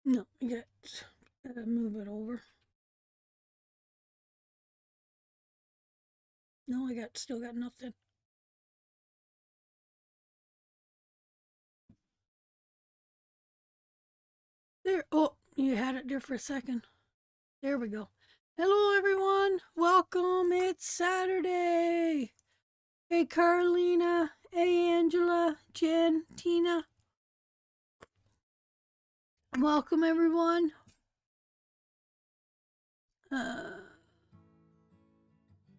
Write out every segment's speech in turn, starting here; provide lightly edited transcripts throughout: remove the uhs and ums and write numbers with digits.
No, gotta move it over. No, still got nothing. There. Oh, you had it there for a second. There we go. Hello, everyone. Welcome. It's Saturday. Hey, Carolina. Hey, Angela. Jen. Tina. Welcome, everyone.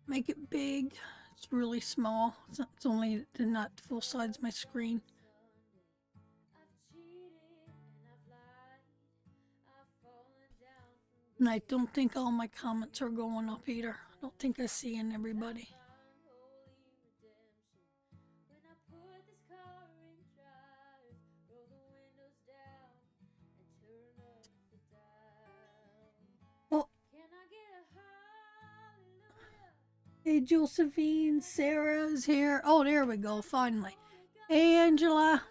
Make it big. It's really small. It's only not full size my screen. And I don't think all my comments are going up either. I don't think I see in everybody. Oh. Hey, Josephine, Sarah's here. Oh, there we go, finally. Hey, Angela.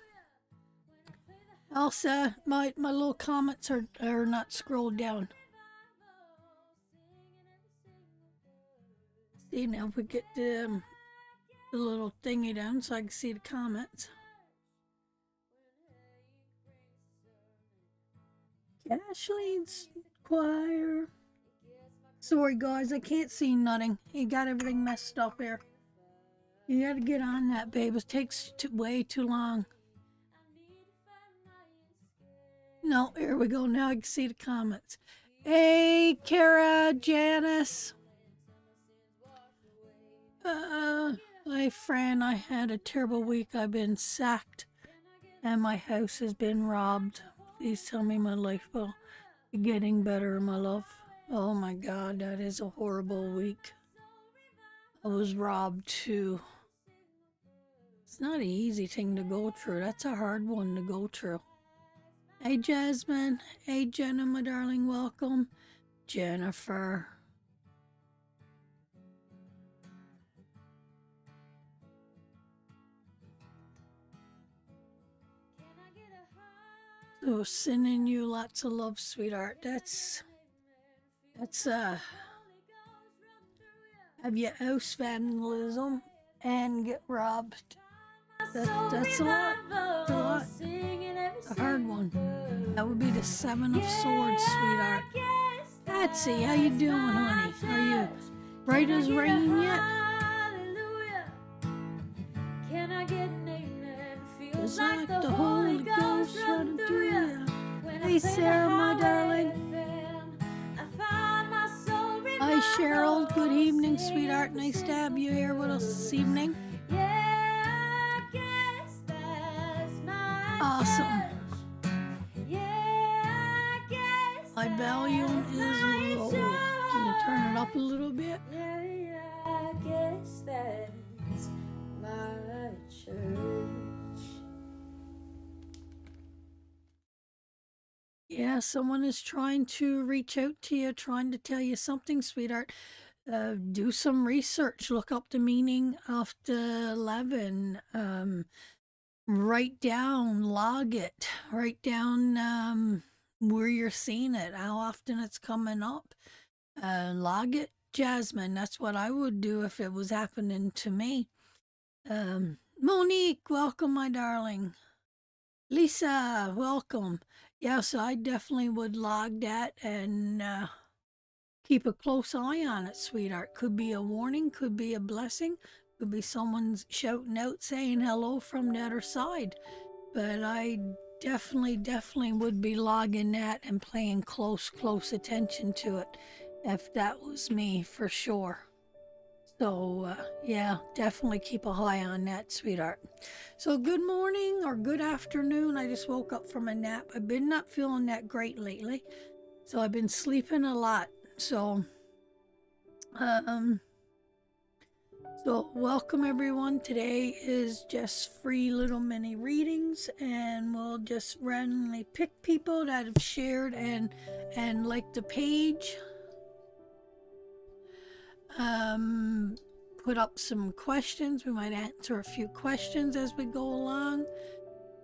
Elsa, my little comments are not scrolled down. See, now if we get the little thingy down so I can see the comments. Ashley's choir. Sorry, guys, I can't see nothing. You got everything messed up here. You gotta get on that, babe. It takes way too long. No, here we go. Now I can see the comments. Hey, Kara, Janice. Hi, Fran. I had a terrible week. I've been sacked and my house has been robbed. Please tell me my life will be getting better, my love. Oh my God, that is a horrible week. I was robbed too. It's not an easy thing to go through. That's a hard one to go through. Hey, Jasmine. Hey, Jenna, my darling. Welcome. Jennifer. So sending you lots of love, sweetheart. That's have you house vandalism and get robbed. That's a lot. That's a lot. A hard one. That would be the Seven of Swords, sweetheart. Patsy, how you doing, honey? Are you bright as rain yet? It's like the Holy Ghost running through you. Hey, Sarah, my darling. Hi, Cheryl. Good evening, sweetheart. Nice to have you here with us this evening. Awesome. My volume is low. Can you turn it up a little bit? I guess that's my church. Yeah, someone is trying to reach out to you, trying to tell you something, sweetheart. Do some research. Look up the meaning of the 11. Write down, log it. Write down where you're seeing it, how often it's coming up. Log it, Jasmine. That's what I would do if it was happening to me. Monique, welcome, my darling. Lisa, welcome. Yeah, so I definitely would log that and keep a close eye on it, sweetheart. Could be a warning, could be a blessing, could be someone's shouting out saying hello from the other side. But I definitely would be logging that and paying close attention to it if that was me, for sure. So, yeah, definitely keep a eye on that, sweetheart. So, good morning or good afternoon. I just woke up from a nap. I've been not feeling that great lately. So, I've been sleeping a lot. So, welcome everyone. Today is just free little mini readings, and we'll just randomly pick people that have shared and liked the page. Put up some questions. We might answer a few questions as we go along.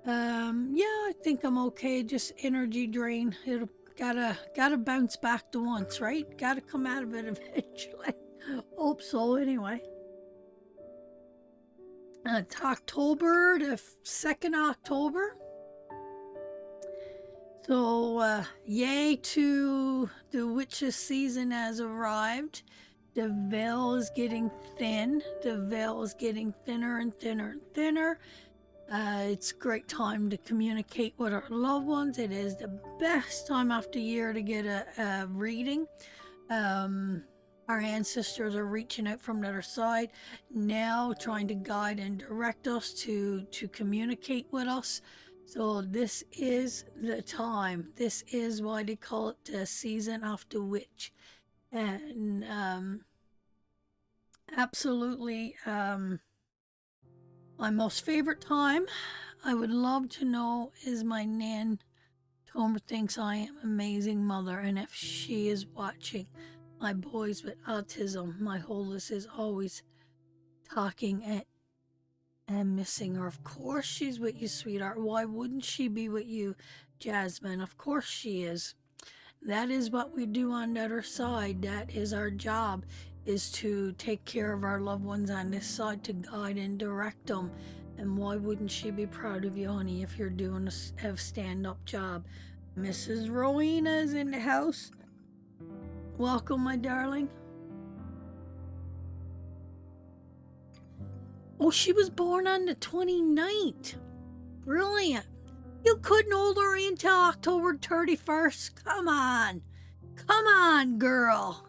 Yeah, I think I'm okay. Just energy drain. It'll gotta bounce back to once, right? Gotta come out of it eventually. Hope so, anyway. It's October, the 2nd October. So, yay to the witches season has arrived. The veil is getting thin. The veil is getting thinner and thinner and thinner. It's a great time to communicate with our loved ones. It is the best time after year to get a reading. Our ancestors are reaching out from the other side now, trying to guide and direct us to communicate with us. So this is the time. This is why they call it the season of the witch, and absolutely my most favorite time. I would love to know is my Nan Tomer thinks I am an amazing mother, and if she is watching, my boys with autism, my wholeness is always talking and missing her. Of course she's with you, sweetheart. Why wouldn't she be with you, Jasmine? Of course she is. That is what we do on the other side. That is our job, is to take care of our loved ones on this side, to guide and direct them. And why wouldn't she be proud of you, honey, if you're doing a stand-up job? Mrs. Rowena is in the house. Welcome, my darling. Oh, she was born on the 29th. Brilliant. You couldn't hold her until October 31st. Come on. Come on, girl.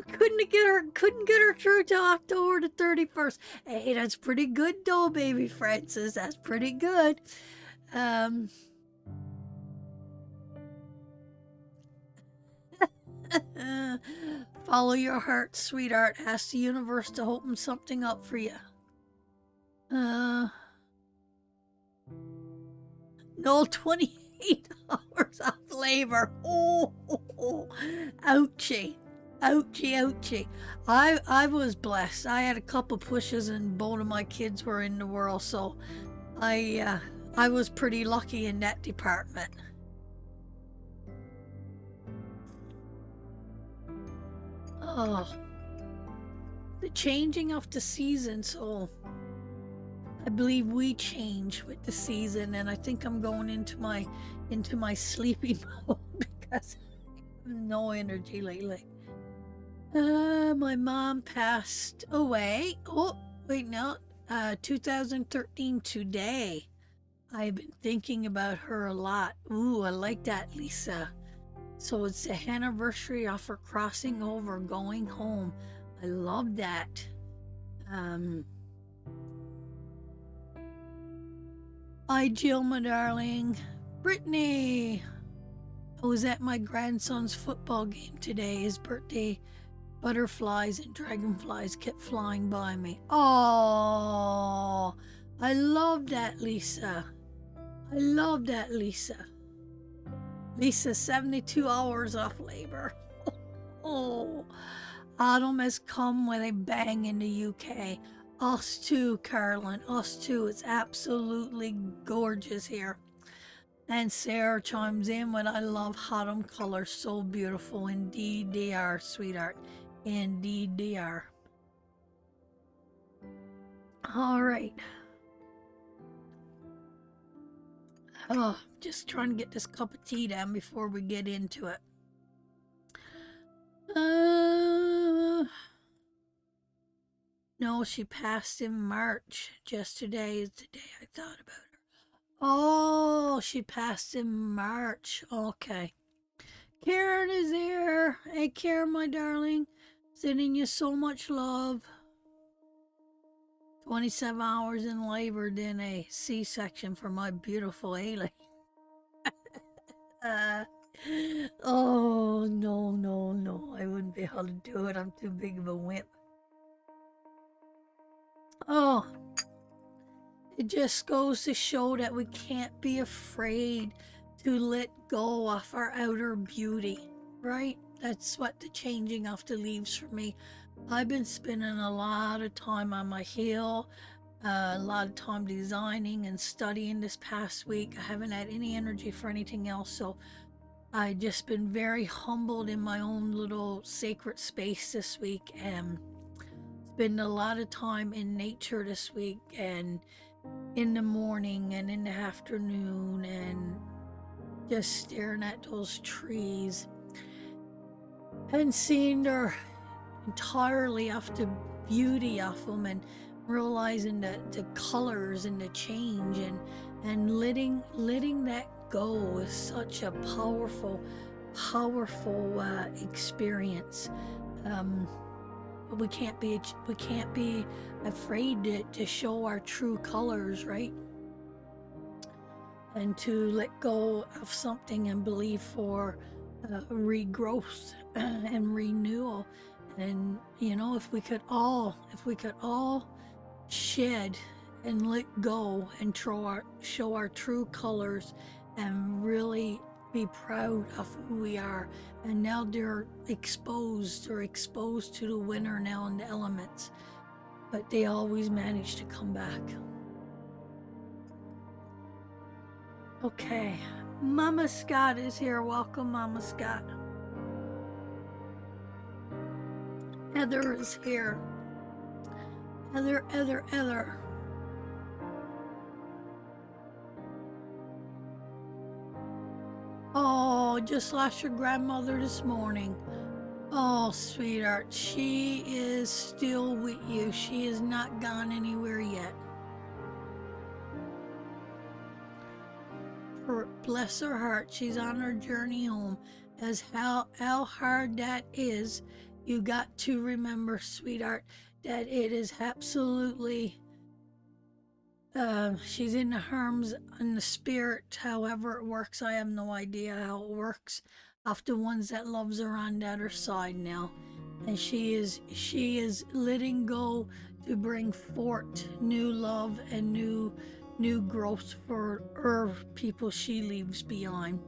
couldn't get her through to October the 31st. Hey, that's pretty good though, baby Francis. That's pretty good. Follow your heart, sweetheart. Ask the universe to open something up for you. No, 28 hours of labor. Oh, ouchie. Ouchie, ouchie. I was blessed. I had a couple pushes and both of my kids were in the world, so I was pretty lucky in that department. Oh, the changing of the season, so I believe we change with the season, and I think I'm going into my sleepy mode because I have no energy lately. My mom passed away. Oh, wait, no. 2013 today. I've been thinking about her a lot. Ooh, I like that, Lisa. So it's the anniversary of her crossing over, going home. I love that. Hi, Jill, my darling. Brittany. I was at my grandson's football game today. His birthday. Butterflies and dragonflies kept flying by me. Oh, I love that, Lisa. I love that, Lisa. Lisa, 72 hours off labor. Oh, autumn has come with a bang in the UK. Us too, Carolyn. Us too. It's absolutely gorgeous here. And Sarah chimes in when I love autumn colors. So beautiful. Indeed they are, sweetheart. Indeed they are. All right. Oh, just trying to get this cup of tea down before we get into it. No, she passed in March. Just today is the day I thought about her. Oh, she passed in March. Okay. Karen is here. Hey, Karen, my darling. Sending you so much love. 27 hours in labor, then a C-section for my beautiful Ailey. Oh, no, no, no. I wouldn't be able to do it. I'm too big of a wimp. Oh, it just goes to show that we can't be afraid to let go of our outer beauty, right? That's what the changing of the leaves for me. I've been spending a lot of time on my heel, A lot of time designing and studying this past week. I haven't had any energy for anything else, so I just been very humbled in my own little sacred space this week, and spend a lot of time in nature this week, and in the morning and in the afternoon, and just staring at those trees and seeing their entirely of the beauty of them, and realizing the colors and the change, and letting that go is such a powerful experience. But we can't be afraid to show our true colors, right? And to let go of something and believe for regrowth and renewal. And if we could all shed and let go and show our true colors and really be proud of who we are. And now they're exposed to the winter now and the elements, but they always manage to come back. Okay, Mama Scott is here. Welcome, Mama Scott. Heather is here. Heather. Oh, just lost your grandmother this morning. Oh, sweetheart, she is still with you. She is not gone anywhere yet. Bless her heart, she's on her journey home. As how hard that is, you got to remember, sweetheart, that it is absolutely, she's in the arms and the spirit, however it works. I have no idea how it works, of the ones that loves her on that her side now. And she is letting go to bring forth new love and new growth for her people she leaves behind.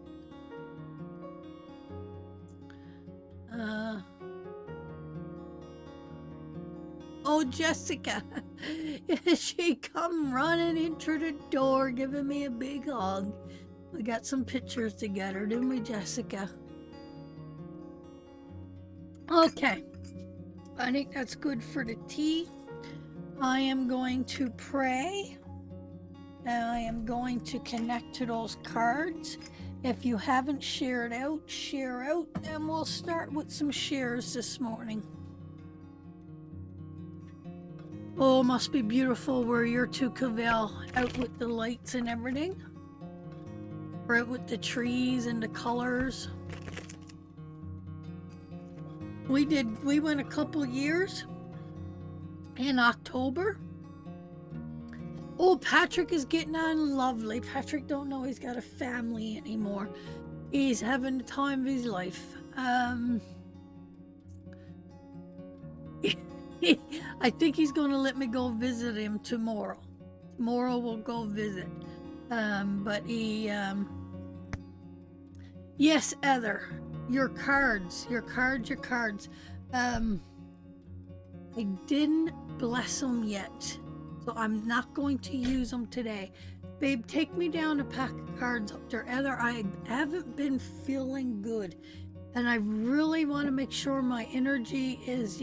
Oh, Jessica, she come running into the door, giving me a big hug. We got some pictures together, didn't we, Jessica? Okay, I think that's good for the tea. I am going to pray. I am going to connect to those cards. If you haven't shared out, share out, and we'll start with some shares this morning. Oh, must be beautiful where you're to, Cavell, out with the lights and everything. Or out with the trees and the colors. We went a couple years in October. Oh, Patrick is getting on lovely. Patrick don't know he's got a family anymore. He's having the time of his life. I think he's going to let me go visit him tomorrow. Tomorrow we'll go visit. But he, yes, Heather, your cards. I didn't bless them yet, so I'm not going to use them today. Babe, take me down a pack of cards up there. Heather, I haven't been feeling good, and I really want to make sure my energy is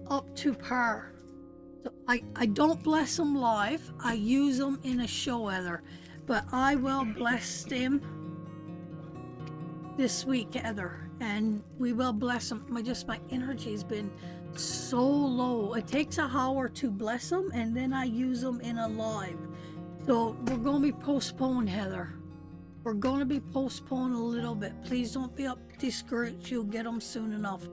up to par. So I don't bless them live. I use them in a show, Heather, but I will bless them this week, Heather, and we will bless them. My energy has been so low. It takes an hour to bless them, and then I use them in a live. So we're going to be postponed, Heather. We're going to be postponed a little bit. Please don't be discouraged. You'll get them soon enough.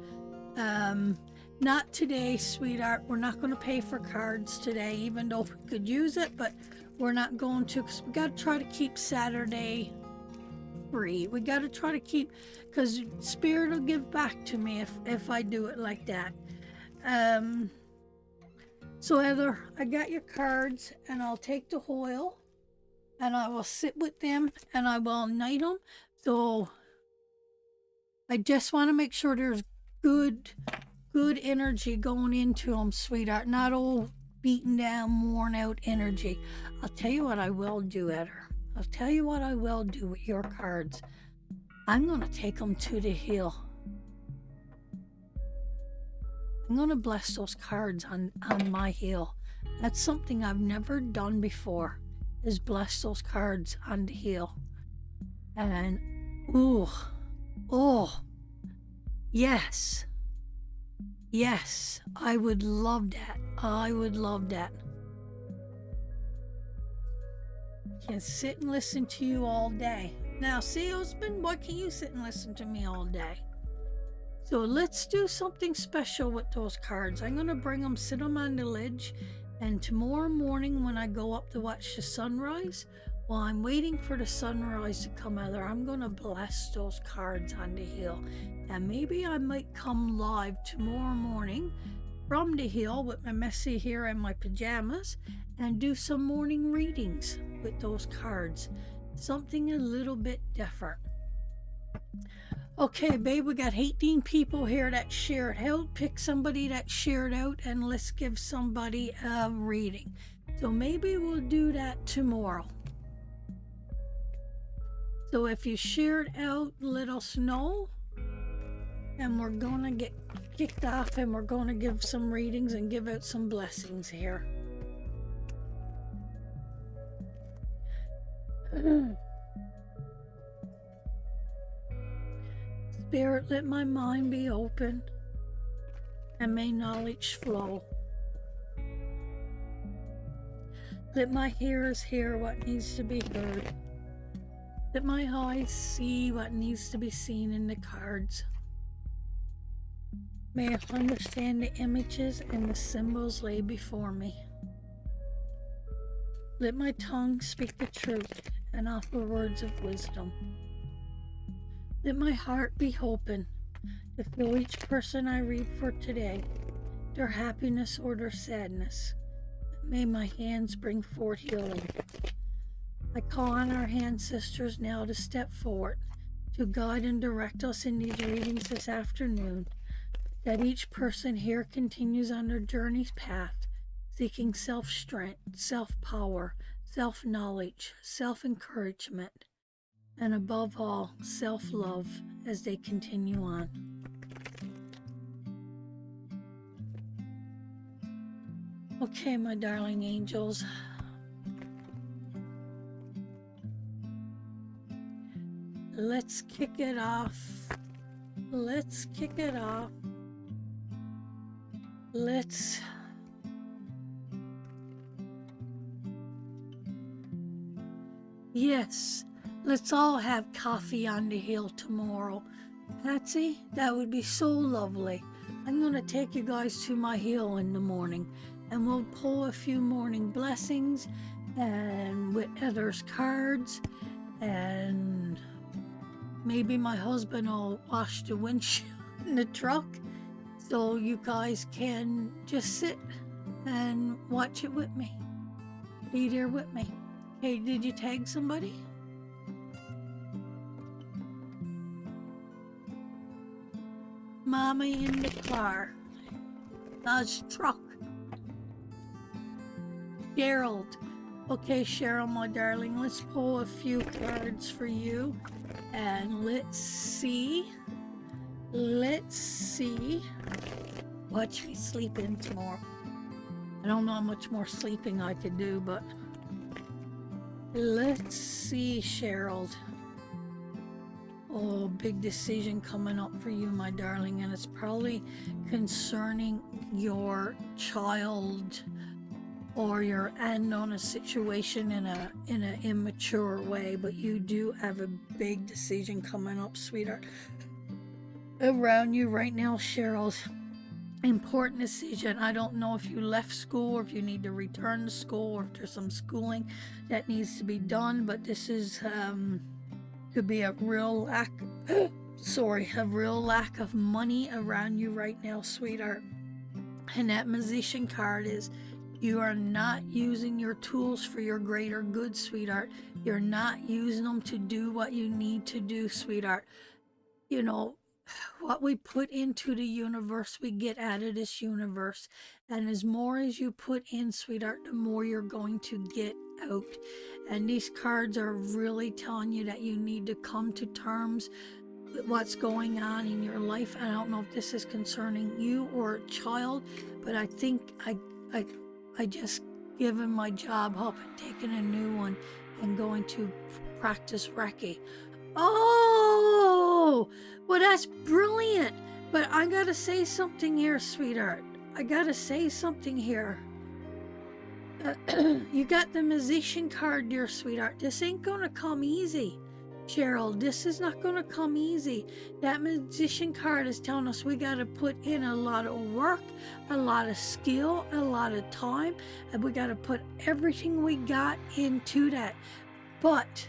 Not today, sweetheart. We're not going to pay for cards today, even though we could use it, but we're not going to, because we got to try to keep Saturday free. We got to try to keep, because Spirit will give back to me if I do it like that. So Heather, I got your cards, and I'll take the oil, and I will sit with them, and I will ignite them. So I just want to make sure there's good energy going into them, sweetheart. Not all beaten down, worn out energy. I'll tell you what I will do, Eder. I'll tell you what I will do with your cards. I'm going to take them to the hill. I'm going to bless those cards on my hill. That's something I've never done before, is bless those cards on the hill. And, oh, yes. Yes, I would love that. I would love that. I can sit and listen to you all day. Now, see, husband, why can't you sit and listen to me all day? So let's do something special with those cards. I'm going to bring them, sit them on the ledge, and tomorrow morning when I go up to watch the sunrise, while I'm waiting for the sunrise to come out there, I'm going to bless those cards on the hill. And maybe I might come live tomorrow morning from the hill with my messy hair and my pajamas and do some morning readings with those cards. Something a little bit different. Okay, babe, we got 18 people here that shared out. Pick somebody that shared out and let's give somebody a reading. So maybe we'll do that tomorrow. So if you shared out, let us know. And we're going to get kicked off and we're going to give some readings and give out some blessings here. Spirit, let my mind be open and may knowledge flow. Let my hearers hear what needs to be heard. Let my eyes see what needs to be seen in the cards. May I understand the images and the symbols laid before me. Let my tongue speak the truth and offer words of wisdom. Let my heart be open to feel each person I read for today, their happiness or their sadness. May my hands bring forth healing. I call on our ancestors now to step forward, to guide and direct us in these readings this afternoon, that each person here continues on their journey's path, seeking self-strength, self-power, self-knowledge, self-encouragement, and above all, self-love as they continue on. Okay, my darling angels. Let's kick it off. Let's kick it off. Yes, let's all have coffee on the hill tomorrow. Patsy, that would be so lovely. I'm going to take you guys to my hill in the morning and we'll pull a few morning blessings and with others' cards, and maybe my husband will wash the windshield in the truck so you guys can just sit and watch it with me. Be there with me. Hey, did you tag somebody? Mommy in the car. Dodge truck. Gerald. Okay, Cheryl, my darling, let's pull a few cards for you. And let's see. Watch me sleep in tomorrow. I don't know how much more sleeping I could do, but let's see, Cheryl. Oh, big decision coming up for you, my darling, and it's probably concerning your child or your end on a situation in an immature way, but you do have a big decision coming up, sweetheart, around you right now, Cheryl. Important decision. I don't know if you left school or if you need to return to school or if there's some schooling that needs to be done, but this is could be a real lack of money around you right now, sweetheart. And that musician card is you are not using your tools for your greater good, sweetheart. You're not using them to do what you need to do, sweetheart. You know, what we put into the universe, we get out of this universe. And as more as you put in, sweetheart, the more you're going to get out. And these cards are really telling you that you need to come to terms with what's going on in your life. I don't know if this is concerning you or a child, but I think I just given my job up and taking a new one and going to practice Reiki. Oh, well, that's brilliant. But I gotta say something here, sweetheart. I gotta say something here. You got the musician card, dear sweetheart. This ain't gonna come easy, Cheryl. This is not gonna come easy. That musician card is telling us we gotta put in a lot of work, a lot of skill, a lot of time, and we gotta put everything we got into that. But,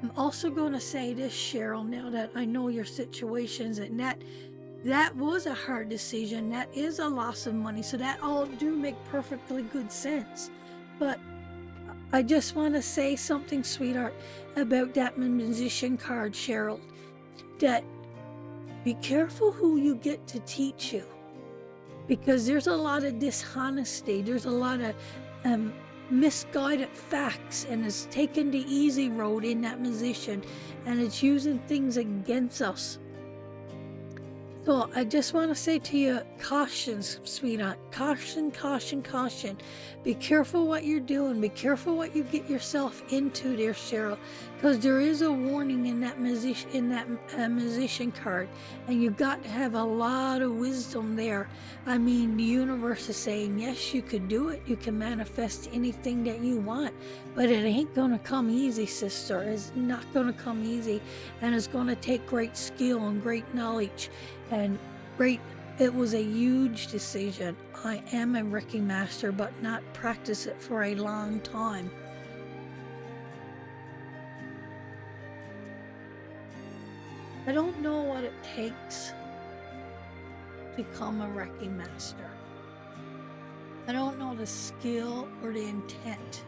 I'm also going to say this, Cheryl, now that I know your situations, and that was a hard decision. That is a loss of money. So that all do make perfectly good sense. But I just want to say something, sweetheart, about that musician card, Cheryl, that be careful who you get to teach you, because there's a lot of dishonesty. There's a lot of misguided facts, and it's taken the easy road in that musician, and it's using things against us. So I just want to say to you, caution, sweetheart. Caution, caution, caution. Be careful what you're doing. Be careful what you get yourself into there, Cheryl, because there is a warning in that musician card, and you've got to have a lot of wisdom there. I mean, the universe is saying, yes, you could do it. You can manifest anything that you want, but it ain't going to come easy, sister. It's not going to come easy, and it's going to take great skill and great knowledge. And it was a huge decision. I am a Reiki master, but not practice it for a long time. I don't know what it takes to become a Reiki master. I don't know the skill or the intent.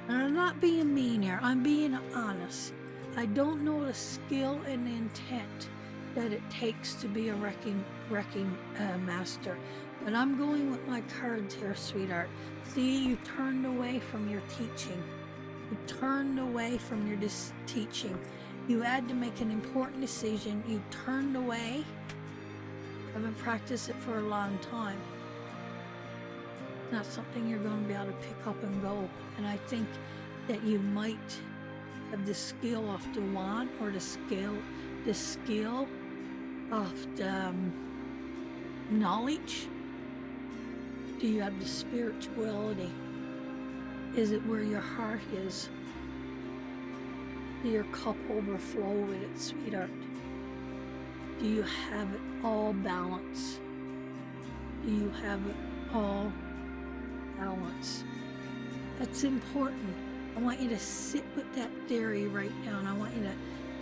And I'm not being mean here. I'm being honest. I don't know the skill and the intent that it takes to be a Reiki master. But I'm going with my cards here, sweetheart. See, you turned away from your teaching. You turned away from your teaching. You had to make an important decision. You turned away. Haven't practiced it for a long time. It's not something you're going to be able to pick up and go. And I think that you might have the skill of the wand, or the skill of the knowledge. Do you have the spirituality? Is it where your heart is? Do your cup overflow with it, sweetheart? Do you have it all balanced? Do you have it all balanced? That's important. I want you to sit with that theory right now, and I want you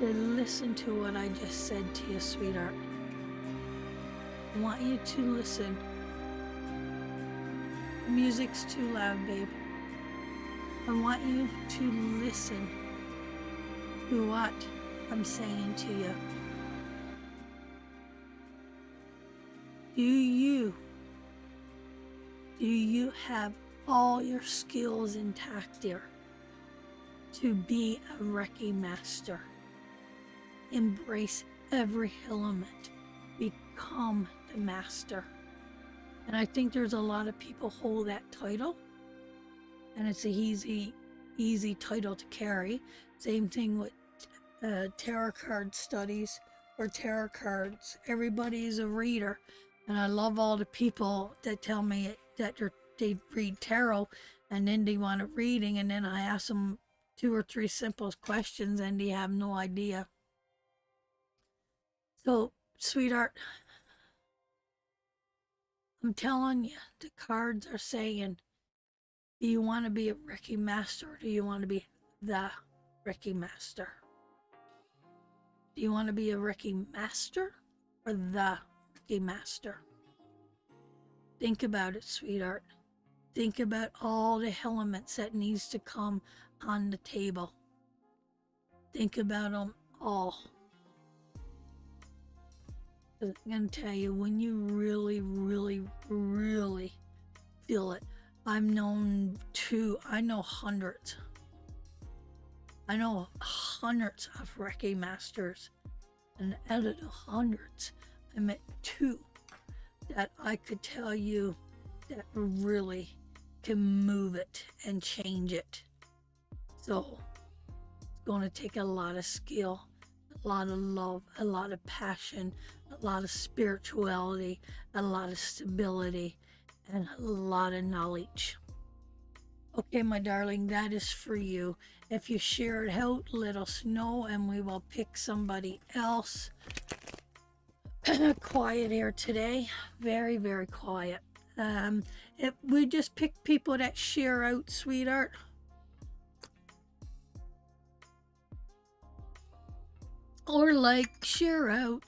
to listen to what I just said to you, sweetheart. I want you to listen. The music's too loud, babe. I want you to listen to what I'm saying to you. Do you have all your skills intact there to be a Reiki master? Embrace every element. Become the master. And I think there's a lot of people hold that title, and it's a easy title to carry. Same thing with tarot card studies or tarot cards. Everybody's a reader, and I love all the people that tell me that they read tarot and then they want a reading, and then I ask them 2 or 3 simple questions and they have no idea. So, sweetheart, I'm telling you, the cards are saying, do you want to be a Reiki master, or do you want to be the Reiki master? Do you want to be a Reiki master or the Reiki master? Think about it, sweetheart. Think about all the elements that needs to come on the table. Think about them all. 'Cause I'm gonna tell you, when you really, really, really feel it, I know hundreds. I know hundreds of Reiki masters, and out of the hundreds, I met two that I could tell you that really can move it and change it. So it's going to take a lot of skill, a lot of love, a lot of passion, a lot of spirituality, a lot of stability, and a lot of knowledge. Okay, my darling, that is for you. If you share it out, let us know and we will pick somebody else. Quiet here today. Very, very quiet. We just pick people that share out, sweetheart. Or like, share out,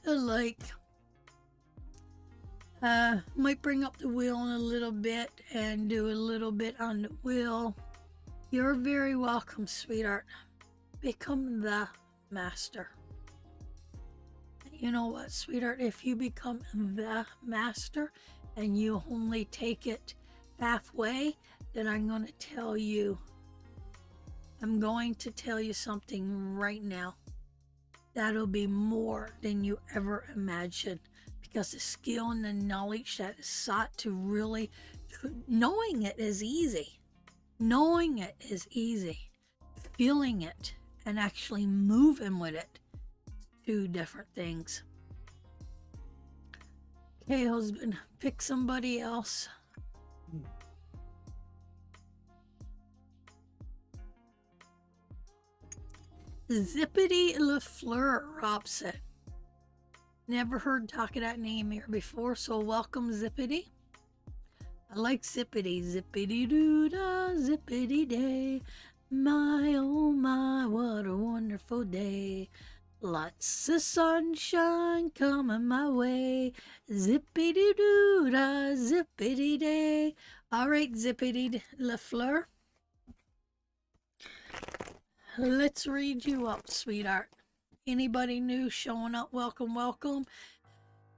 might bring up the wheel in a little bit and do a little bit on the wheel. You're very welcome, sweetheart. Become the master. You know what, sweetheart? If you become the master and you only take it halfway, then I'm going to tell you something right now. That'll be more than you ever imagined, because the skill and the knowledge that is sought to really, knowing it is easy. Knowing it is easy. Feeling it and actually moving with it, two different things. Okay, husband, pick somebody else. Zippity LaFleur, Rob said. Never heard talk of that name here before, so welcome, Zippity. I like Zippity. Zippity doo da, zippity day. My oh my, what a wonderful day. Lots of sunshine coming my way. Zippity doo da, zippity day. All right, Zippity LaFleur. Let's read you up, sweetheart. Anybody new showing up, welcome, welcome.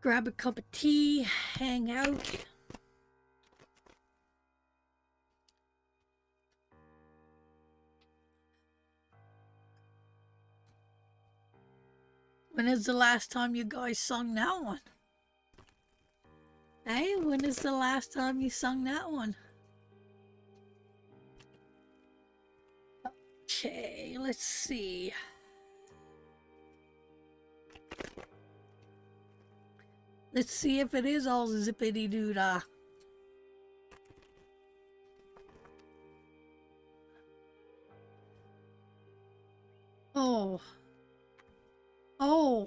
Grab a cup of tea, hang out. When is the last time you guys sung that one? Hey, when is the last time you sung that one? Okay, let's see. Let's see if it is all zippity-doo-dah. Oh. Oh.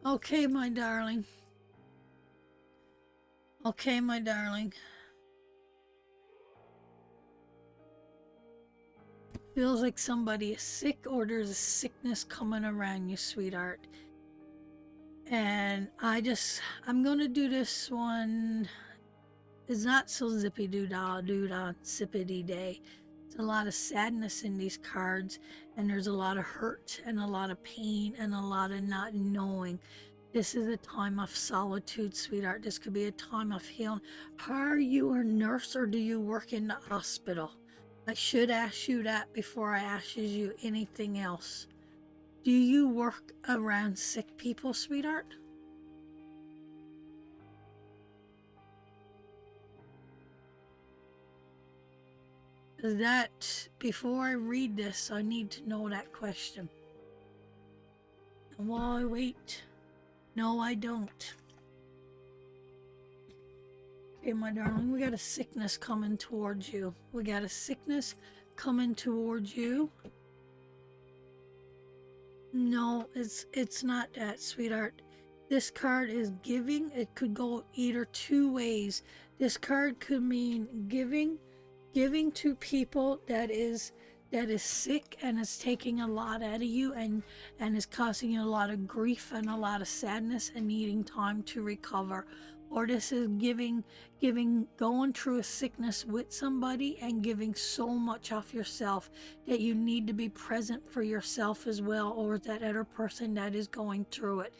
Okay, my darling. Okay, my darling. Feels like somebody is sick, or there's a sickness coming around you, sweetheart. And I'm gonna do this one. It's not so zippy-doo-dah, doo-dah, zippity day. There's a lot of sadness in these cards, and there's a lot of hurt and a lot of pain and a lot of not knowing. This is a time of solitude, sweetheart. This could be a time of healing. Are you a nurse or do you work in the hospital? I should ask you that before I ask you anything else. Do you work around sick people, sweetheart? That, before I read this, I need to know that question. And while I wait, no, I don't. Okay, my darling, we got a sickness coming towards you. We got a sickness coming towards you. No, it's not that, sweetheart. This card is giving. It could go either two ways. This card could mean giving to people that is sick and is taking a lot out of you and is causing you a lot of grief and a lot of sadness and needing time to recover. or this is going through a sickness with somebody and giving so much of yourself that you need to be present for yourself as well, or that other person that is going through it.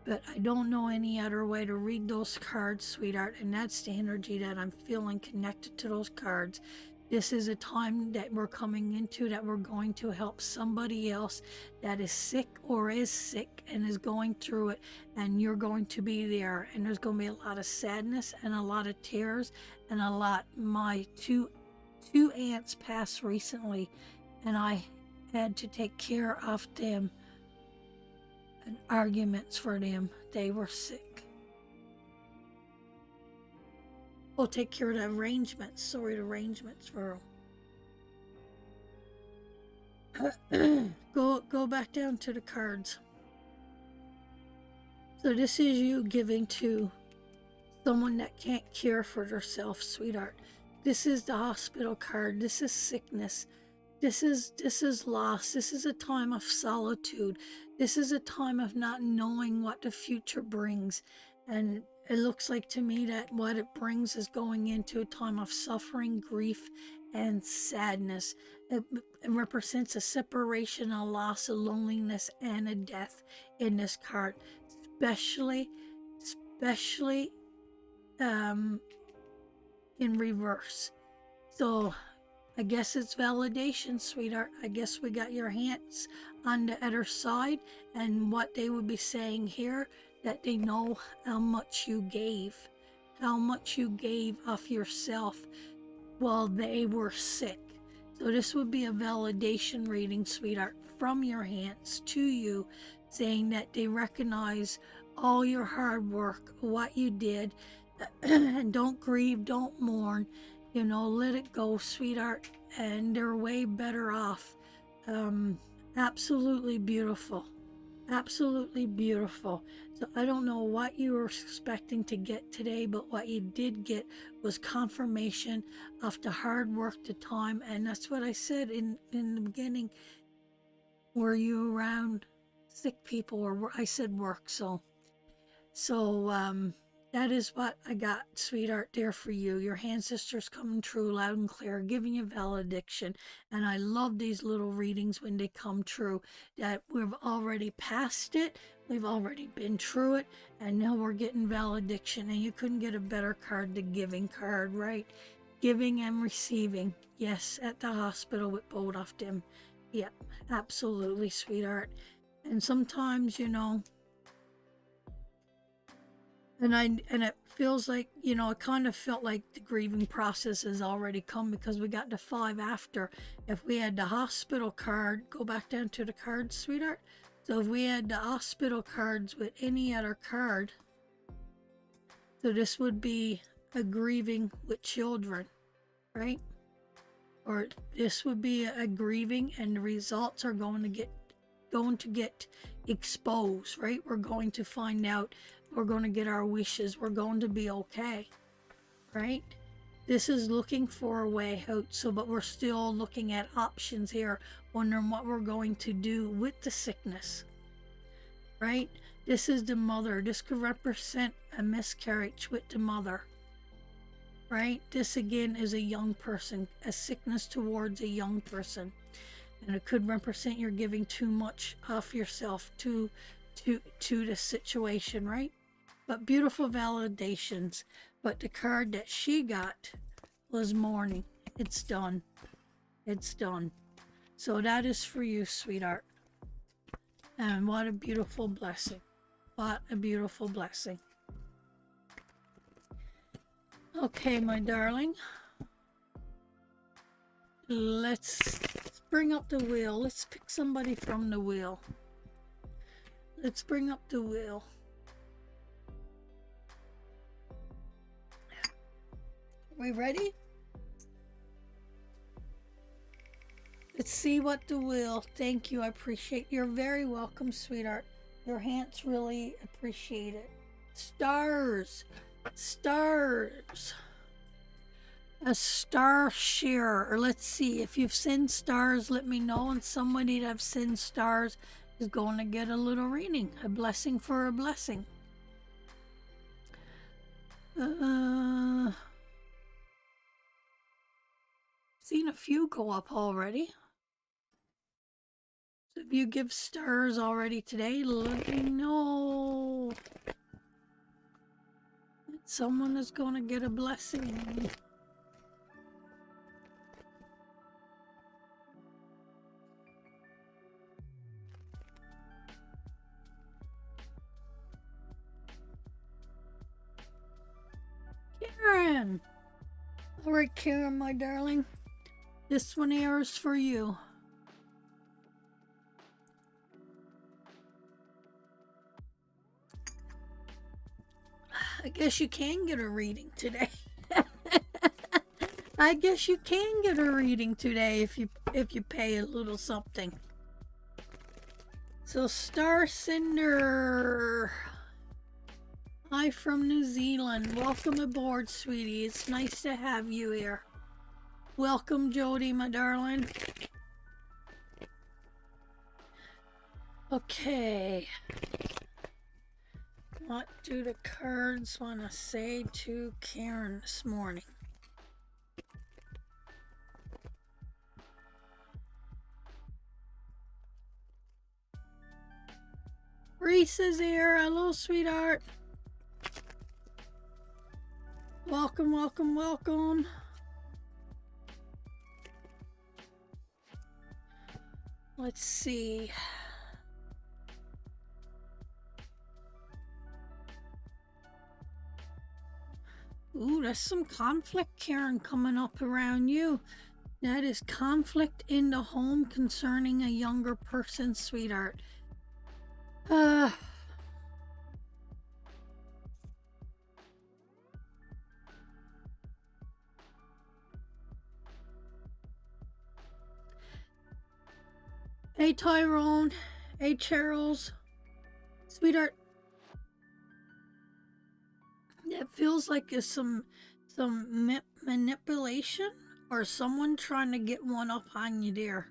But I don't know any other way to read those cards, sweetheart, and that's the energy that I'm feeling connected to those cards. This is a time that we're coming into, that we're going to help somebody else that is sick or is sick and is going through it, and you're going to be there. And there's going to be a lot of sadness and a lot of tears and a lot. My two aunts passed recently, and I had to take care of them and arguments for them. They were sick. We'll take care of the arrangements. The arrangements for them. Go back down to the cards. So this is you giving to someone that can't care for themselves, sweetheart. This is the hospital card. This is sickness. This is loss. This is a time of solitude. This is a time of not knowing what the future brings. And it looks like to me that what it brings is going into a time of suffering, grief, and sadness. It represents a separation, a loss, a loneliness, and a death in this card, especially in reverse. So I guess it's validation, sweetheart. I guess we got your hands on the other side, and what they would be saying here, that they know how much you gave of yourself while they were sick. So this would be a validation reading, sweetheart, from your hands to you, saying that they recognize all your hard work, what you did, and don't grieve, don't mourn. Let it go, sweetheart, and they're way better off. Absolutely beautiful. Absolutely beautiful. So I don't know what you were expecting to get today, but what you did get was confirmation of the hard work, the time, and that's what I said in the beginning. Were you around sick people, or I said work, so that is what I got, sweetheart, there for you. Your ancestors coming true loud and clear, giving you valediction. And I love these little readings when they come true, that we've already passed it, we've already been through it, and now we're getting valediction. And you couldn't get a better card, the giving card, right? Giving and receiving. Yes, at the hospital with both of them. Yep, absolutely, sweetheart. And sometimes, and it feels like, it kind of felt like the grieving process has already come, because we got the 5 after. If we had the hospital card, go back down to the cards, sweetheart. So if we had the hospital cards with any other card, so this would be a grieving with children, right? Or this would be a grieving, and the results are going to get exposed, right? We're going to find out. We're going to get our wishes. We're going to be okay, right? This is looking for a way out. But we're still looking at options here, wondering what we're going to do with the sickness, right? This is the mother. This could represent a miscarriage with the mother, right? This again is a young person, a sickness towards a young person. And it could represent you're giving too much of yourself to the situation, right? But beautiful validations. But the card that she got was mourning. It's done. It's done. So that is for you, sweetheart. And what a beautiful blessing. What a beautiful blessing. Okay, my darling. Let's bring up the wheel. Let's pick somebody from the wheel. Let's bring up the wheel. We ready? Let's see what the wheel. Thank you. I appreciate. You're very welcome, sweetheart. Your hands really appreciate it. Stars. Stars. A star sharer. Let's see. If you've seen stars, let me know. And somebody that have seen stars is going to get a little reading. A blessing for a blessing. Seen a few go up already. So if you give stars already today, let me know. Someone is going to get a blessing. Karen! Alright, Karen, my darling. This one here is for you. I guess you can get a reading today. I guess you can get a reading today if you pay a little something. So Starcinder, hi from New Zealand. Welcome aboard, sweetie. It's nice to have you here. Welcome, Jody, my darling. Okay. What do the cards want to say to Karen this morning? Reese is here. Hello, sweetheart. Welcome, welcome, welcome. Let's see. Ooh, there's some conflict, Karen, coming up around you. That is conflict in the home concerning a younger person, sweetheart. Hey, Tyrone. Hey, Charles. Sweetheart. It feels like there's some manipulation or someone trying to get one up on you there.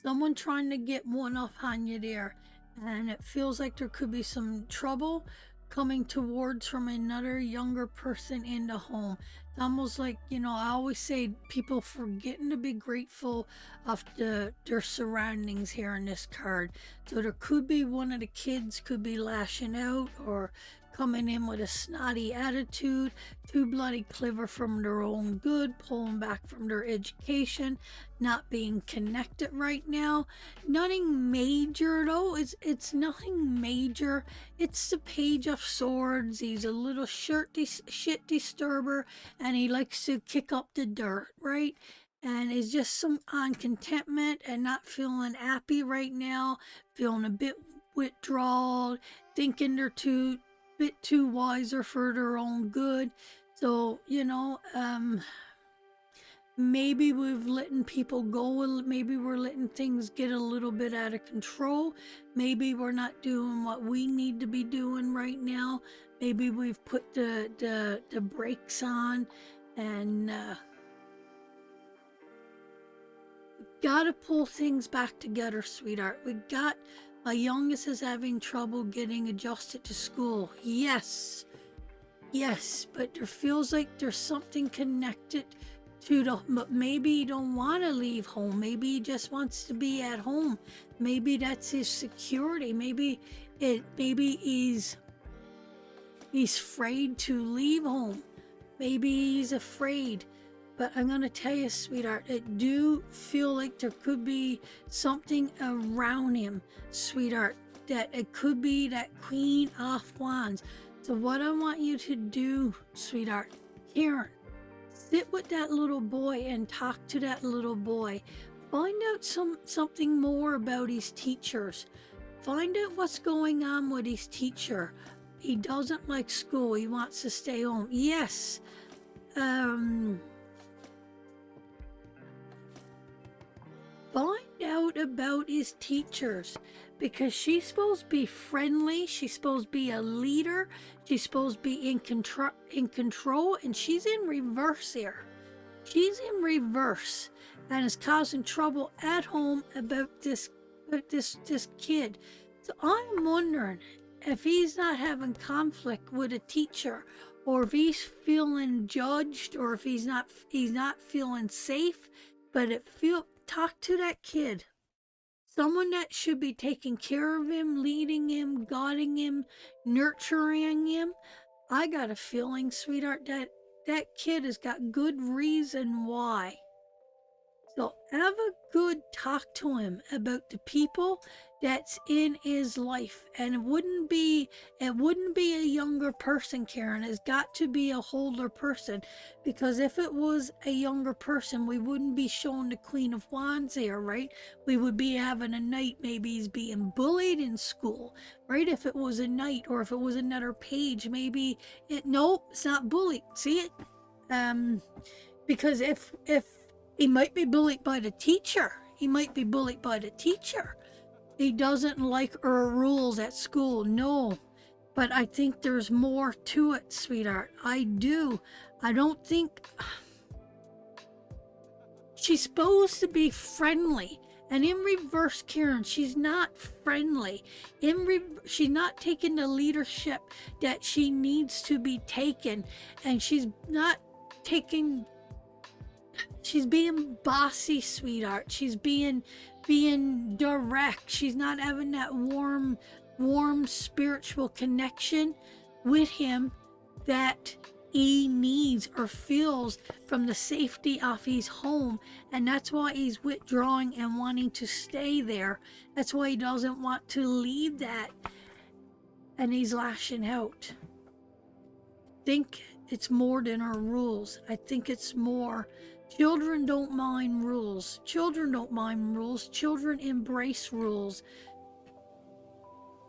Someone trying to get one up on you there. And it feels like there could be some trouble coming towards from another younger person in the home. It's almost like, you know, I always say people forgetting to be grateful of their surroundings here in this card. So there could be one of the kids could be lashing out or coming in with a snotty attitude, too bloody clever from their own good, pulling back from their education, not being connected right now. Nothing major though. It's nothing major. It's the Page of Swords. He's a little shit disturber, and he likes to kick up the dirt, right? And it's just some on contentment and not feeling happy right now, feeling a bit withdrawal, thinking they're bit too wiser for their own good. So, you know, maybe we've letting people go, maybe we're letting things get a little bit out of control. Maybe we're not doing what we need to be doing right now. Maybe we've put the brakes on, and gotta pull things back together, sweetheart. My youngest is having trouble getting adjusted to school. Yes, but there feels like there's something connected to but maybe he don't want to leave home. Maybe he just wants to be at home. Maybe that's his security. Maybe he's afraid to leave home. Maybe he's afraid. But I'm going to tell you, sweetheart, I do feel like there could be something around him, sweetheart, that it could be that Queen of Wands. So what I want you to do, sweetheart, Karen, sit with that little boy and talk to that little boy. Find out something more about his teachers. Find out what's going on with his teacher. He doesn't like school. He wants to stay home. Yes. Find out about his teachers, because she's supposed to be friendly, she's supposed to be a leader, she's supposed to be in control, and she's in reverse here. She's in reverse and is causing trouble at home about this kid. So I'm wondering, he's not having conflict with a teacher, or if he's feeling judged, or if he's not feeling safe, but talk to that kid. Someone that should be taking care of him, leading him, guiding him, nurturing him. I got a feeling, sweetheart, that that kid has got good reason why. So have a good talk to him about the people that's in his life. And it wouldn't be a younger person, Karen. It's got to be a older person. Because if it was a younger person, we wouldn't be showing the Queen of Wands here, right? We would be having a knight, maybe he's being bullied in school, right? If it was a knight, or if it was another page, maybe nope, it's not bullied. See it? Because if he might be bullied by the teacher. He might be bullied by the teacher. He doesn't like her rules at school. No. But I think there's more to it, sweetheart. I do. I don't think... She's supposed to be friendly. And in reverse, Karen, she's not friendly. She's not taking the leadership that she needs to be taken. And she's not taking... She's being bossy, sweetheart. She's being direct. She's not having that warm spiritual connection with him that he needs or feels from the safety of his home. And that's why he's withdrawing and wanting to stay there. That's why he doesn't want to leave that. And he's lashing out. I think it's more than our rules. I think it's more... Children don't mind rules. Children don't mind rules. Children embrace rules.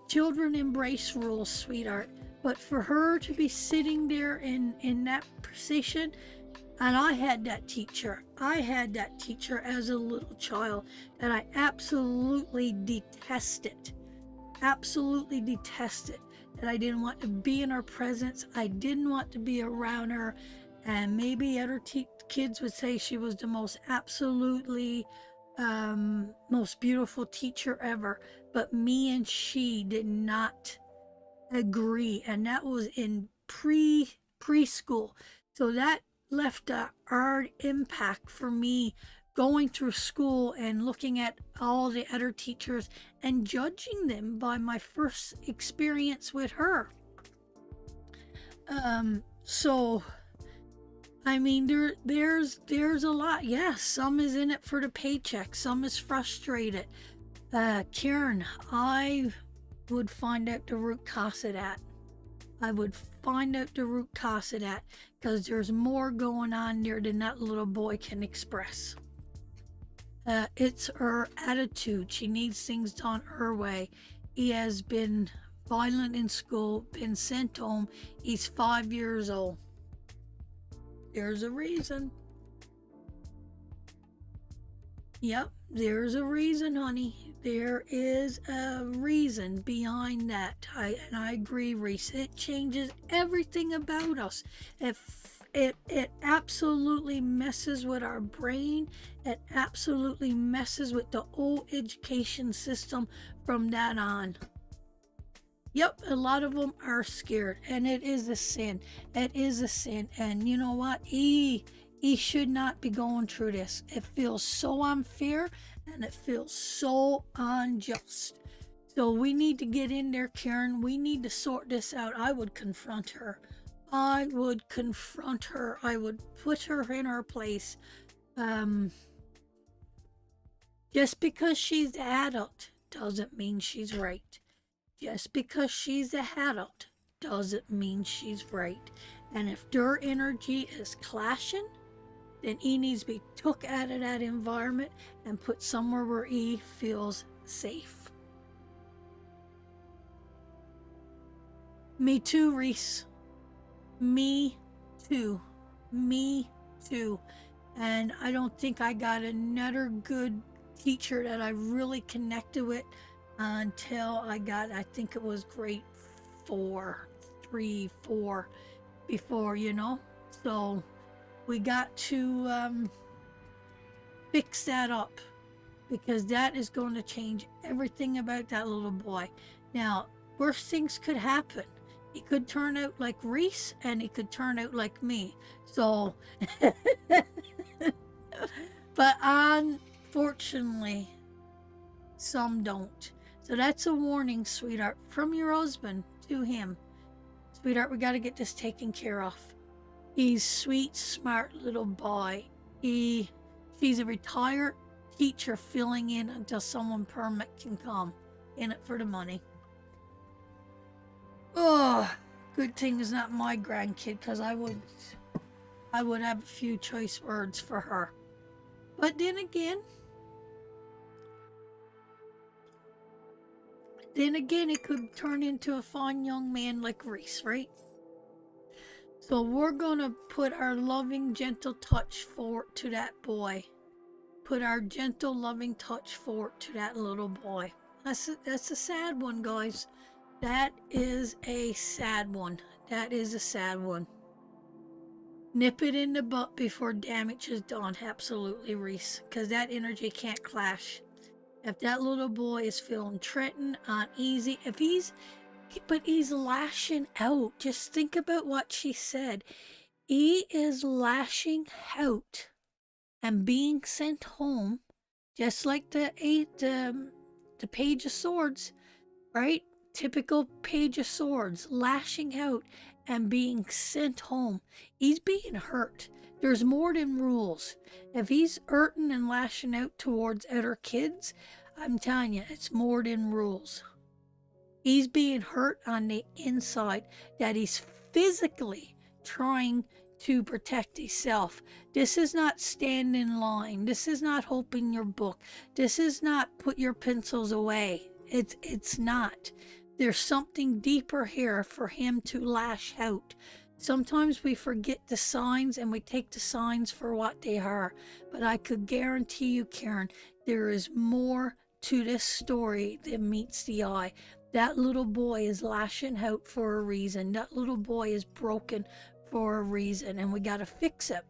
Children embrace rules, sweetheart. But for her to be sitting there in that position, and I had that teacher. I had that teacher as a little child, and I absolutely detested. Absolutely detested. That I didn't want to be in her presence. I didn't want to be around her. And maybe other kids would say she was the most absolutely most beautiful teacher ever. But me and she did not agree. And that was in preschool. So that left a hard impact for me going through school and looking at all the other teachers and judging them by my first experience with her. So... I mean, there's a lot. Yes, some is in it for the paycheck. Some is frustrated. Karen, I would find out the root cause of that. I would find out the root cause of that, because there's more going on there than that little boy can express. It's her attitude. She needs things done her way. He has been violent in school, been sent home. He's 5 years old. There's a reason. Yep, there's a reason, honey. There is a reason behind that. I agree, Reese. It changes everything about us. It absolutely messes with our brain. It absolutely messes with the old education system from that on. Yep, a lot of them are scared, and it is a sin. It is a sin, and you know what? He should not be going through this. It feels so unfair, and it feels so unjust. So we need to get in there, Karen. We need to sort this out. I would confront her. I would confront her. I would put her in her place. Just because she's the adult doesn't mean she's right. Just because she's a adult doesn't mean she's right. And if their energy is clashing, then he needs to be took out of that environment and put somewhere where he feels safe. Me too, Reese. Me too. Me too. And I don't think I got another good teacher that I really connected with until I got, I think it was grade 3, 4, before, you know. So we got to fix that up, because that is going to change everything about that little boy. Now, worst things could happen. He could turn out like Reese and he could turn out like me. So, but unfortunately, some don't. So that's a warning, sweetheart, from your husband to him. Sweetheart, we got to get this taken care of. He's sweet, smart little boy. She's a retired teacher filling in until someone permanent can come. In it for the money. Oh, good thing it's not my grandkid, because I would have a few choice words for her. But then again, it could turn into a fine young man like Reese, right? So we're gonna put our loving, gentle touch forward to that boy. Put our gentle, loving touch forward to that little boy. That's a sad one, guys. That is a sad one. That is a sad one. Nip it in the butt before damage is done. Absolutely, Reese. Because that energy can't clash. If that little boy is feeling threatened, uneasy, but he's lashing out. Just think about what she said. He is lashing out and being sent home, just like the Page of Swords, right? Typical Page of Swords, lashing out and being sent home. He's being hurt. There's more than rules. If he's hurting and lashing out towards other kids, I'm telling you, it's more than rules. He's being hurt on the inside, that he's physically trying to protect himself. This is not stand in line. This is not open your book. This is not put your pencils away. It's not. There's something deeper here for him to lash out. Sometimes we forget the signs and we take the signs for what they are. But I could guarantee you, Karen, there is more to this story than meets the eye. That little boy is lashing out for a reason. That little boy is broken for a reason, and we got to fix it.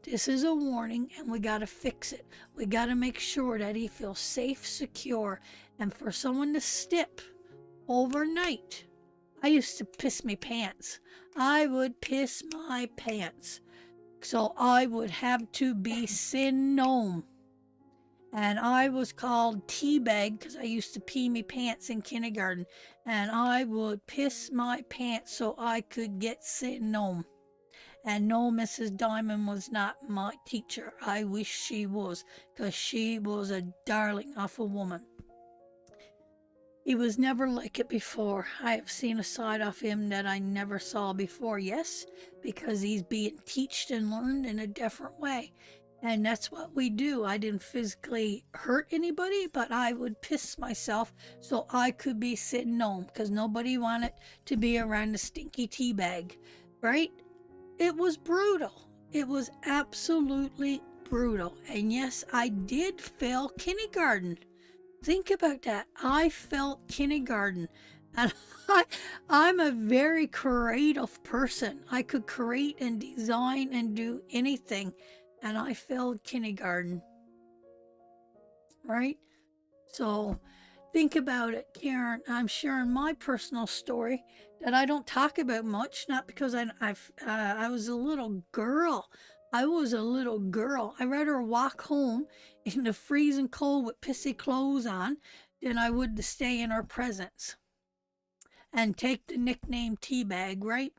This is a warning, and we got to fix it. We got to make sure that he feels safe, secure, and for someone to step overnight. I used to piss my pants. I would piss my pants. So I would have to be sent home. And I was called teabag because I used to pee me pants in kindergarten. And I would piss my pants so I could get sent home. And no, Mrs. Diamond was not my teacher. I wish she was, because she was a darling of a woman. He was never like it before. I have seen a side of him that I never saw before, yes, because he's being taught and learned in a different way. And that's what we do. I didn't physically hurt anybody, but I would piss myself so I could be sitting home, because nobody wanted to be around the stinky tea bag, right? It was brutal. It was absolutely brutal. And yes, I did fail kindergarten. Think about that. I failed kindergarten. And I'm a very creative person. I could create and design and do anything. And I failed kindergarten. Right? So think about it, Karen. I'm sharing my personal story that I don't talk about much, not because I was a little girl. I was a little girl. I'd rather walk home in the freezing cold with pissy clothes on than I would to stay in her presence and take the nickname teabag, right?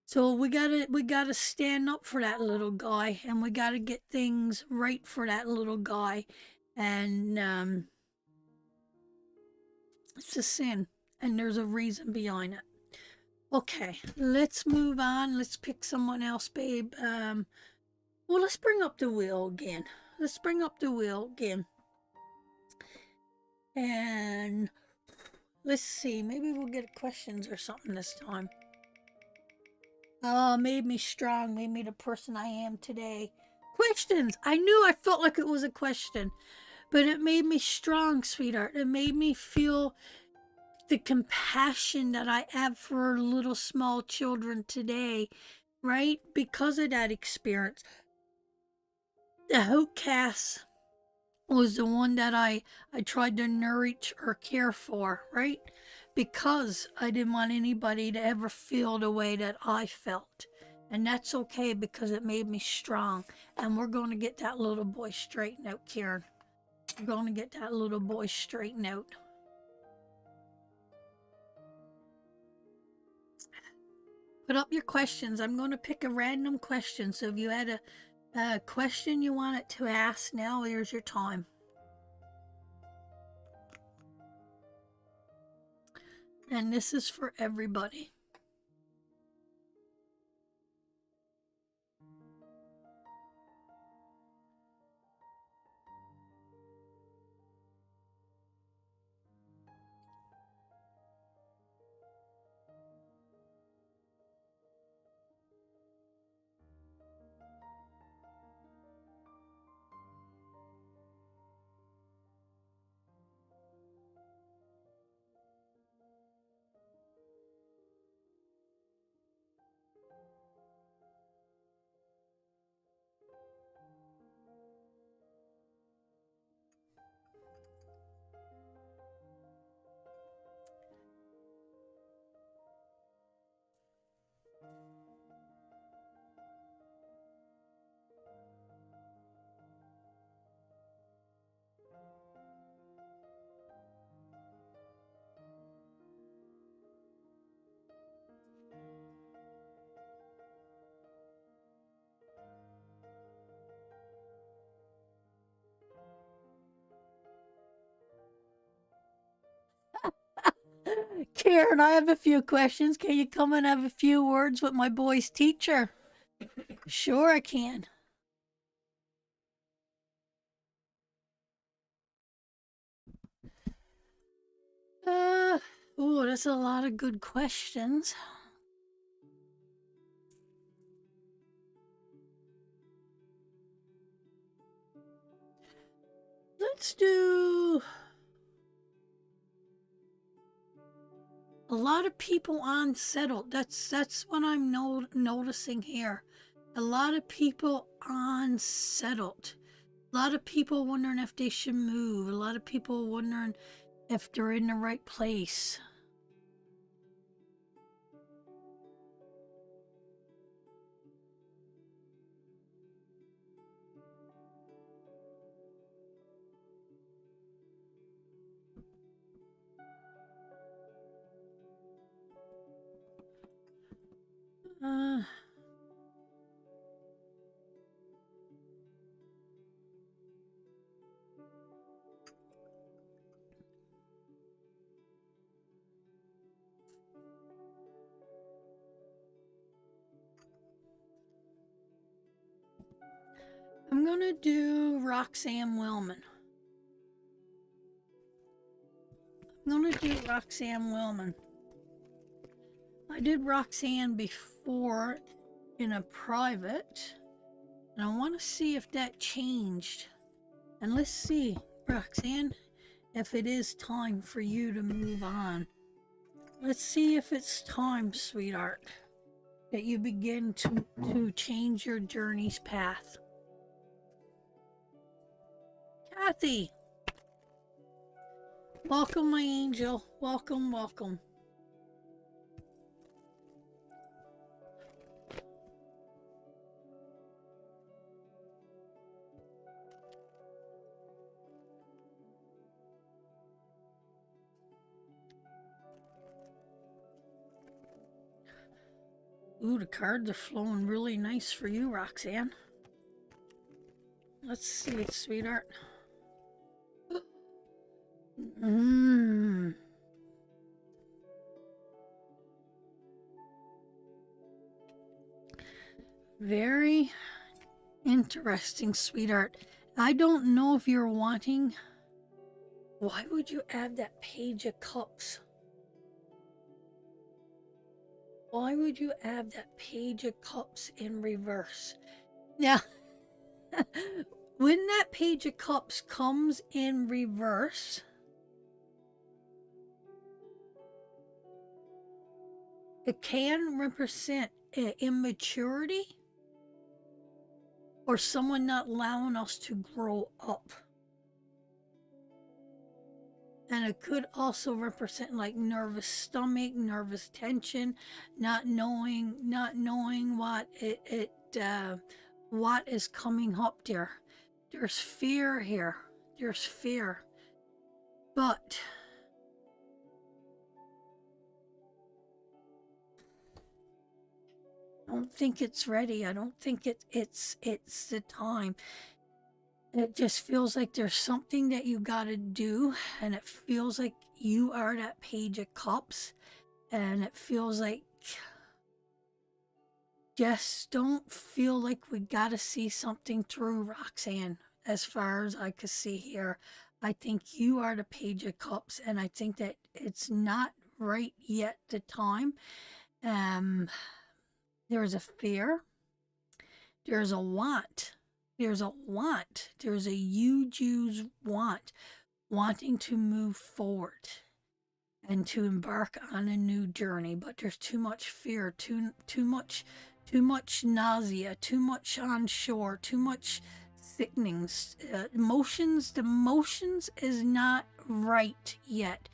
So we gotta stand up for that little guy, and we gotta get things right for that little guy. And it's a sin, and there's a reason behind it. Okay, let's move on. Let's pick someone else, babe. Well, let's bring up the wheel again. And let's see. Maybe we'll get questions or something this time. Oh, made me strong. Made me the person I am today. Questions. I knew I felt like it was a question. But it made me strong, sweetheart. It made me feel the compassion that I have for little small children today, right? Because of that experience. The outcast was the one that I tried to nourish or care for, right? because I didn't want anybody to ever feel the way that I felt. And that's okay because it made me strong. And we're going to get that little boy straightened out, Karen. We're going to get that little boy straightened out. Put up your questions. I'm going to pick a random question. So if you had a question you wanted to ask now, here's your time. And this is for everybody. Karen, I have a few questions. Can you come and have a few words with my boy's teacher? Sure, I can. That's a lot of good questions. Let's do a lot of people unsettled. That's what I'm noticing here. A lot of people unsettled. A lot of people wondering if they should move. A lot of people wondering if they're in the right place. I'm gonna do Roxanne Willman. I did Roxanne before in a private, and I want to see if that changed. And let's see, Roxanne, if it is time for you to move on. Let's see if it's time, sweetheart, that you begin to change your journey's path. Kathy, welcome, my angel. Welcome, welcome. Ooh, the cards are flowing really nice for you, Roxanne. Let's see it, sweetheart. Very interesting, sweetheart. I don't know if you're wanting... Why would you add that Page of Cups? Why would you add that Page of Cups in reverse? Now, when that Page of Cups comes in reverse, it can represent immaturity or someone not allowing us to grow up. And it could also represent like nervous stomach, nervous tension, not knowing what is coming up there. There's fear here. There's fear. But I don't think it's ready. I don't think it's the time. It just feels like there's something that you got to do, and it feels like you are that Page of Cups, and it feels like just don't feel like we got to see something through, Roxanne. As far as I could see here, I think you are the Page of Cups, and I think that it's not right yet the time. There's a fear, there's a want. There's a want. There's a huge want, wanting to move forward and to embark on a new journey. But there's too much fear, too much nausea, too much on shore, too much sickenings. Emotions, the emotions is not right yet.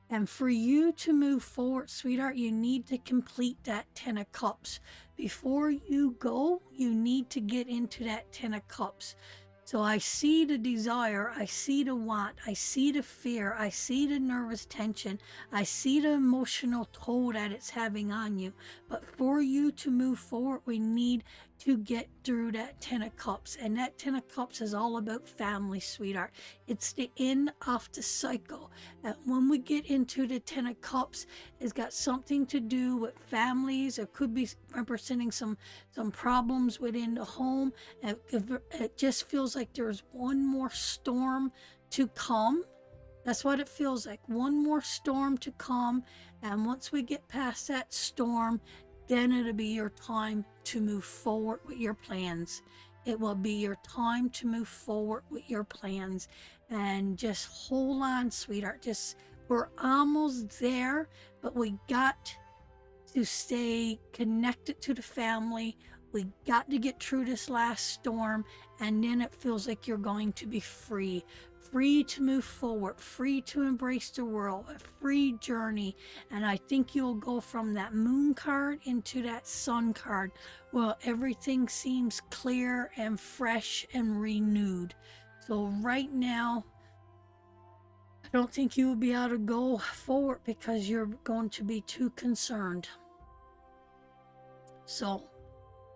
And for you to move forward, sweetheart, you need to complete that 10 of Cups. Before you go, you need to get into that 10 of Cups. So I see the desire, I see the want, I see the fear, I see the nervous tension, I see the emotional toll that it's having on you. But for you to move forward, we need to get through that 10 of Cups. And that 10 of Cups is all about family, sweetheart. It's the end of the cycle. And when we get into the 10 of Cups, it's got something to do with families. It could be representing some problems within the home. It just feels like there's one more storm to come. That's what it feels like. One more storm to come. And once we get past that storm, then it'll be your time to move forward with your plans. It will be your time to move forward with your plans. And just hold on, sweetheart. We're almost there, but we got to stay connected to the family. We got to get through this last storm, and then it feels like you're going to be free to move forward, free to embrace the world, a free journey. And I think you'll go from that Moon card into that Sun card. Well, everything seems clear and fresh and renewed. So right now, I don't think you will be able to go forward because you're going to be too concerned. So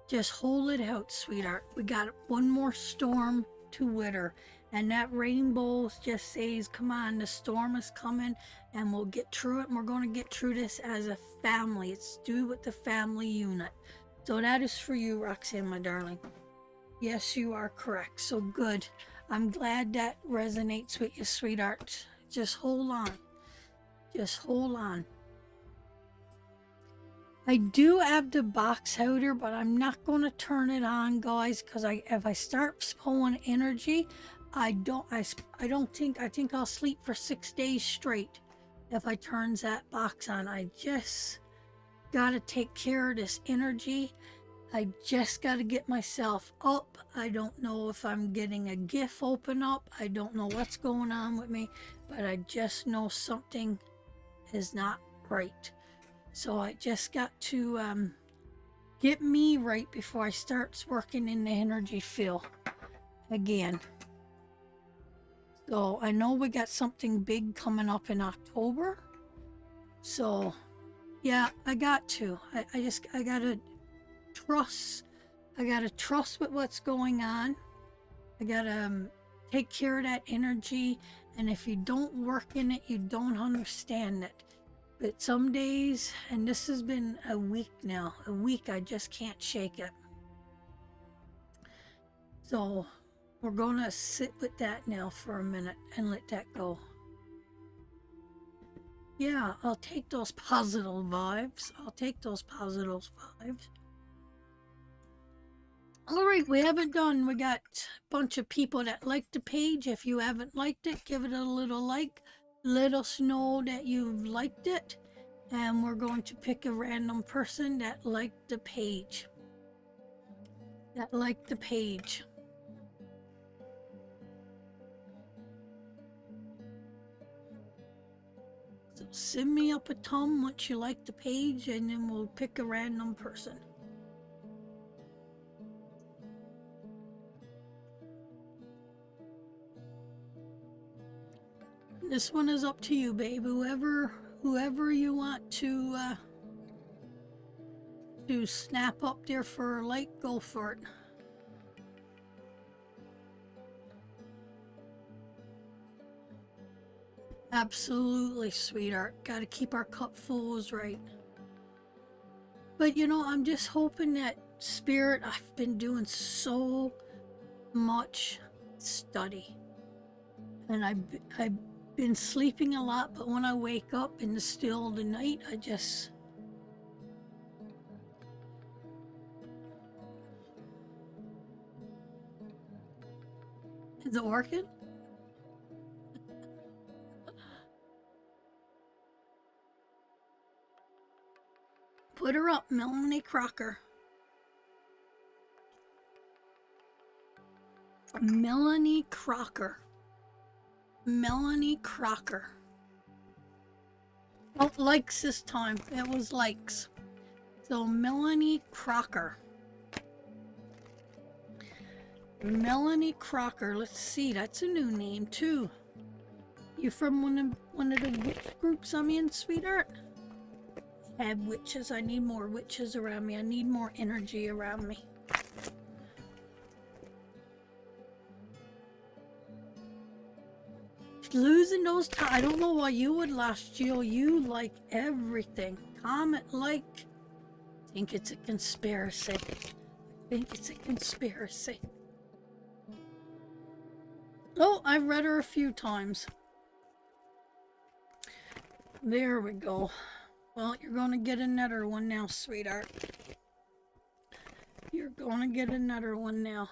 just hold it out, sweetheart. We got one more storm to wither. And that rainbow just says, come on, the storm is coming and we'll get through it. And we're going to get through this as a family. It's due with the family unit. So that is for you, Roxanne, my darling. Yes, you are correct. So good. I'm glad that resonates with you, sweetheart. Just hold on. Just hold on. I do have the box outer, but I'm not going to turn it on, guys, because if I start pulling energy, I think I'll sleep for 6 days straight if I turns that box on. I just got to take care of this energy. I just got to get myself up. I don't know if I'm getting a gift open up. I don't know what's going on with me, but I just know something is not right. So I just got to get me right before I start working in the energy field again. So I know we got something big coming up in October. So yeah, I got to. I gotta trust. I gotta trust with what's going on. I gotta take care of that energy. And if you don't work in it, you don't understand it. But some days, and this has been a week now, I just can't shake it. So we're gonna sit with that now for a minute and let that go. Yeah, I'll take those positive vibes. All right, we haven't done. We got a bunch of people that liked the page. If you haven't liked it, give it a little like. Let us know that you've liked it. And we're going to pick a random person that liked the page. Okay, send me up a thumb once you like the page, and then we'll pick a random person. This one is up to you, babe. Whoever you want to snap up there for a like, go for it. Absolutely, sweetheart. Got to keep our cup fulls right. But you know, I'm just hoping that Spirit, I've been doing so much study. And I've been sleeping a lot, but when I wake up in the still of the night, I just... Is it working? Put her up, Melanie Crocker. Melanie Crocker. Melanie Crocker. Oh, likes this time. It was likes. So Melanie Crocker. Melanie Crocker. Let's see. That's a new name too. You from one of the witch groups I'm in, sweetheart? I have witches. I need more witches around me. I need more energy around me. Losing those I don't know why you would last, Jill. You like everything. Comment, like. I think it's a conspiracy. I think it's a conspiracy. Oh, I've read her a few times. There we go. Well, you're going to get another one now, sweetheart. You're going to get another one now.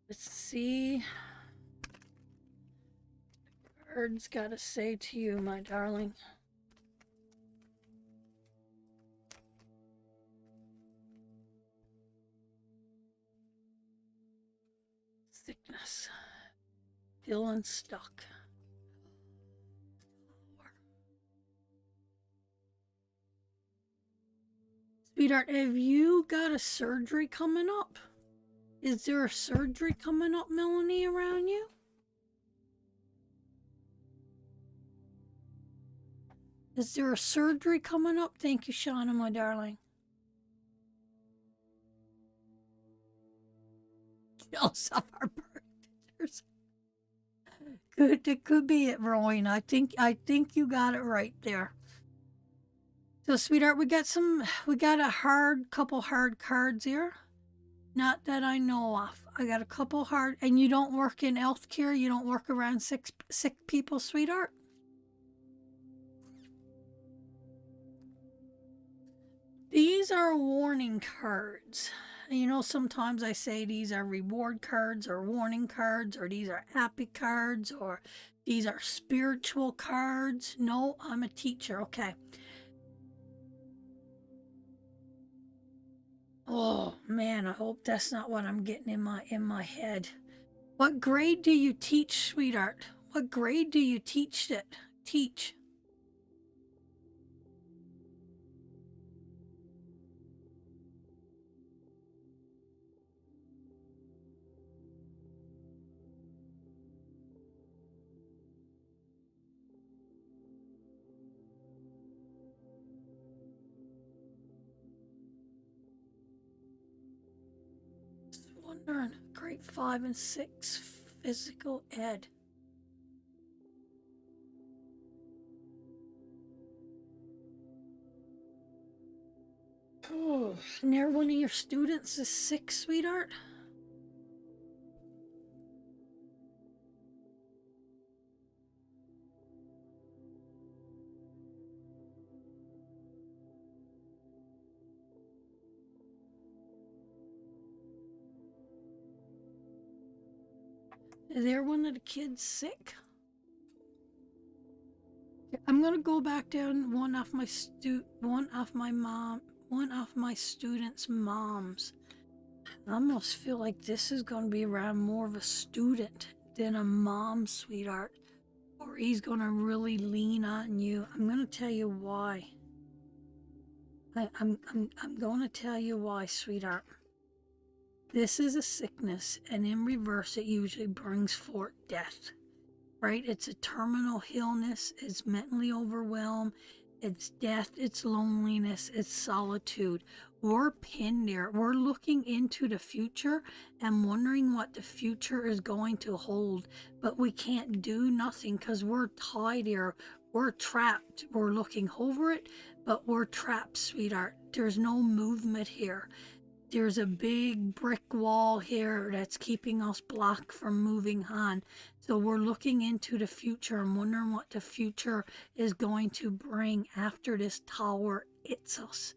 Let's see. Bird's got to say to you, my darling. Sickness. Feeling stuck. Sweetheart, have you got a surgery coming up? Is there a surgery coming up, Melanie, around you? Is there a surgery coming up? Thank you, Shauna, my darling. Jealous of our bird pictures. Good, it could be it, Rowena. I think you got it right there. So, sweetheart, we got a couple hard cards here. Not that I know of. I got a couple hard, and you don't work in healthcare. You don't work around sick people, sweetheart. These are warning cards. You know, sometimes I say these are reward cards or warning cards, or these are happy cards, or these are spiritual cards. No, I'm a teacher. Okay. Oh man, I hope that's not what I'm getting in my head. What grade do you teach, sweetheart? What grade do you teach it? Teach. Wondering, grade 5 and 6 physical ed. Oh, near one of your students is sick, sweetheart? Is there one of the kids sick? I'm gonna go back down one of my students' moms. I almost feel like this is gonna be around more of a student than a mom, sweetheart, or he's going to really lean on you. I'm going to tell you why. I'm going to tell you why, sweetheart. This is a sickness, and in reverse, it usually brings forth death, right? It's a terminal illness, it's mentally overwhelmed, it's death, it's loneliness, it's solitude. We're pinned there. We're looking into the future and wondering what the future is going to hold, but we can't do nothing because we're tied here. We're trapped. We're looking over it, but we're trapped, sweetheart. There's no movement here. There's a big brick wall here that's keeping us blocked from moving on. So we're looking into the future and wondering what the future is going to bring after this tower hits us.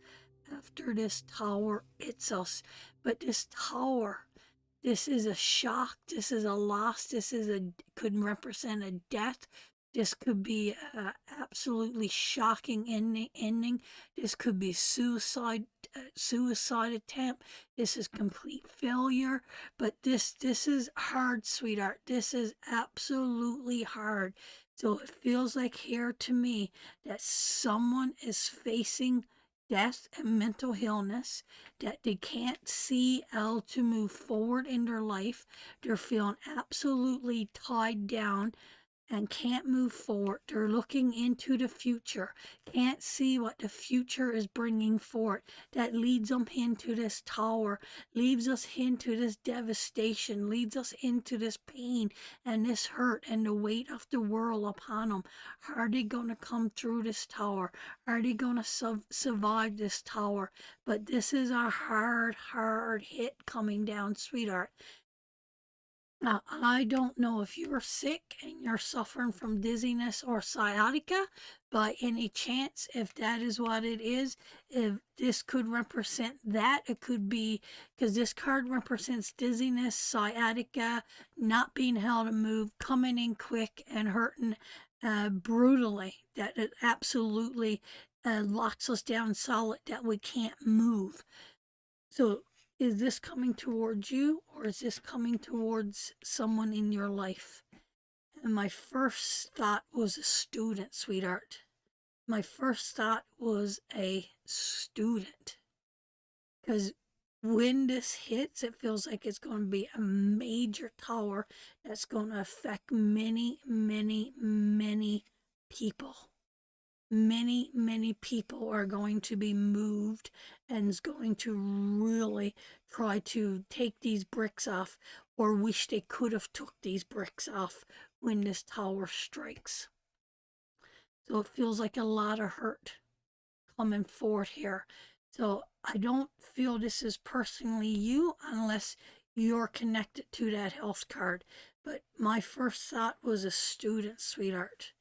After this tower hits us. But this tower, this is a shock, this is a loss, could represent a death. This could be an absolutely shocking ending. This could be suicide attempt. This is complete failure. But this is hard, sweetheart. This is absolutely hard. So it feels like here to me that someone is facing death and mental illness, that they can't see how to move forward in their life. They're feeling absolutely tied down and can't move forward. They're looking into the future, can't see what the future is bringing forth. That leads them into this tower, leads us into this devastation, leads us into this pain and this hurt and the weight of the world upon them. Are they going to come through this tower? Are they going to survive this tower? But this is a hard hit coming down, sweetheart. Now, I don't know if you're sick and you're suffering from dizziness or sciatica by any chance. If that is what it is, if this could represent that, it could be because this card represents dizziness, sciatica, not being able to move, coming in quick and hurting brutally. That it absolutely locks us down solid, that we can't move. So is this coming towards you or is this coming towards someone in your life? And my first thought was a student, sweetheart. My first thought was a student. Because when this hits, it feels like it's going to be a major tower that's going to affect many, many, many people. Many people are going to be moved and is going to really try to take these bricks off or wish they could have took these bricks off when this tower strikes. So it feels like a lot of hurt coming forward here. So I don't feel this is personally you unless you're connected to that health card. But my first thought was a student, sweetheart,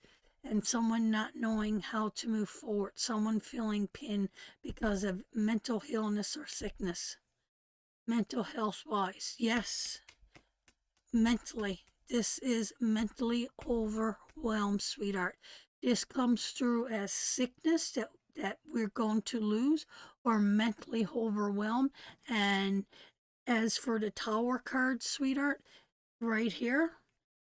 and someone not knowing how to move forward, someone feeling pinned because of mental illness or sickness. Mental health wise, yes, mentally. This is mentally overwhelmed, sweetheart. This comes through as sickness that we're going to lose, or mentally overwhelmed. And as for the tower card, sweetheart, right here,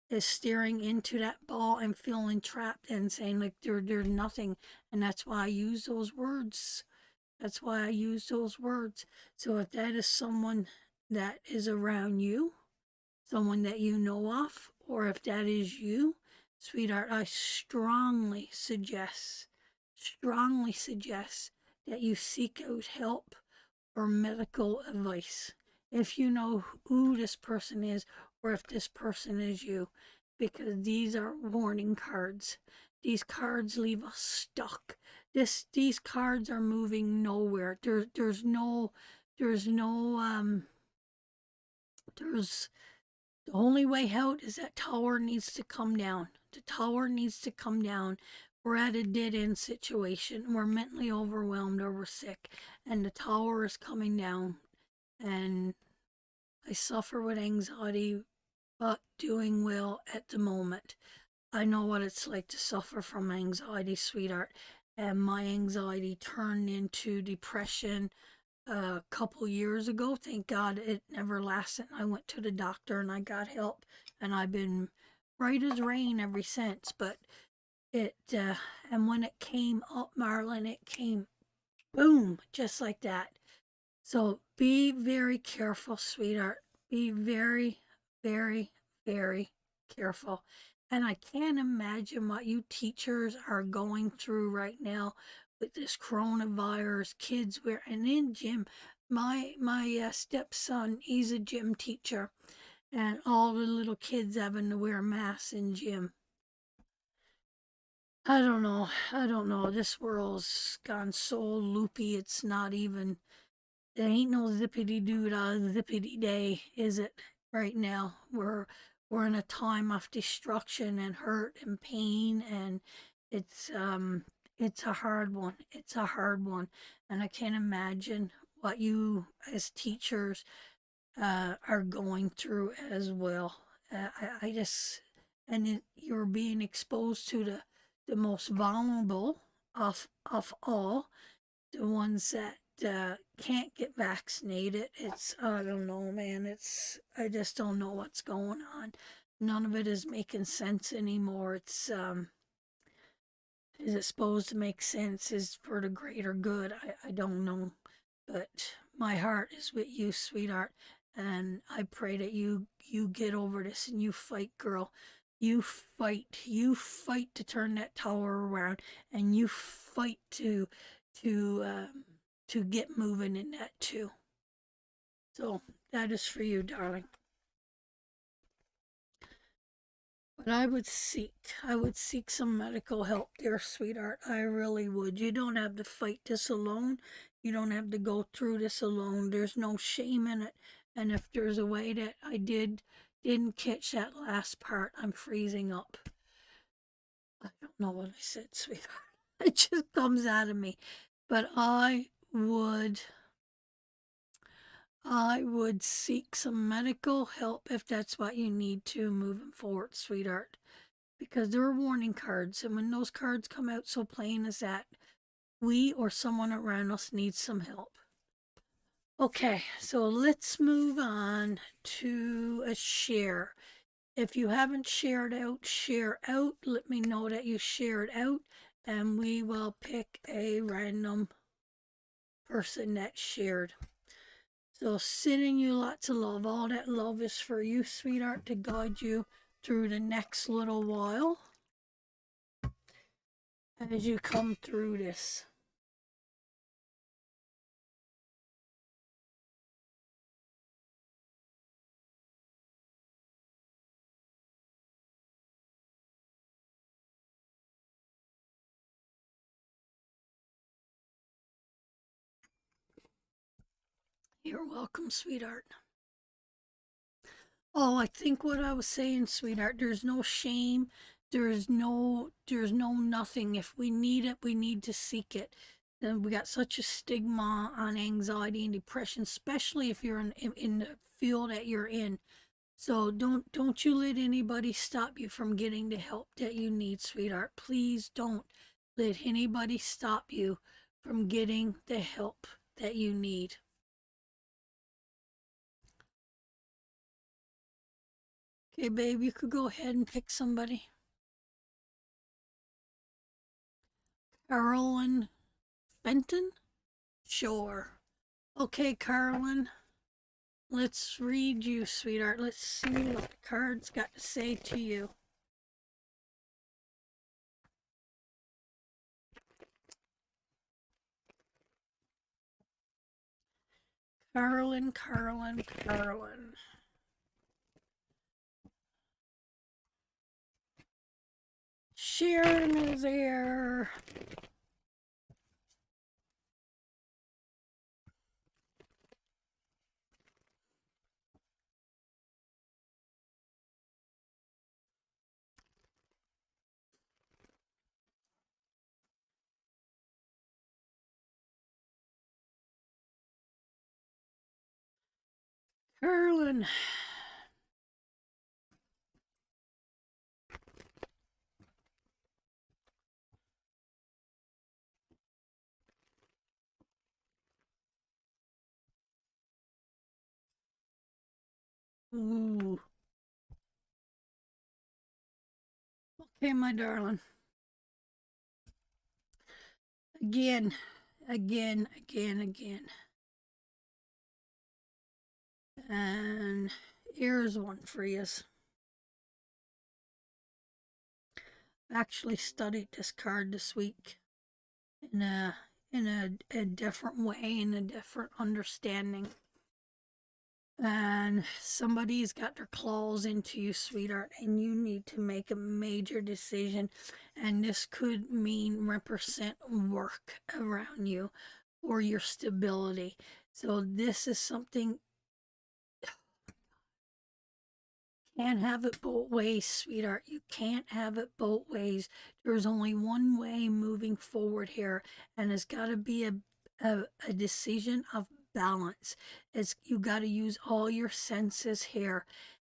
is staring into that ball and feeling trapped and saying like there's nothing. And that's why I use those words. That's why I use those words. So if that is someone that is around you, someone that you know of, or if that is you, sweetheart, I strongly suggest that you seek out help or medical advice if you know who this person is or if this person is you, because these are warning cards. These cards leave us stuck. These cards are moving nowhere. There's the only way out is that tower needs to come down. The tower needs to come down. We're at a dead end situation. We're mentally overwhelmed or we're sick, and the tower is coming down. And I suffer with anxiety, but doing well at the moment. I know what it's like to suffer from anxiety, sweetheart. And my anxiety turned into depression a couple years ago. Thank God it never lasted. I went to the doctor and I got help. and I've been right as rain ever since. But it and when it came up, Marlon, it came boom, just like that. So be very careful, sweetheart. Be very, very, very careful. And I can't imagine what you teachers are going through right now with this coronavirus. Kids wear and in gym. My stepson, he's a gym teacher, and all the little kids having to wear masks in gym. I don't know. I don't know. This world's gone so loopy. It's not even. There ain't no zippity doo dah zippity day, is it? Right now, we're in a time of destruction and hurt and pain, and it's um it's a hard one. It's a hard one, and I can't imagine what you as teachers are going through as well. I just and you're being exposed to the most vulnerable of all, the ones that can't get vaccinated. It's I don't know, man. It's I just don't know what's going on. None of it is making sense anymore. It's is it supposed to make sense? Is for the greater good? I don't know, but my heart is with you, sweetheart, and I pray that you get over this and you fight, girl. You fight to turn that tower around, and you fight to to get moving in that too. So that is for you, darling. But I would seek some medical help there, sweetheart. I really would. You don't have to fight this alone. You don't have to go through this alone. There's no shame in it. And if there's a way that didn't catch that last part, I'm freezing up. I don't know what I said, sweetheart. It just comes out of me. But I would seek some medical help if that's what you need to moving forward, sweetheart. Because there are warning cards, and when those cards come out so plain as that, we or someone around us needs some help. Okay, so let's move on to a share. If you haven't shared out, share out. Let me know that you shared out, and we will pick a random person that shared. So sending you lots of love. All that love is for you, sweetheart, to guide you through the next little while as you come through this. You're welcome, sweetheart. Oh, I think what I was saying, sweetheart, there's no shame. There's no nothing. If we need it, we need to seek it. Then we got such a stigma on anxiety and depression, especially if you're in the field that you're in. So don't you let anybody stop you from getting the help that you need, sweetheart. Please don't let anybody stop you from getting the help that you need. Okay, babe, you could go ahead and pick somebody. Carolyn Fenton? Sure. Okay, Carolyn, let's read you, sweetheart. Let's see what the cards got to say to you. Carolyn, Carolyn, Carolyn. Sharon is there. Carolyn. Ooh. Okay, my darling. Again, again. And here's one for you. I actually studied this card this week in a different way, in a different understanding. And somebody's got their claws into you, sweetheart, and you need to make a major decision. And this could mean represent work around you or your stability. So this is something. Can't have it both ways, sweetheart. You can't have it both ways. There's only one way moving forward here, and it's got to be a decision of balance. It's you got to use all your senses here.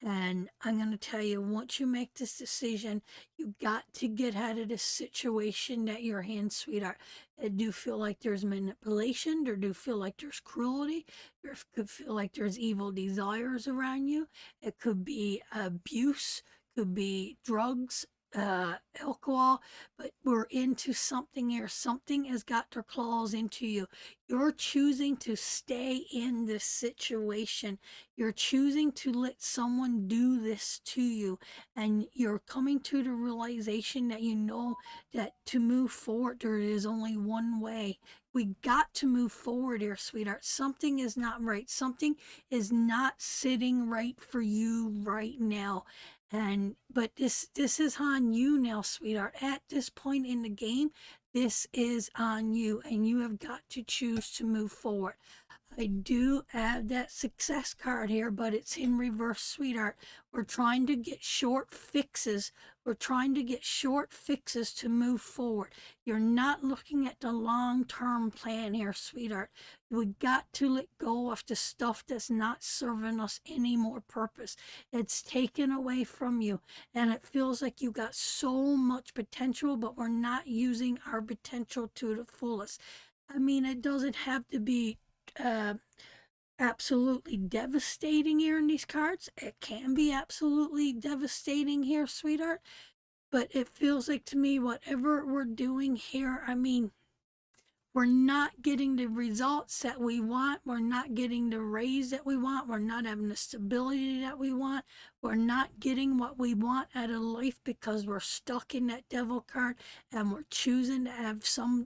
And I'm going to tell you, once you make this decision, you got to get out of this situation that you're in, sweetheart. It do feel like there's manipulation. There do feel like there's cruelty. There could feel like there's evil desires around you. It could be abuse, could be drugs, alcohol, but we're into something here. Something has got their claws into you. You're choosing to stay in this situation. You're choosing to let someone do this to you. And you're coming to the realization that you know that to move forward, there is only one way. We got to move forward here, sweetheart. Something is not right. Something is not sitting right for you right now. And but this is on you now, sweetheart. At this point in the game, this is on you, and you have got to choose to move forward. I do have that success card here, but it's in reverse, sweetheart. We're trying to get short fixes. We're trying to get short fixes to move forward. You're not looking at the long-term plan here, sweetheart. We got to let go of the stuff that's not serving us any more purpose. It's taken away from you, and it feels like you got so much potential, but we're not using our potential to the fullest. I mean, it doesn't have to be uh, absolutely devastating here in these cards. It can be absolutely devastating here, sweetheart. But it feels like to me, whatever we're doing here, I mean, we're not getting the results that we want. We're not getting the raise that we want. We're not having the stability that we want. We're not getting what we want out of life because we're stuck in that devil card, and we're choosing to have someone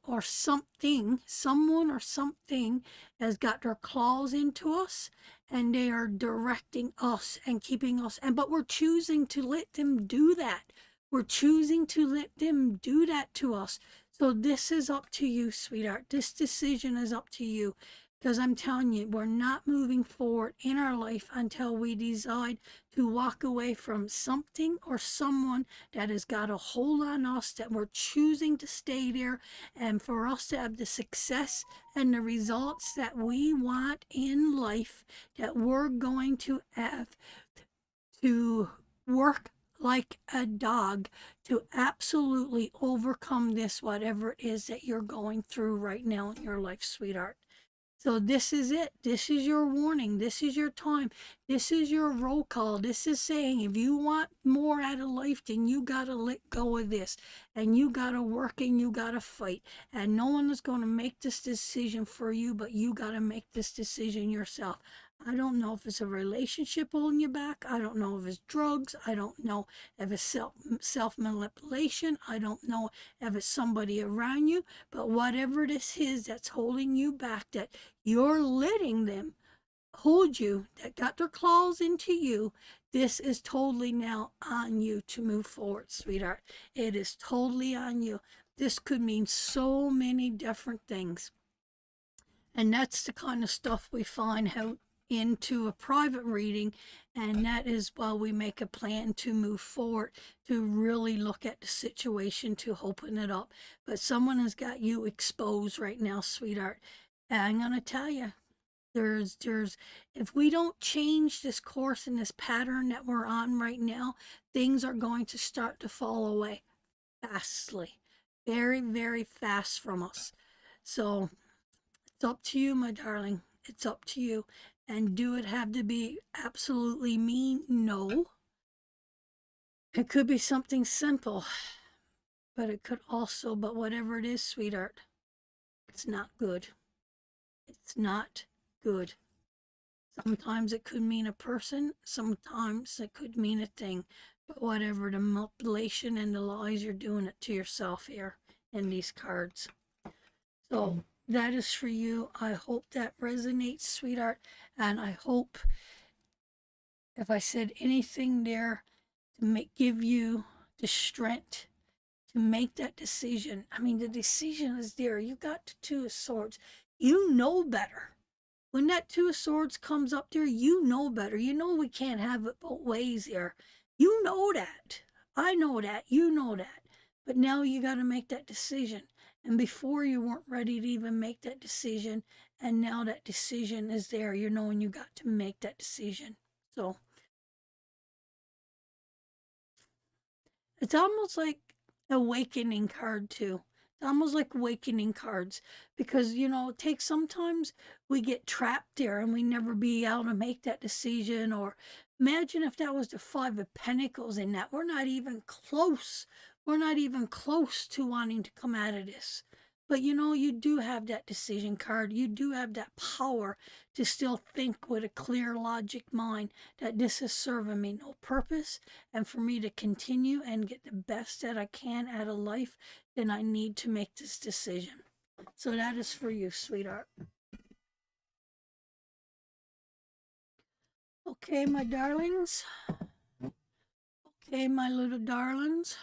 or something has got their claws into us, and they are directing us and keeping us, and but we're choosing to let them do that. We're choosing to let them do that to us. So this is up to you, sweetheart. This decision is up to you. Because I'm telling you, we're not moving forward in our life until we decide to walk away from something or someone that has got a hold on us, that we're choosing to stay there, and for us to have the success and the results that we want in life, that we're going to have to work like a dog to absolutely overcome this, whatever it is that you're going through right now in your life, sweetheart. So this is it. This is your warning. This is your time. This is your roll call. This is saying if you want more out of life, then you got to let go of this. And you got to work and you got to fight. And no one is going to make this decision for you, but you got to make this decision yourself. I don't know if it's a relationship holding you back. I don't know if it's drugs. I don't know if it's self manipulation. I don't know if it's somebody around you. But whatever this is that's holding you back, that you're letting them hold you, that got their claws into you, this is totally now on you to move forward, sweetheart. It is totally on you. This could mean so many different things. And that's the kind of stuff we find out into a private reading, and that is while we make a plan to move forward, to really look at the situation, to open it up. But someone has got you exposed right now, sweetheart. And I'm going to tell you, there's if we don't change this course and this pattern that we're on right now, things are going to start to fall away fastly, very, very fast from us. So it's up to you, my darling. It's up to you. And do it have to be absolutely mean? No. It could be something simple, but whatever it is, sweetheart, it's not good. It's not good. Sometimes it could mean a person, sometimes it could mean a thing. But whatever the manipulation and the lies, you're doing it to yourself here in these cards. So that is for you. I hope that resonates, sweetheart. And I hope if I said anything there to give you the strength to make that decision. I mean, the decision is there. You got the Two of Swords. You know better. When that Two of Swords comes up there, you know better. You know we can't have it both ways here. You know that. I know that. You know that. But now you got to make that decision. And before you weren't ready to even make that decision. And now that decision is there. You're knowing you got to make that decision. So it's almost like awakening card too. It's almost like awakening cards because it takes sometimes we get trapped there and we never be able to make that decision. Or imagine if that was the Five of Pentacles in that. We're not even close. We're not even close to wanting to come out of this. But you do have that decision card. You do have that power to still think with a clear logic mind that this is serving me no purpose, and for me to continue and get the best that I can out of life, then I need to make this decision. So that is for you, sweetheart. Okay, my darlings. Okay, my little darlings.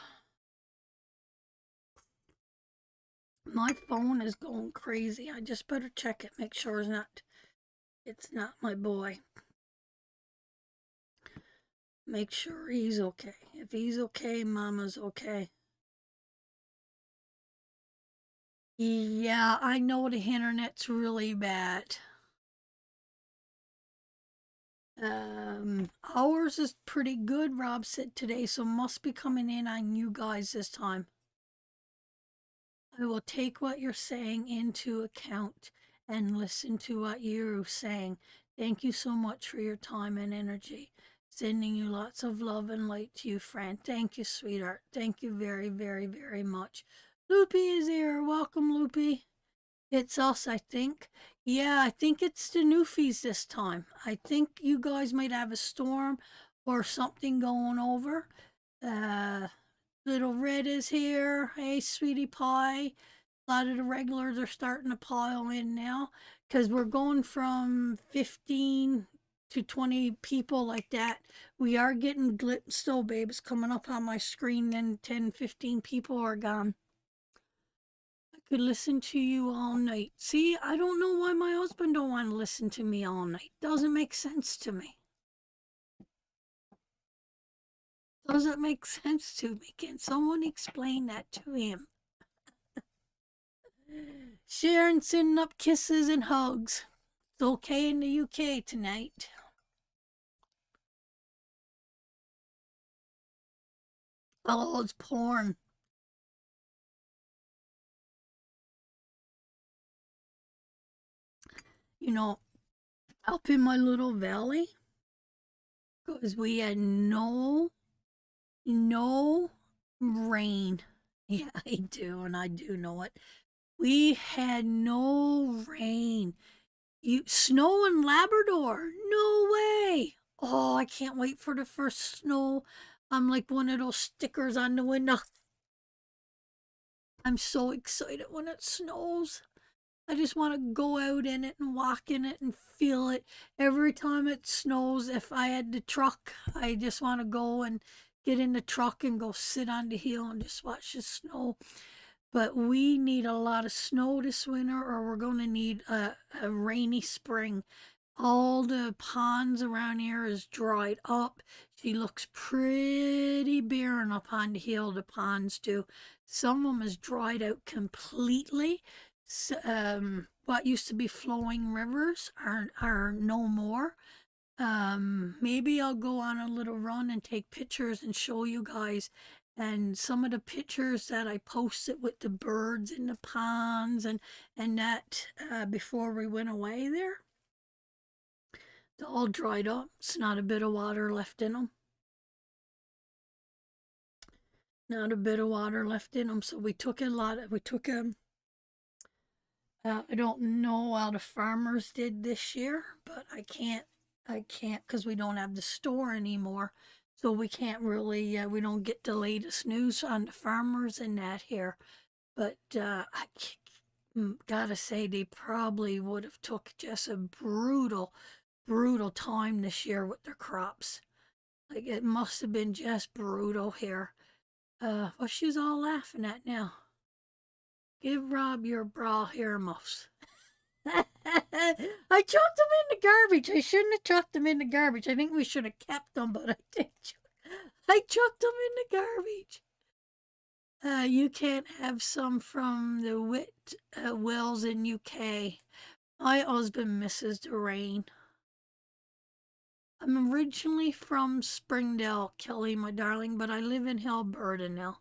My phone is going crazy. I just better check it, make sure it's not my boy. Make sure he's okay. If he's okay, Mama's okay. Yeah, I know the internet's really bad. Ours is pretty good, Rob said today, so must be coming in on you guys this time. I will take what you're saying into account and listen to what you're saying. Thank you so much for your time and energy. Sending you lots of love and light to you, Fran. Thank you, sweetheart. Thank you very, very, very much. Loopy is here. Welcome, Loopy. It's us, I think. Yeah, I think it's the Newfies this time. I think you guys might have a storm or something going over. Uh, Little Red is here. Hey, sweetie pie. A lot of the regulars are starting to pile in now because we're going from 15 to 20 people like that. We are getting still, babes, coming up on my screen. Then 10, 15 people are gone. Could listen to you all night. See, I don't know why my husband don't want to listen to me all night. Doesn't make sense to me. Doesn't make sense to me. Can someone explain that to him? Sharon sending up kisses and hugs. It's okay in the UK tonight. Oh, it's porn. Up in my little valley, because we had no rain. Yeah, I do, and I do know it. We had no rain. Snow in Labrador? No way. Oh, I can't wait for the first snow. I'm like one of those stickers on the window. I'm so excited when it snows. I just want to go out in it and walk in it and feel it. Every time it snows, if I had the truck, I just want to go and get in the truck and go sit on the hill and just watch the snow. But we need a lot of snow this winter, or we're going to need a rainy spring. All the ponds around here is dried up. She looks pretty barren up on the hill, the ponds do. Some of them is dried out completely. What used to be flowing rivers are no more. Maybe I'll go on a little run and take pictures and show you guys. And some of the pictures that I posted with the birds in the ponds and that before we went away there, they're all dried up. It's not a bit of water left in them. Not a bit of water left in them. So we took I don't know how the farmers did this year, but I can't because we don't have the store anymore. So we can't really, we don't get the latest news on the farmers and that here. But gotta say, they probably would have took just a brutal time this year with their crops. Like it must have been just brutal here. What she's all laughing at now? Give Rob your bra earmuffs. I chucked them in the garbage. I shouldn't have chucked them in the garbage. I think we should have kept them, but I did. I chucked them in the garbage. You can't have some from the Wit Wells in UK. My husband misses the rain. I'm originally from Springdale, Kelly, my darling, but I live in Alberta now.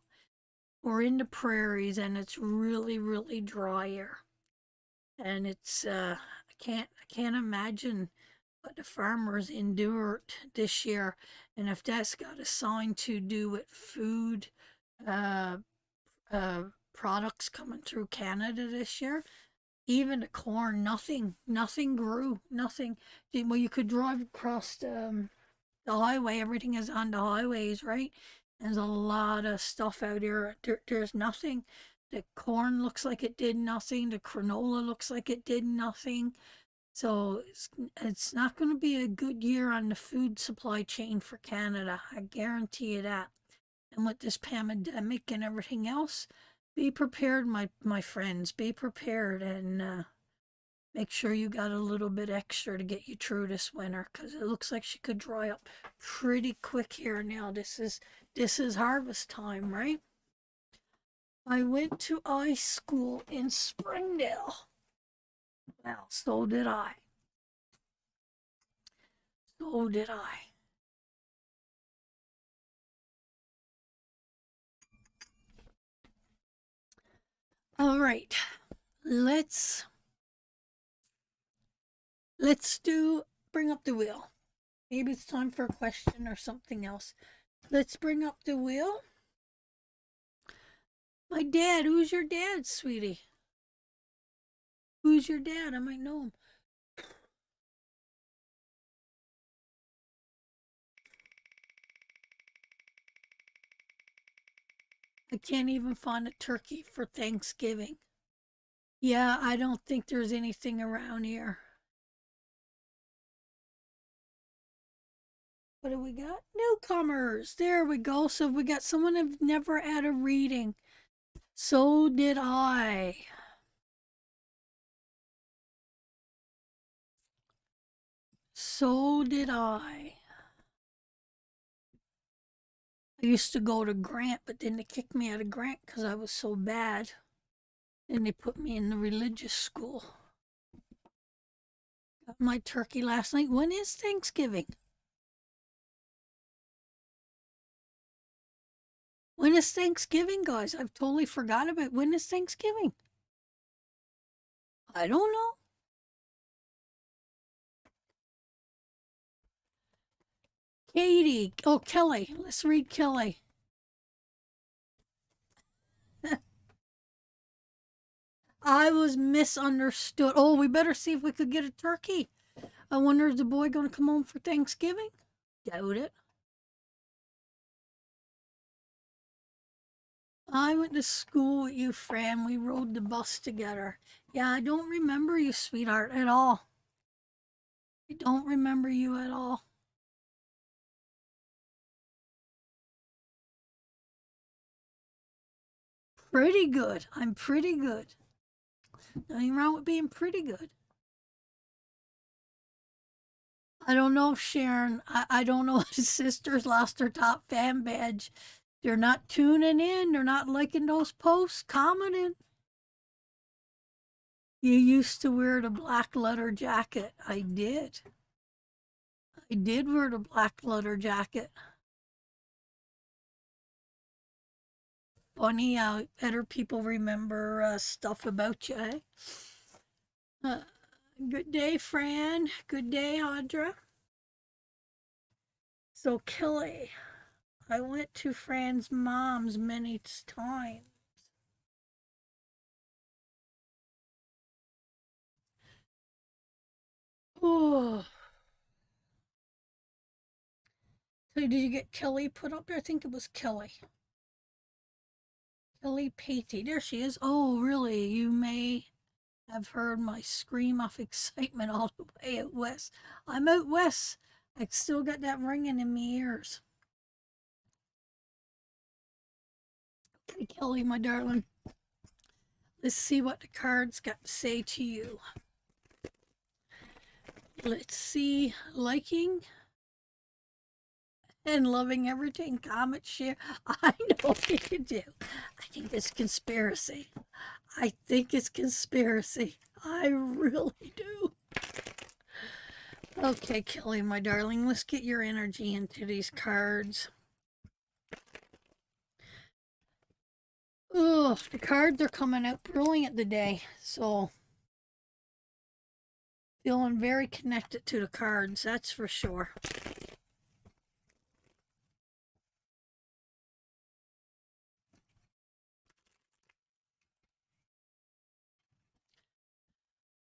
We're in the prairies, and it's really dry here. And it's I can't imagine what the farmers endured this year, and if that's got a sign to do with food uh, products coming through Canada this year. Even the corn, nothing grew, nothing. Well, you could drive across the highway. Everything is on the highways, right? There's a lot of stuff out here. There's nothing. The corn looks like it did nothing. The canola looks like it did nothing. So it's not going to be a good year on the food supply chain for Canada. I guarantee you that. And with this pandemic and everything else, be prepared, my friends. Be prepared and make sure you got a little bit extra to get you through this winter, because it looks like she could dry up pretty quick here now. This is harvest time, right? I went to high school in Springdale. Well, so did I. So did I. All right. Let's bring up the wheel. Maybe it's time for a question or something else. Let's bring up the wheel. My dad. Who's your dad, sweetie? Who's your dad? I might know him. I can't even find a turkey for Thanksgiving. Yeah, I don't think there's anything around here. What do we got? Newcomers. There we go. So we got someone who've never had a reading. So did I. So did I. I used to go to Grant, but then they kicked me out of Grant because I was so bad. Then they put me in the religious school. Got my turkey last night. When is Thanksgiving? When is Thanksgiving, guys? I've totally forgot about when is Thanksgiving. I don't know. Katie. Oh, Kelly. Let's read Kelly. I was misunderstood. Oh, we better see if we could get a turkey. I wonder, is the boy going to come home for Thanksgiving? Doubt it. I went to school with you, Fran. We rode the bus together. Yeah, I don't remember you, sweetheart, at all. I don't remember you at all. Pretty good. I'm pretty good. Nothing wrong with being pretty good. I don't know, Sharon. I don't know if his sister's lost her top fan badge. They're not tuning in. They're not liking those posts, commenting. You used to wear the black leather jacket. I did. I did wear the black leather jacket. Funny how better people remember stuff about you, eh? Uh, good day, Fran. Good day, Audra. So, Kelly, I went to Fran's mom's many times. Oh, so did you get Kelly put up there? I think it was Kelly. Kelly Patey. There she is. Oh, really? You may have heard my scream of excitement all the way out west. I'm out west. I still got that ringing in my ears. Okay, Kelly, my darling. Let's see what the cards got to say to you. Let's see. Liking and loving everything. Comment, share. I know what you do. I think it's conspiracy. I think it's conspiracy. I really do. Okay, Kelly, my darling, let's get your energy into these cards. Oh, the cards are coming out brilliant today. So, feeling very connected to the cards, that's for sure.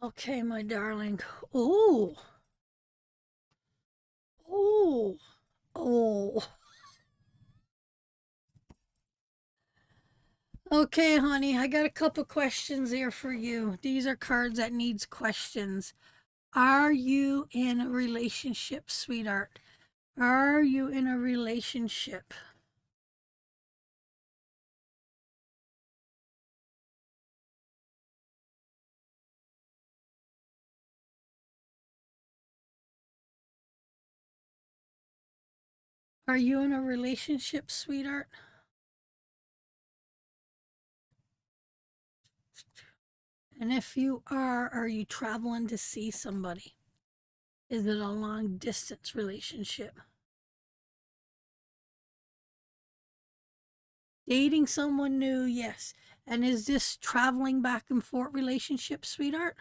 Okay, my darling. Oh, oh, oh. Okay, honey, I got a couple questions here for you. These are cards that needs questions. Are you in a relationship, sweetheart? Are you in a relationship? Are you in a relationship, sweetheart? And if you are you traveling to see somebody? Is it a long distance relationship? Dating someone new, yes. And is this traveling back and forth relationship, sweetheart?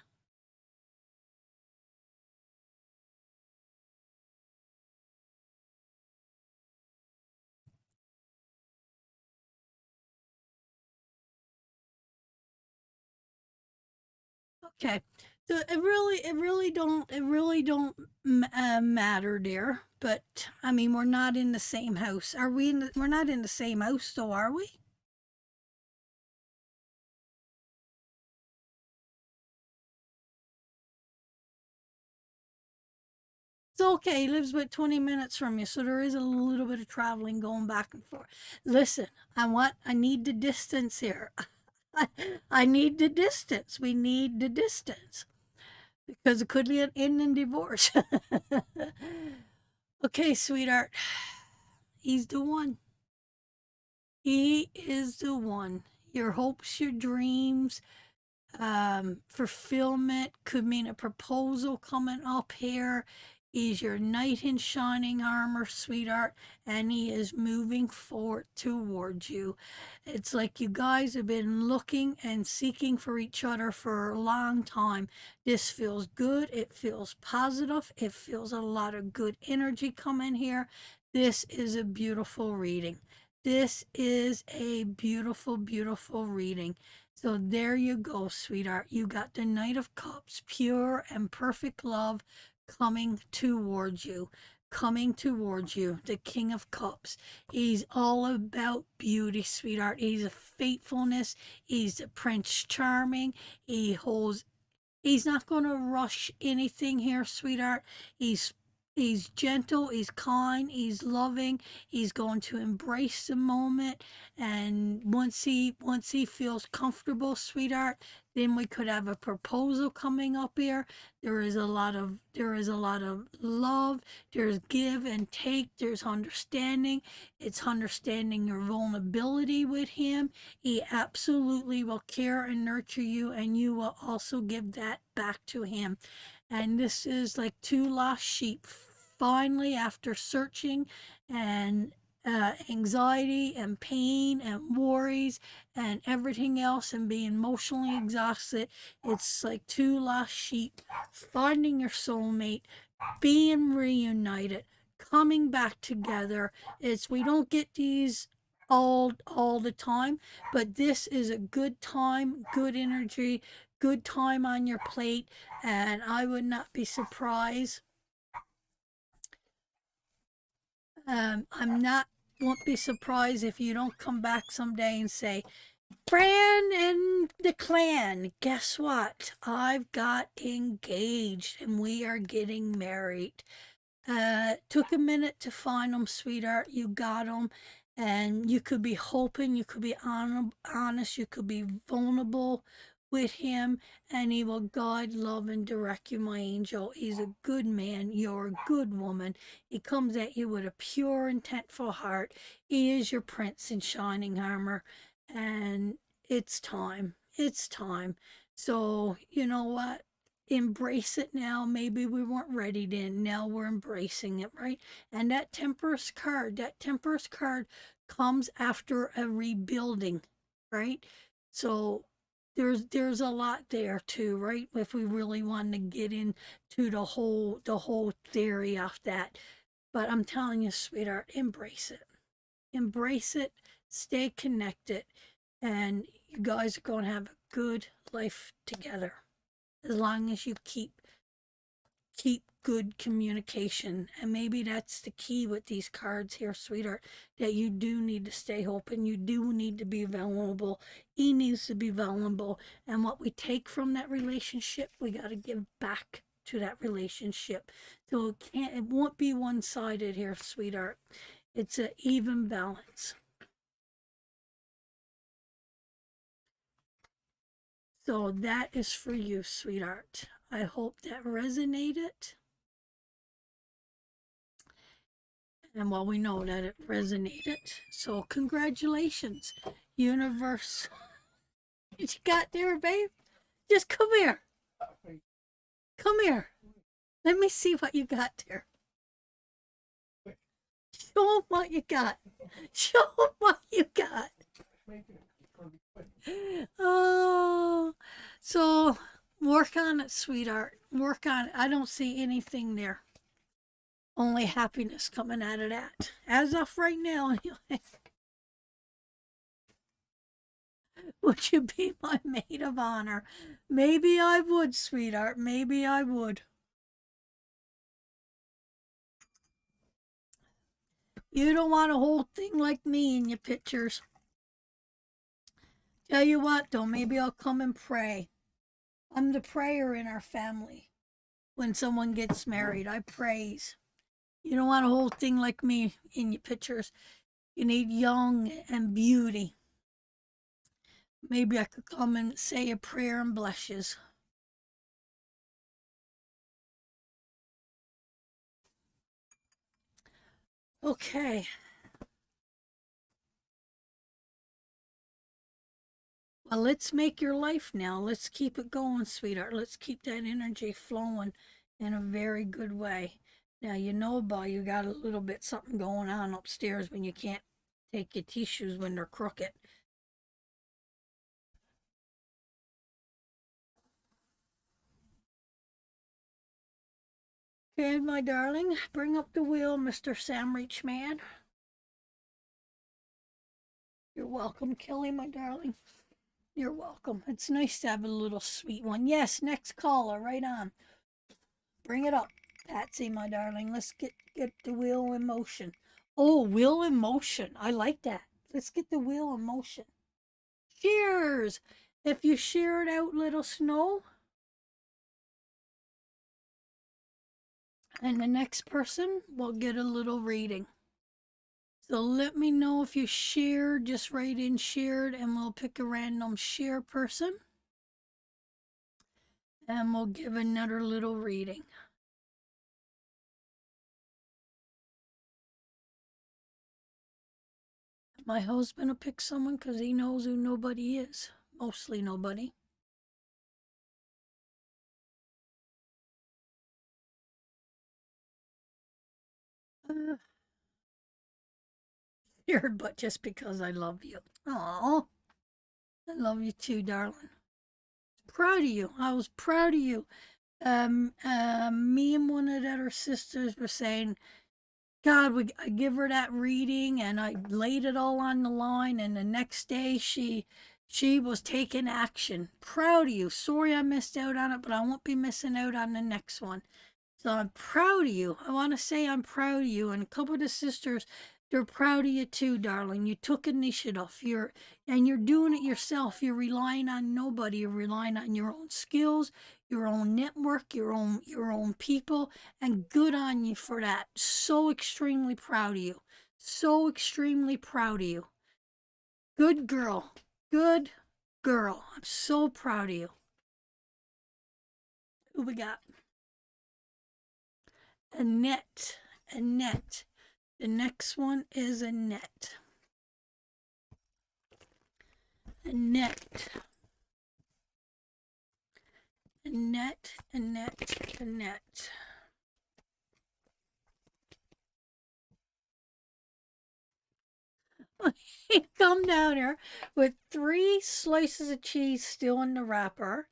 Okay. So it really don't matter, dear. But I mean, we're not in the same house. Are we in? We're not in the same house, though, are we? It's okay. He lives about 20 minutes from you, so there is a little bit of traveling going back and forth. Listen, I need the distance here. I need the distance. We need the distance because it could end in divorce. Okay, sweetheart. He's the one. He is the one. Your hopes, your dreams, fulfillment could mean a proposal coming up here. He's your knight in shining armor, sweetheart, and he is moving forward towards you. It's like you guys have been looking and seeking for each other for a long time. This feels good. It feels positive. It feels a lot of good energy coming here. This is a beautiful reading. This is a beautiful, beautiful reading. So there you go, sweetheart. You got the Knight of Cups, pure and perfect love coming towards you. Coming towards you, the King of Cups. He's all about beauty, sweetheart. He's a faithfulness. He's the Prince Charming. He's not going to rush anything here, sweetheart. He's gentle, he's kind, he's loving. He's going to embrace the moment, and once he feels comfortable, sweetheart, then we could have a proposal coming up here. There is a lot of love. There's give and take. There's understanding. It's understanding your vulnerability with him. He absolutely will care and nurture you, and you will also give that back to him. And this is like two lost sheep. Finally, after searching and anxiety and pain and worries and everything else and being emotionally exhausted, it's like two lost sheep finding your soulmate, being reunited, coming back together. It's we don't get these all the time, but this is a good time, good energy, good time on your plate, and I would not be surprised. I'm not won't be surprised if you don't come back someday and say, Fran and the clan, guess what? I've got engaged and we are getting married. Took a minute to find them, sweetheart. You got them. And you could be hoping, you could be honest, you could be vulnerable with him, and he will guide, love, and direct you, my angel. He's a good man. You're a good woman. He comes at you with a pure, intentful heart. He is your prince in shining armor. And it's time. It's time. So, you know what? Embrace it now. Maybe we weren't ready then. Now we're embracing it, right? And that Temperance card comes after a rebuilding, right? So there's a lot there too, right? If we really want to get into the whole theory of that. But I'm telling you, sweetheart, embrace it. Embrace it, stay connected, and you guys are going to have a good life together as long as you keep good communication. And maybe that's the key with these cards here, sweetheart, that you do need to stay open. You do need to be vulnerable. He needs to be vulnerable. And what we take from that relationship, we got to give back to that relationship. So it won't be one-sided here, sweetheart. It's an even balance. So that is for you, sweetheart. I hope that resonated. And well, we know that it resonated. So congratulations, universe. What you got there, babe? Just come here. Come here. Let me see what you got there. Show them what you got. Show them what you got. Oh, so work on it, sweetheart. Work on it. I don't see anything there. Only happiness coming out of that. As of right now, anyway. Would you be my maid of honor? Maybe I would, sweetheart. Maybe I would. You don't want a whole thing like me in your pictures. Tell you what, though, maybe I'll come and pray. I'm the prayer in our family. When someone gets married, I praise. You don't want a whole thing like me in your pictures. You need young and beauty. Maybe I could come and say a prayer and bless you. Okay. Well, let's make your life now. Let's keep it going, sweetheart. Let's keep that energy flowing in a very good way. Now, you know, boy, you got a little bit something going on upstairs when you can't take your tissues when they're crooked. Okay, my darling, bring up the wheel, Mr. Sandwich Man. You're welcome, Kelly, my darling. You're welcome. It's nice to have a little sweet one. Yes, next caller, right on. Bring it up, Patsy, my darling. Let's get the wheel in motion. Oh, wheel in motion. I like that. Let's get the wheel in motion. Cheers! If you share it out, let us know. And the next person will get a little reading. So let me know if you shared. Just write in shared and we'll pick a random share person. And we'll give another little reading. My husband will pick someone because he knows who nobody is. Mostly nobody. Uh, Shared, but just because I love you. Oh, I love you too, darling. Proud of you. I was proud of you. Me and one of the other sisters were saying God, I give her that reading, and I laid it all on the line. And the next day, she was taking action. Proud of you. Sorry I missed out on it, but I won't be missing out on the next one. So I'm proud of you. I want to say I'm proud of you. And a couple of the sisters, they're proud of you too, darling. You took initiative. You're doing it yourself. You're relying on nobody. You're relying on your own skills, your own network, your own people, and good on you for that. So extremely proud of you. So extremely proud of you. Good girl. Good girl. I'm so proud of you. Who we got? Annette. Annette. The next one is Annette. Annette. Annette, Annette, Annette. He come down here with 3 slices of cheese still in the wrapper,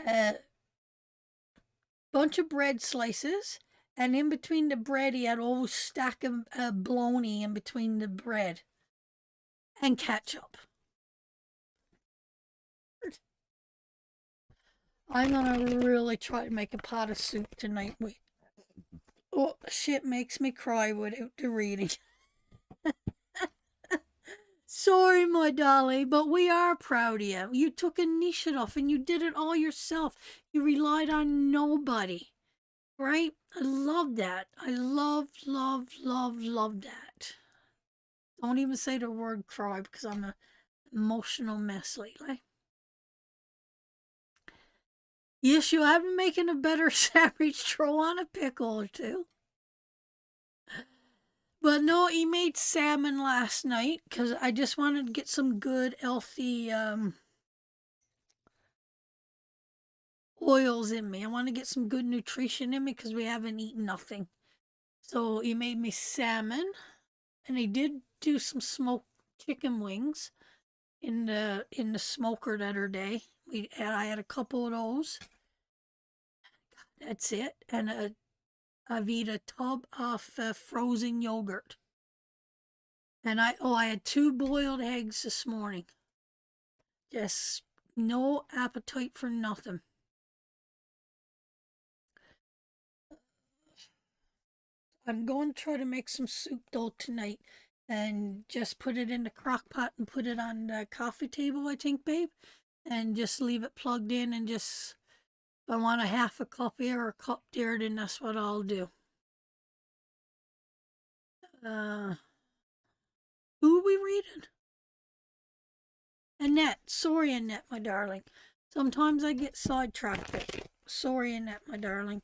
a bunch of bread slices, and in between the bread he had a whole stack of bologna in between the bread, and ketchup. I'm gonna really try to make a pot of soup tonight. Oh, shit makes me cry without the reading. Sorry, my darling, but we are proud of you. You took initiative and you did it all yourself. You relied on nobody, right? I love that. I love, love, love, love that. Don't even say the word cry because I'm an emotional mess lately. Yes, you have been making a better sandwich. Throw on a pickle or two. But no, he made salmon last night because I just wanted to get some good, healthy oils in me. I want to get some good nutrition in me because we haven't eaten nothing. So he made me salmon, and he did do some smoked chicken wings in the smoker the other day. I had a couple of those. That's it, and I've eaten a tub of frozen yogurt. And I had 2 boiled eggs this morning. Just no appetite for nothing. I'm going to try to make some soup though tonight and just put it in the crock pot and put it on the coffee table, I think, babe. And just leave it plugged in and just, if I want a half a cup here or a cup there, then that's what I'll do. Uh, who are we reading? Annette. Sorry, Annette, my darling. Sometimes I get sidetracked. Sorry, Annette, my darling.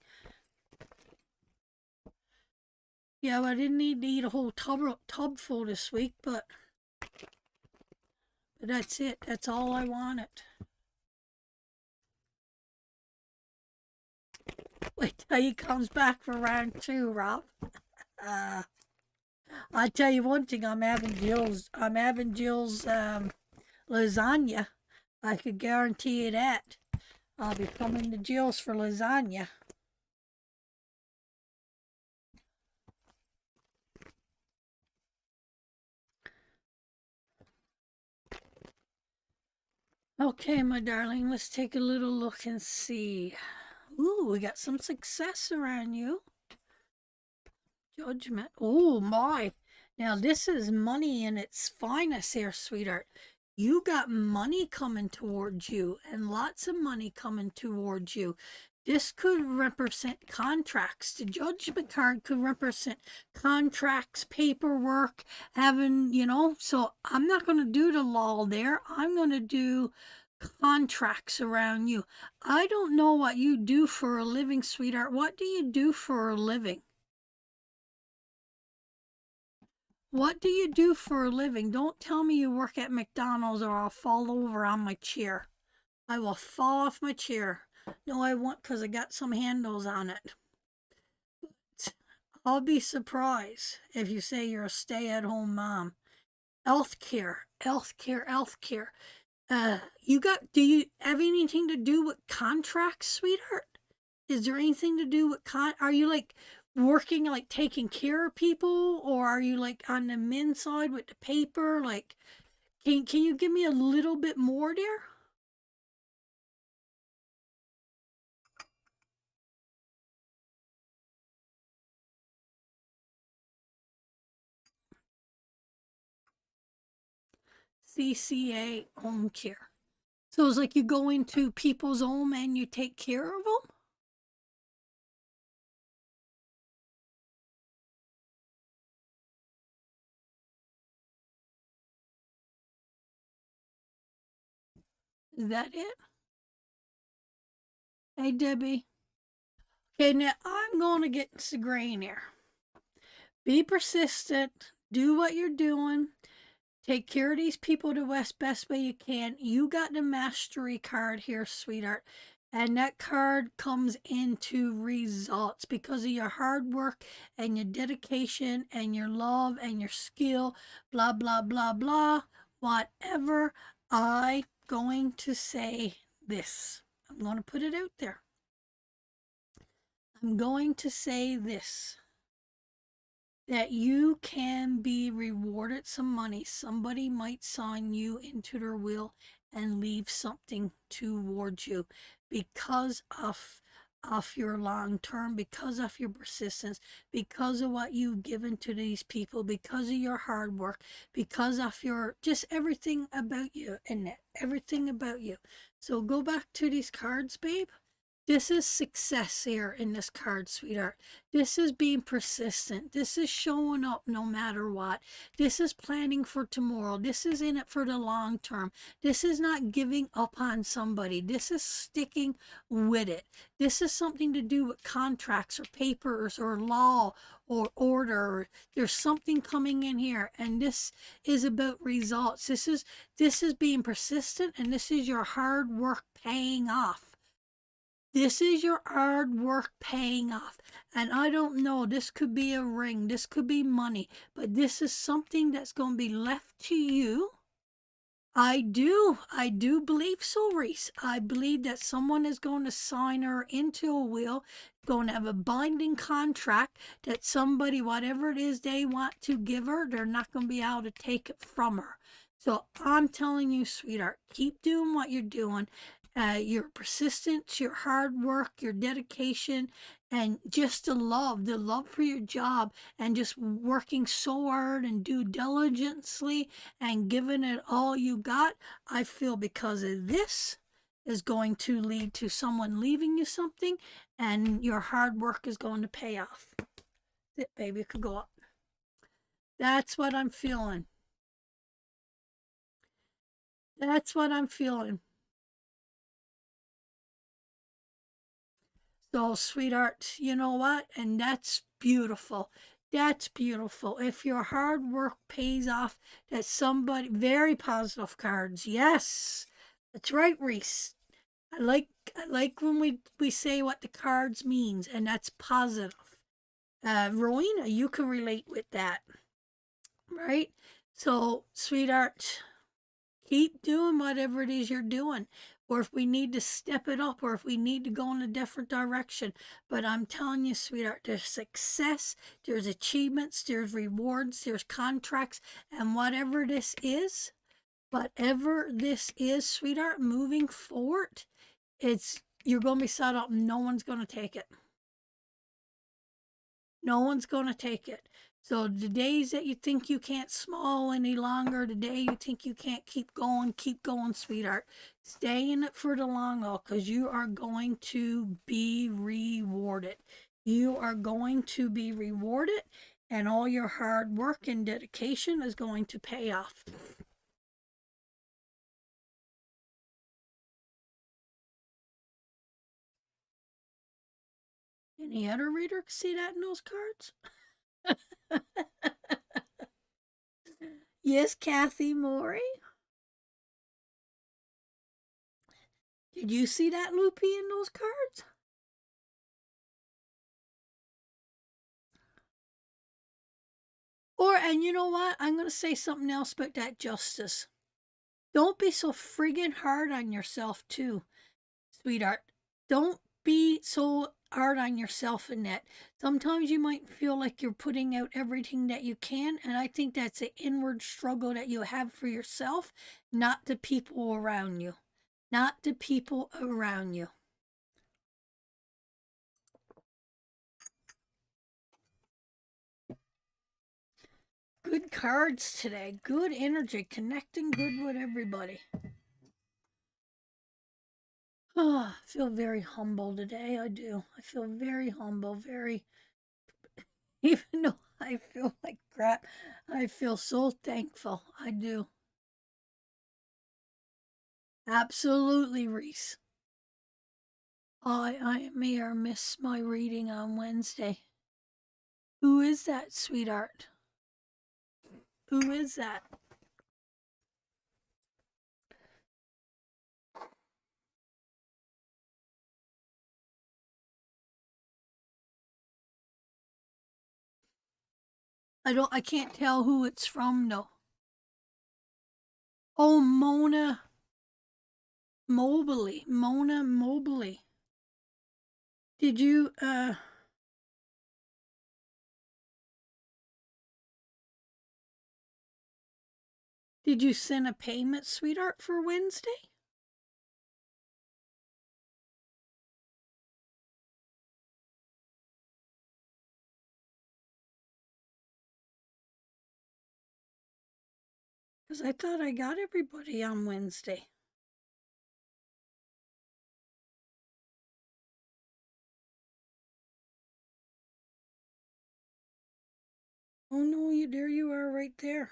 Yeah, well, I didn't need to eat a whole tub full this week, but that's it. That's all I wanted. Wait till he comes back for round 2, Rob. Uh, I tell you one thing. I'm having Jill's. Lasagna. I could guarantee you that. I'll be coming to Jill's for lasagna. Okay, my darling, let's take a little look and see. Ooh, we got some success around you. Judgment. Oh, my. Now, this is money in its finest here, sweetheart. You got money coming towards you and lots of money coming towards you. This could represent contracts. The judgment card could represent contracts, paperwork, so I'm not going to do the law there. I'm going to do contracts around you. I don't know what you do for a living, sweetheart. What do you do for a living? What do you do for a living? Don't tell me you work at McDonald's or I'll fall over on my chair. I will fall off my chair. No, I won't because I got some handles on it. I'll be surprised if you say you're a stay-at-home mom. Healthcare, healthcare, healthcare. Do you have anything to do with contracts, sweetheart? Is there anything to do with are you like working, like taking care of people, or are you like on the men side with the paper? Like, can you give me a little bit more there? CCA home care. So it's like you go into people's home and you take care of them? Is that it? Hey, Debbie. Okay, now I'm going to get into grain here. Be persistent. Do what you're doing. Take care of these people the best way you can. You got the mastery card here, sweetheart. And that card comes into results because of your hard work and your dedication and your love and your skill, blah, blah, blah, blah. Whatever. I'm going to say this. I'm going to put it out there. I'm going to say this, that you can be rewarded some money. Somebody might sign you into their will and leave something towards you because of your long term, because of your persistence, because of what you've given to these people, because of your hard work, because of your just everything about you and everything about you. So go back to these cards, babe. This is success here in this card, sweetheart. This is being persistent. This is showing up no matter what. This is planning for tomorrow. This is in it for the long term. This is not giving up on somebody. This is sticking with it. This is something to do with contracts or papers or law or order. There's something coming in here, and this is about results. This is being persistent, and this is your hard work paying off. This is your hard work paying off. And I don't know, this could be a ring, this could be money, but this is something that's going to be left to you. I do believe so, Reese. I believe that someone is going to sign her into a will, going to have a binding contract that somebody, whatever it is they want to give her, they're not going to be able to take it from her. So I'm telling you, sweetheart, keep doing what you're doing. Your persistence, your hard work, your dedication, and just the love for your job, and just working so hard and due diligently and giving it all you got. I feel because of this is going to lead to someone leaving you something, and your hard work is going to pay off. It, baby, it could go up. That's what I'm feeling. That's what I'm feeling. So, sweetheart, you know what? And that's beautiful. That's beautiful. If your hard work pays off, that somebody, very positive cards. Yes. That's right, Reese. I like when we say what the cards means, and that's positive. Rowena, you can relate with that, right? So, sweetheart, keep doing whatever it is you're doing. Or if we need to step it up, or if we need to go in a different direction. But I'm telling you, sweetheart, there's success, there's achievements, there's rewards, there's contracts, and whatever this is, sweetheart, moving forward, it's you're going to be set up. No one's going to take it. No one's going to take it. So the days that you think you can't smile any longer, the day you think you can't keep going, sweetheart. Stay in it for the long haul, because you are going to be rewarded. You are going to be rewarded, and all your hard work and dedication is going to pay off. Any other reader see that in those cards? Yes, Kathy Morey. Did you see that, Loopy, in those cards? And you know what? I'm going to say something else about that justice. Don't be so friggin' hard on yourself, too, sweetheart. Don't be so hard on yourself in that. Sometimes you might feel like you're putting out everything that you can, and I think that's an inward struggle that you have for yourself, not the people around you. Not the people around you. Good cards today. Good energy. Connecting good with everybody. Oh, I feel very humble today. I do. I feel very humble. Very, even though I feel like crap, I feel so thankful. I do. Absolutely, Reese. I may or miss my reading on Wednesday. Who is that, sweetheart? Who is that? I can't tell who it's from though. Oh, Mona Mobley. Mona Mobley. Did you send a payment, sweetheart, for Wednesday? Because I thought I got everybody on Wednesday. Oh no, there you are right there.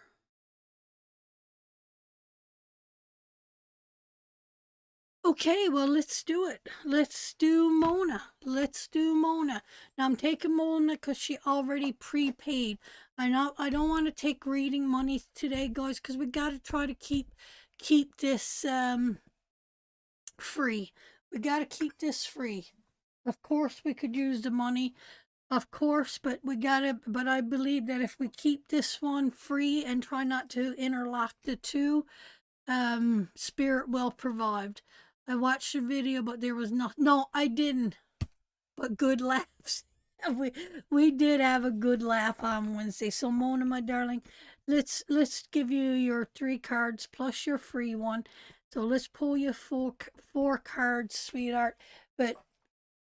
Okay, well, let's do it. Let's do Mona. Let's do Mona. Now I'm taking Mona because she already prepaid. I don't want to take reading money today, guys, because we got to try to keep this free. We got to keep this free. Of course, we could use the money, of course, but we gotta. But I believe that if we keep this one free and try not to interlock the two, Spirit will provide. I watched the video, but there was no, I didn't. But good laughs. We we did have a good laugh on Wednesday. So Mona, my darling, let's give you your 3 cards plus your free one. So let's pull you four cards, sweetheart. But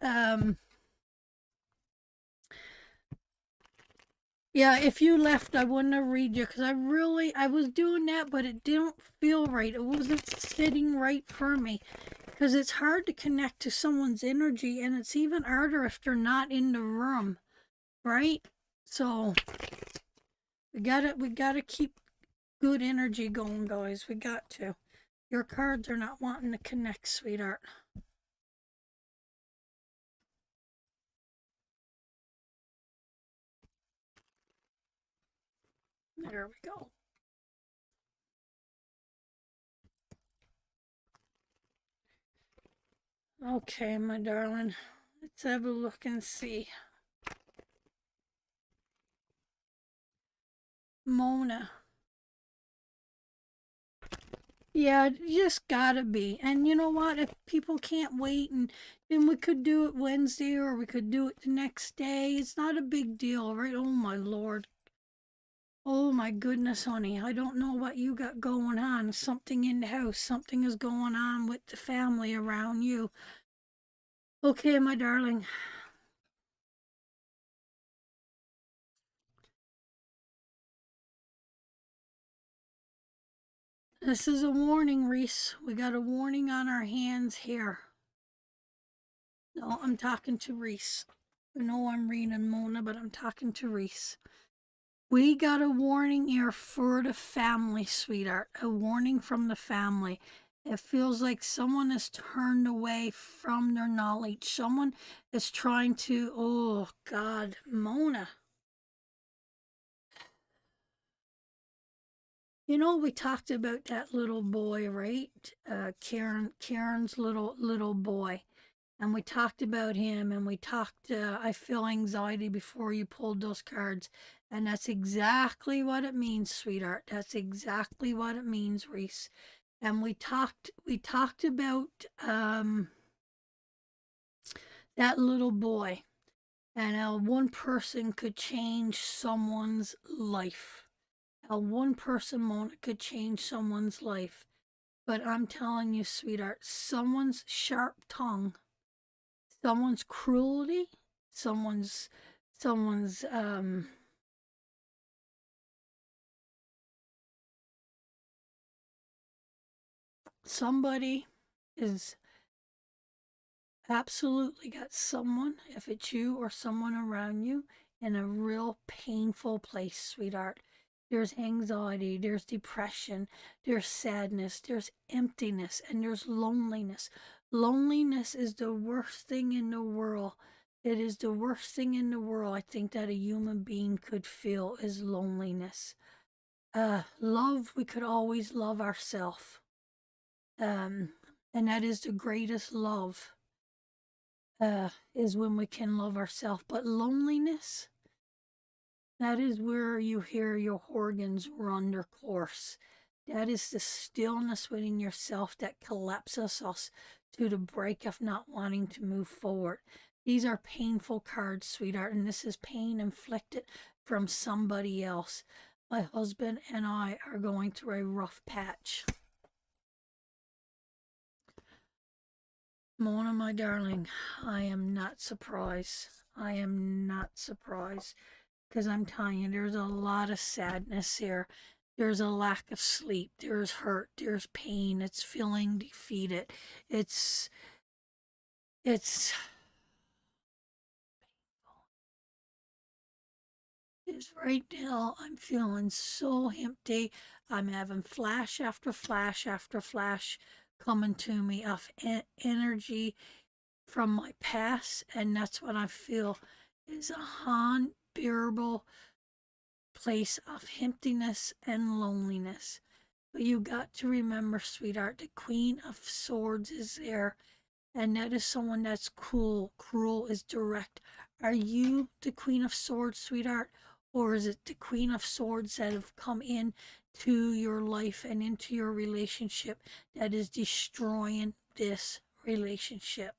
um yeah, if you left, I wouldn't have read you because I was doing that, but it didn't feel right. It wasn't sitting right for me because it's hard to connect to someone's energy, and it's even harder if they're not in the room, right? So we gotta keep good energy going, guys. We got to. Your cards are not wanting to connect, sweetheart. There we go. Okay, my darling. Let's have a look and see. Mona. Yeah, you just gotta be. And you know what? If people can't wait, and then we could do it Wednesday or we could do it the next day. It's not a big deal, right? Oh my Lord. Oh my goodness, honey. I don't know what you got going on. Something in the house. Something is going on with the family around you. Okay, my darling. This is a warning, Reese. We got a warning on our hands here. No, I'm talking to Reese. I know I'm reading Mona, but I'm talking to Reese. We got a warning here for the family, sweetheart. A warning from the family. It feels like someone is turned away from their knowledge. Someone is trying to, oh God, Mona. You know, we talked about that little boy, right? Karen's little boy. And we talked about him, and we talked, I feel anxiety before you pulled those cards. And that's exactly what it means, sweetheart. That's exactly what it means, Reese. And we talked about that little boy, and how one person could change someone's life. How one person, Mona, could change someone's life. But I'm telling you, sweetheart, someone's sharp tongue, someone's cruelty, someone's someone's somebody is absolutely got someone, if it's you or someone around you, in a real painful place, sweetheart. There's anxiety, there's depression, there's sadness, there's emptiness, and there's loneliness. Loneliness is the worst thing in the world. It is the worst thing in the world, I think, that a human being could feel is loneliness. Love, we could always love ourselves. Um, and that is the greatest love, is when we can love ourselves. But loneliness, that is where you hear your organs run their course. That is the stillness within yourself that collapses us to the break of not wanting to move forward. These are painful cards, sweetheart, and this is pain inflicted from somebody else. My husband and I are going through a rough patch. Mona, my darling, I am not surprised. I am not surprised, because I'm telling you, there's a lot of sadness here. There's a lack of sleep. There's hurt. There's pain. It's feeling defeated. It's it's it's right now. I'm feeling so empty. I'm having flash after flash after flash coming to me of energy from my past, and that's what I feel is a unbearable place of emptiness and loneliness. But you got to remember, sweetheart, the Queen of Swords is there, and that is someone that's cruel. Cruel is direct. Are you the Queen of Swords, sweetheart? Or is it the Queen of Swords that have come in to your life and into your relationship that is destroying this relationship?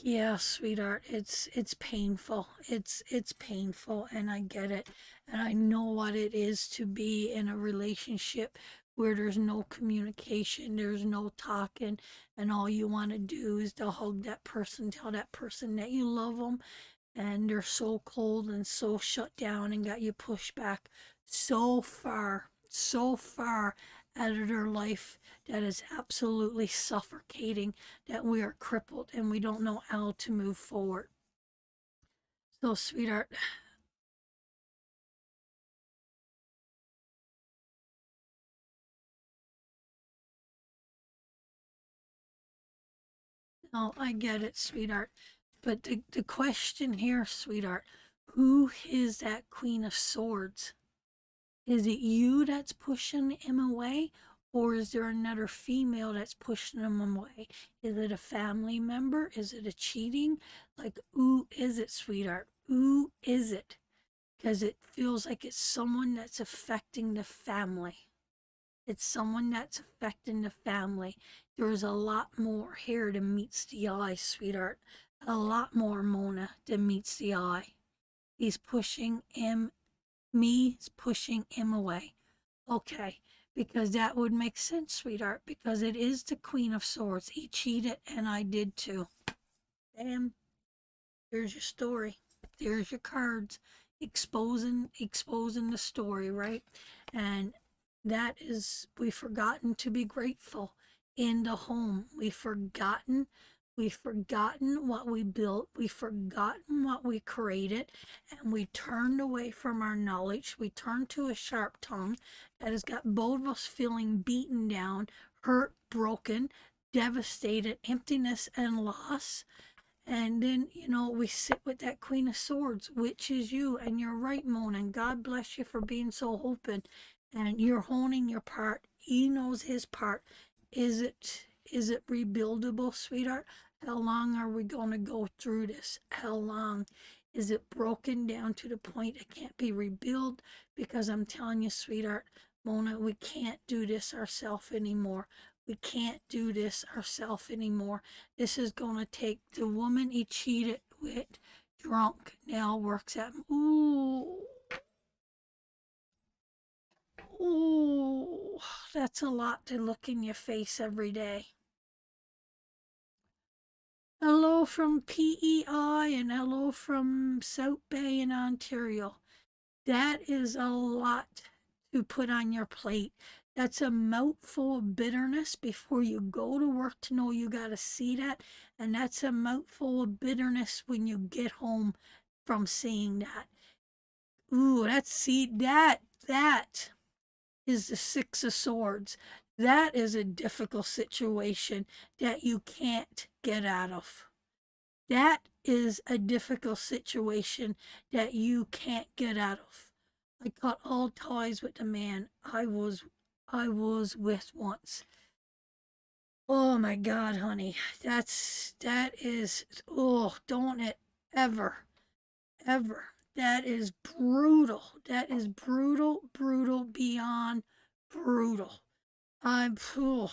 Yeah, sweetheart, it's painful. It's painful, and I get it. And I know what it is to be in a relationship where there's no communication, there's no talking, and all you want to do is to hug that person, tell that person that you love them, and they're so cold and so shut down and got you pushed back so far out of their life that is absolutely suffocating, that we are crippled and we don't know how to move forward. So, sweetheart, no, I get it, sweetheart. But the question here, sweetheart, who is that Queen of Swords? Is it you that's pushing him away? Or is there another female that's pushing him away? Is it a family member? Is it a cheating? Like, who is it, sweetheart? Who is it? Because it feels like it's someone that's affecting the family. It's someone that's affecting the family. There's a lot more here than meets the eye, sweetheart. A lot more, Mona, than meets the eye. He's pushing him, me's pushing him away. Okay, because that would make sense, sweetheart, because it is the Queen of Swords. He cheated, and I did too. Damn, there's your story. There's your cards exposing the story, right? And that is, we've forgotten to be grateful in the home. We've forgotten what we built, we've forgotten what we created, and we turned away from our knowledge. We turned to a sharp tongue that has got both of us feeling beaten down, hurt, broken, devastated, emptiness, and loss. And then, we sit with that Queen of Swords, which is you. And you're right, Mona. And God bless you for being so open. And you're honing your part. He knows his part. Is it rebuildable, sweetheart? How long are we going to go through this? How long? Is it broken down to the point it can't be rebuilt? Because I'm telling you, sweetheart, Mona, we can't do this ourselves anymore. We can't do this ourselves anymore. This is gonna take the woman he cheated with, drunk, now works at. Ooh, ooh, that's a lot to look in your face every day. Hello from PEI and hello from South Bay in Ontario. That is a lot to put on your plate. That's a mouthful of bitterness before you go to work to know you got to see that. And that's a mouthful of bitterness when you get home from seeing that. Ooh, that is the Six of Swords. That is a difficult situation that you can't get out of. That is a difficult situation that you can't get out of. I cut all ties with the man I was with once. Oh my God, honey. That is oh, don't it ever, ever. That is brutal. That is brutal, brutal beyond brutal. I'm phew.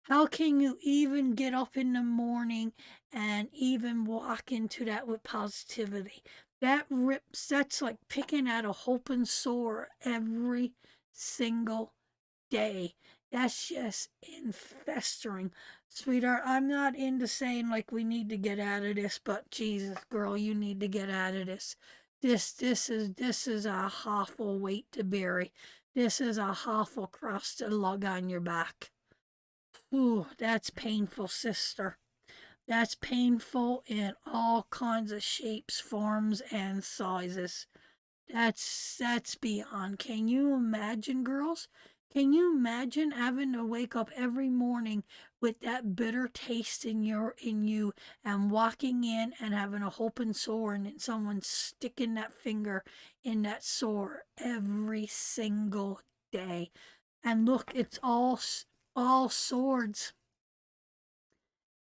How can you even get up in the morning and even walk into that with positivity? That rips, that's like picking at a open sore every single day. That's just infestering. Sweetheart, I'm not into saying like we need to get out of this, but Jesus, girl, you need to get out of this. This is a awful weight to bear. This is a awful cross to lug on your back. Ooh, that's painful, sister. That's painful in all kinds of shapes, forms, and sizes. That's beyond. Can you imagine, girls? Can you imagine having to wake up every morning with that bitter taste in you and walking in and having a open sore and then someone sticking that finger in that sore every single day? And look, it's all swords,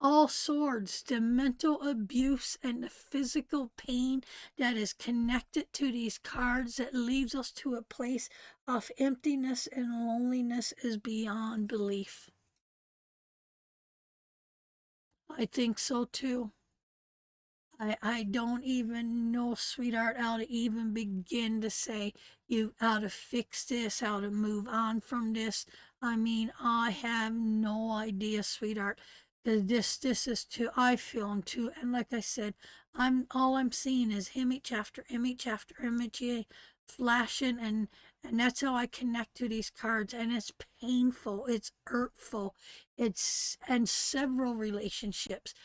all swords, the mental abuse and the physical pain that is connected to these cards that leaves us to a place of emptiness and loneliness is beyond belief. I think so too. I don't even know, sweetheart, how to even begin to say you how to fix this, how to move on from this. I mean, I have no idea, sweetheart. This is too. I feel him too, and like I said, I'm seeing is image after image after image flashing, and that's how I connect to these cards, and it's painful, it's hurtful, it's and several relationships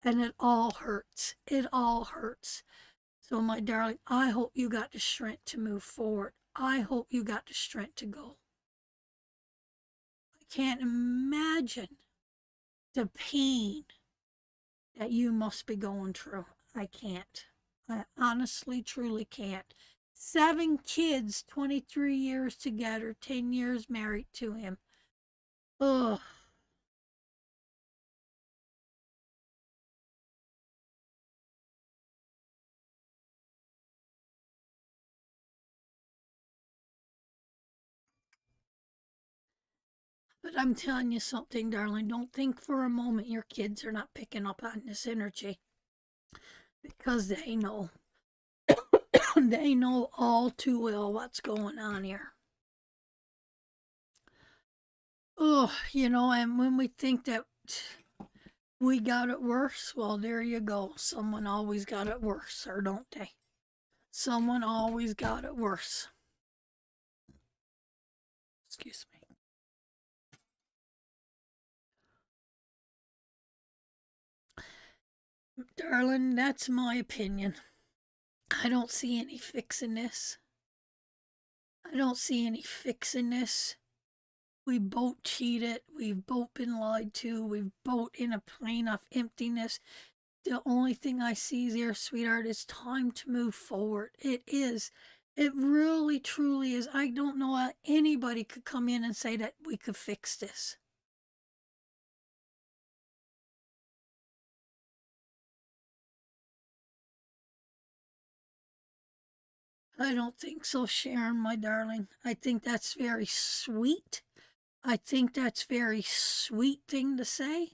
and it all hurts. It all hurts. So, my darling, I hope you got the strength to move forward. I hope you got the strength to go. I can't imagine the pain that you must be going through. I can't. I honestly, truly can't. 7 kids, 23 years together, 10 years married to him. Ugh. But I'm telling you something, darling. Don't think for a moment your kids are not picking up on this energy because they know. They know all too well what's going on here. Oh, and when we think that we got it worse, well, there you go. Someone always got it worse, or don't they? Someone always got it worse. Excuse me. Darling, that's my opinion. I don't see any fixing this. I don't see any fixing this. We both cheated. We've both been lied to. We've both in a plane of emptiness. The only thing I see there, sweetheart, is time to move forward. It is. It really, truly is. I don't know how anybody could come in and say that we could fix this. I don't think so, Sharon, my darling. I think that's very sweet. I think that's very sweet thing to say,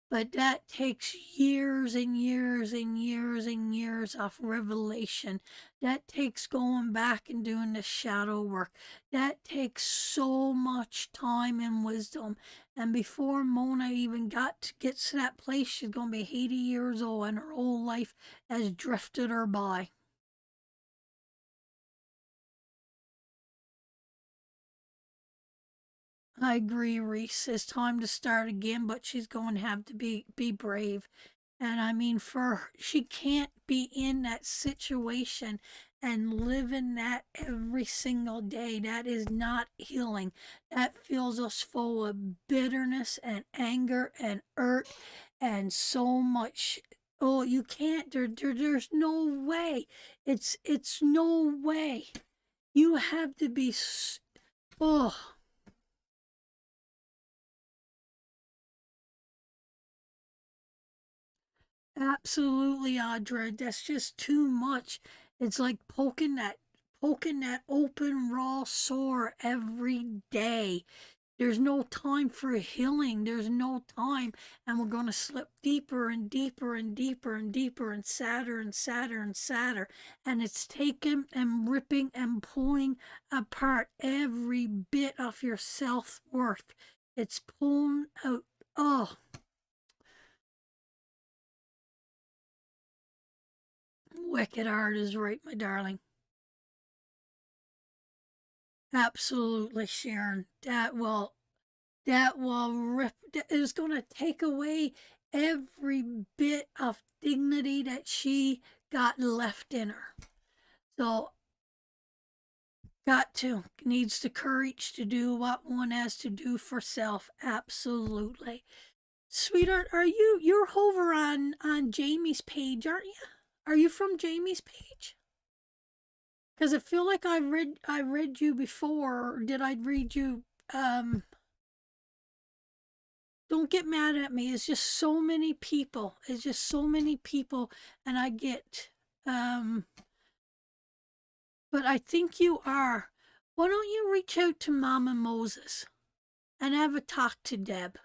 but that takes years and years and years and years of revelation. That takes going back and doing the shadow work. That takes so much time and wisdom. And before Mona even gets to that place, she's gonna be 80 years old, and her whole life has drifted her by. I agree, Reese. It's time to start again, but she's going to have to be brave. And I mean, she can't be in that situation and live in that every single day. That is not healing. That fills us full of bitterness and anger and hurt and so much. Oh, you can't. There's no way. It's no way. You have to be. Oh, absolutely, Audra. That's just too much. It's like poking that open raw sore every day. There's no time for healing. There's no time. And we're going to slip deeper and deeper and deeper and deeper and sadder and sadder and sadder. And it's taking and ripping and pulling apart every bit of your self worth. It's pulling out. Oh, wicked hard is right, my darling. Absolutely, Sharon. That will rip. That is going to take away every bit of dignity that she got left in her. So, got to needs the courage to do what one has to do for self. Absolutely, sweetheart. You're over on Jamie's page, aren't you? Are you from Jamie's page? Because I feel like I read you before. Or did I read you? Don't get mad at me. It's just so many people. It's just so many people, and I get. But I think you are. Why don't you reach out to Mama Moses and have a talk to Deb?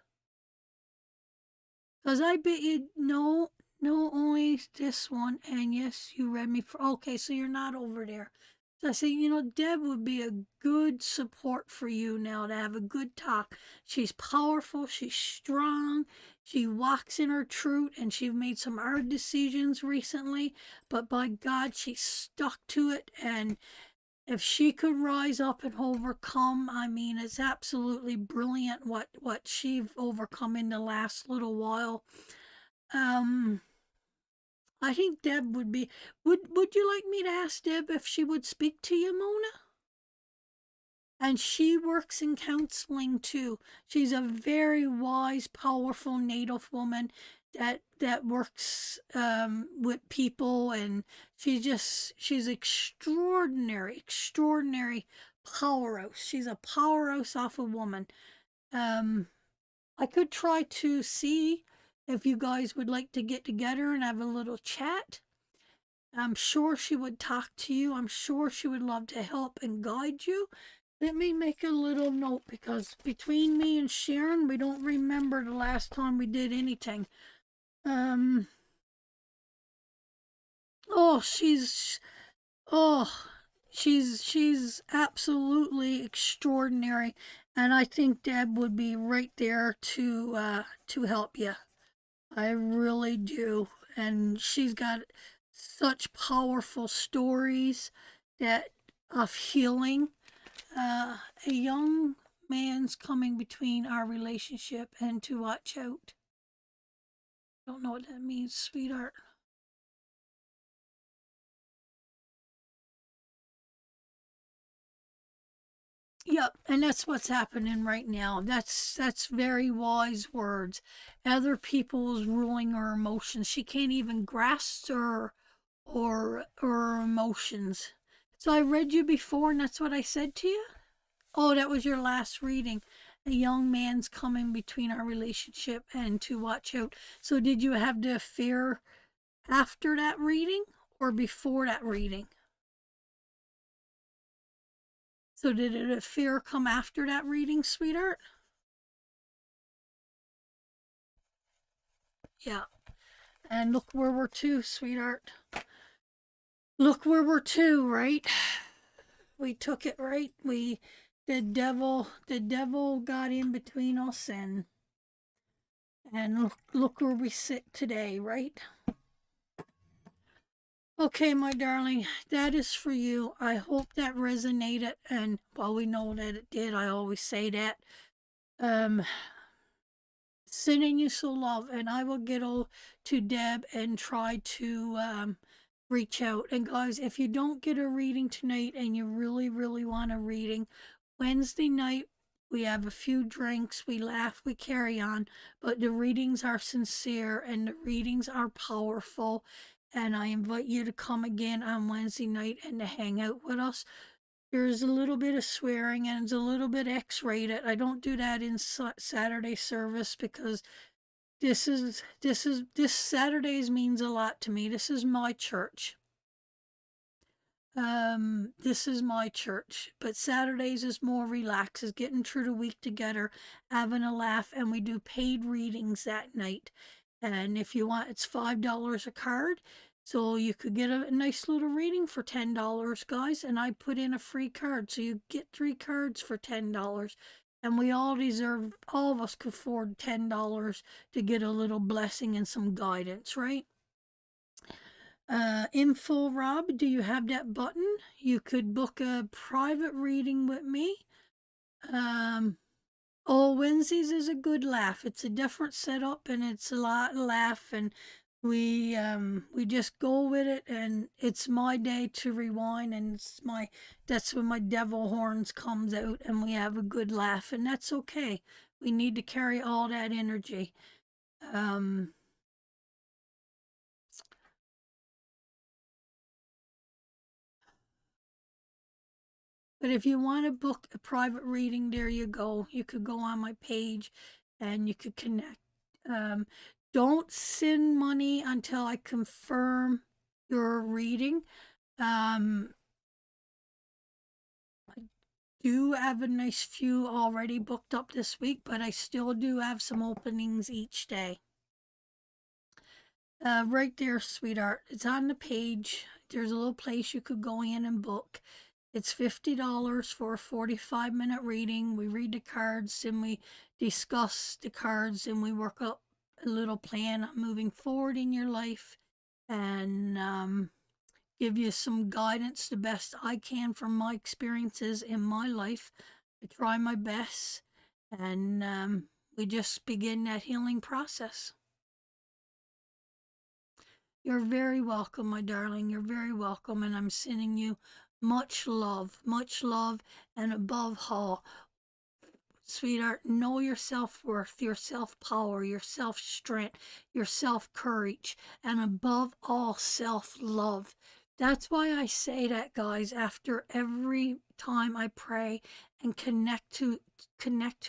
Because I bet you no, only this one. And yes, you read me for. Okay, so you're not over there. So I say, Deb would be a good support for you now to have a good talk. She's powerful, she's strong, she walks in her truth, and she's made some hard decisions recently. But by God, she stuck to it. And if she could rise up and overcome, I mean, it's absolutely brilliant what she's overcome in the last little while. Um, I think Deb would be. Would you like me to ask Deb if she would speak to you, Mona? And she works in counseling too. She's a very wise, powerful Native woman that works with people, and she's extraordinary, extraordinary powerhouse. She's a powerhouse off a woman. Um, I could try to see if you guys would like to get together and have a little chat. I'm sure she would talk to you. I'm sure she would love to help and guide you. Let me make a little note, because between me and Sharon, we don't remember the last time we did anything. Um, oh, oh, she's absolutely extraordinary, and I think Deb would be right there to help you. I really do. And she's got such powerful stories that of healing. A young man's coming between our relationship and to watch out. Don't know what that means, sweetheart. Yep, and that's what's happening right now. That's very wise words. Other people's ruling her emotions. She can't even grasp her emotions. So I read you before, and that's what I said to you. Oh, that was your last reading. A young man's coming between our relationship and to watch out. So did you have the fear after that reading or before that reading? So did a fear come after that reading, sweetheart? Yeah. And look where we're to, sweetheart. Look where we're to, right? We took it right. The devil got in between us, and look where we sit today, right? Okay, my darling, that is for you. I hope that resonated, and well, we know that it did. I always say that. Um, Sending you so love, and I will get to Deb and try to reach out. And guys, if you don't get a reading tonight and you really, really want a reading, Wednesday night we have a few drinks, we laugh, we carry on, but the readings are sincere and the readings are powerful. And I invite you to come again on Wednesday night and to hang out with us. There's a little bit of swearing and it's a little bit X-rated. I don't do that in Saturday service because this Saturdays means a lot to me. This is my church. This is my church, but Saturdays is more relaxed, is getting through the week together, having a laugh, and we do paid readings that night. And if you want, it's $5 a card. So you could get a nice little reading for $10, guys. And I put in a free card. So you get 3 cards for $10. And we all deserve, all of us could afford $10 to get a little blessing and some guidance, right? Info Rob, do you have that button? You could book a private reading with me. Oh, Wednesdays is a good laugh. It's a different setup and it's a lot of laugh, and we just go with it, and it's my day to rewind, and that's when my devil horns comes out and we have a good laugh, and that's okay. We need to carry all that energy. Um But if you want to book a private reading, there you go. You could go on my page and you could connect. Um, don't send money until I confirm your reading. I do have a nice few already booked up this week, but I still do have some openings each day. Right there, sweetheart. It's on the page. There's a little place you could go in and book. It's $50 for a 45-minute reading. We read the cards and we discuss the cards and we work up a little plan moving forward in your life, and give you some guidance the best I can from my experiences in my life. I try my best, and we just begin that healing process. You're very welcome, my darling. You're very welcome, and I'm sending you much love, and above all, sweetheart, know your self worth, your self power, your self strength, your self courage, and above all, self love. That's why I say that, guys, after every time I pray and connect to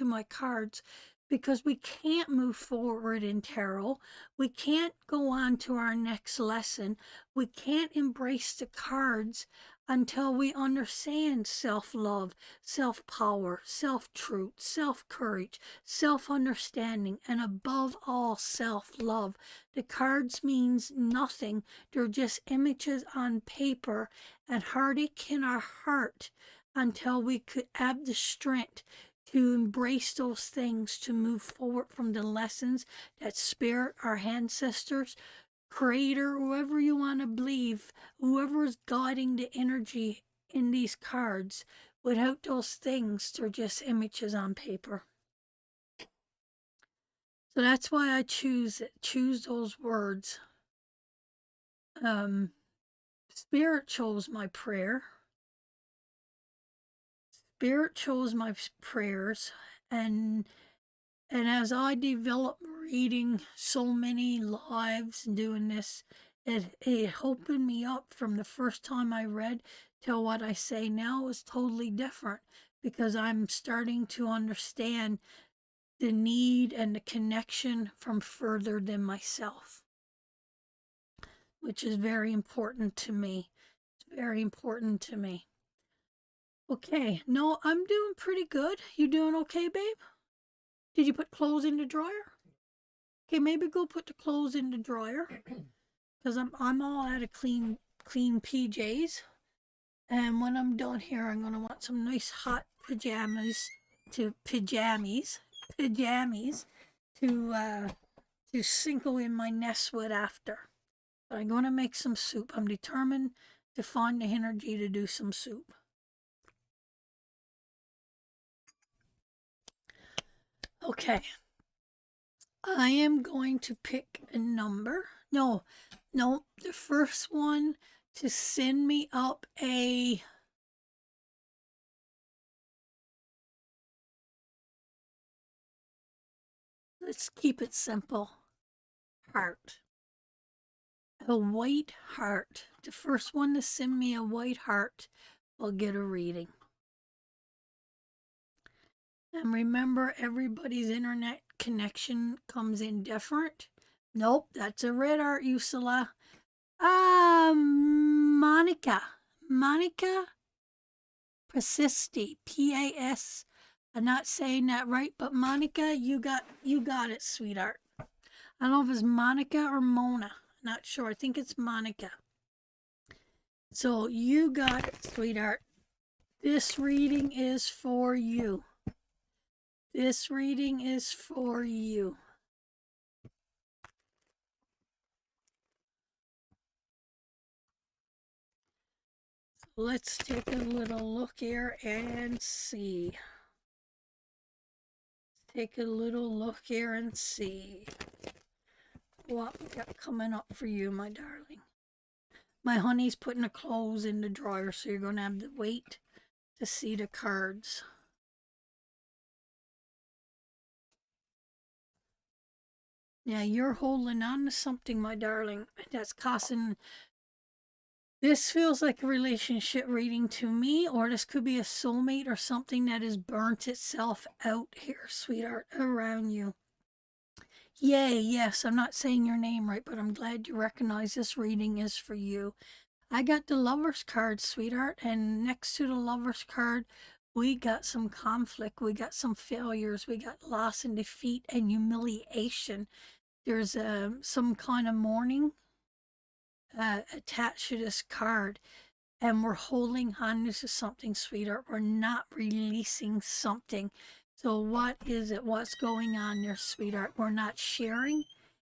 my cards, because we can't move forward in tarot. We can't go on to our next lesson. We can't embrace the cards until we understand self love, self power, self truth, self courage, self understanding, and above all, self love. The cards means nothing. They're just images on paper and heartache in our heart until we could have the strength to embrace those things, to move forward from the lessons that spirit, our ancestors, creator, whoever you want to believe, whoever is guiding the energy in these cards. Without those things, they're just images on paper. So that's why I choose those words. Spirit chose my prayer. Spirit chose my prayers, and as I develop reading so many lives and doing this, it opened me up from the first time I read till what I say now is totally different, because I'm starting to understand the need and the connection from further than myself, which is very important to me. It's very important to me. Okay, no, I'm doing pretty good. You doing okay, babe? Did you put clothes in the dryer? Okay, maybe go put the clothes in the dryer because I'm all out of clean PJs. And when I'm done here, I'm gonna want some nice hot pajamas to sprinkle in my nest with after. But I'm gonna make some soup. I'm determined to find the energy to do some soup. Okay, I am going to pick a number. No, no, the first one to send me up a let's keep it simple. Heart. A white heart. The first one to send me a white heart will get a reading. And remember, everybody's internet connection comes in different. Nope, that's a red heart, Usula. Monica. Monica Persisti. P-A-S. I'm not saying that right, but Monica, you got it, sweetheart. I don't know if it's Monica or Mona. Not sure. I think it's Monica. So you got it, sweetheart. This reading is for you. This reading is for you. Let's take a little look here and see. Take a little look here and see what we got coming up for you, my darling. My honey's putting the clothes in the dryer, so you're going to have to wait to see the cards. Now, you're holding on to something, my darling, that's causing... This feels like a relationship reading to me, or this could be a soulmate or something that has burnt itself out here, sweetheart, around you. Yay, yes, I'm not saying your name right, but I'm glad you recognize this reading is for you. I got the Lover's card, sweetheart, and next to the Lover's card, we got some conflict, we got some failures, we got loss and defeat and humiliation. There's some kind of mourning attached to this card, and we're holding on to something, sweetheart. We're not releasing something. So what is it? What's going on there, sweetheart? We're not sharing.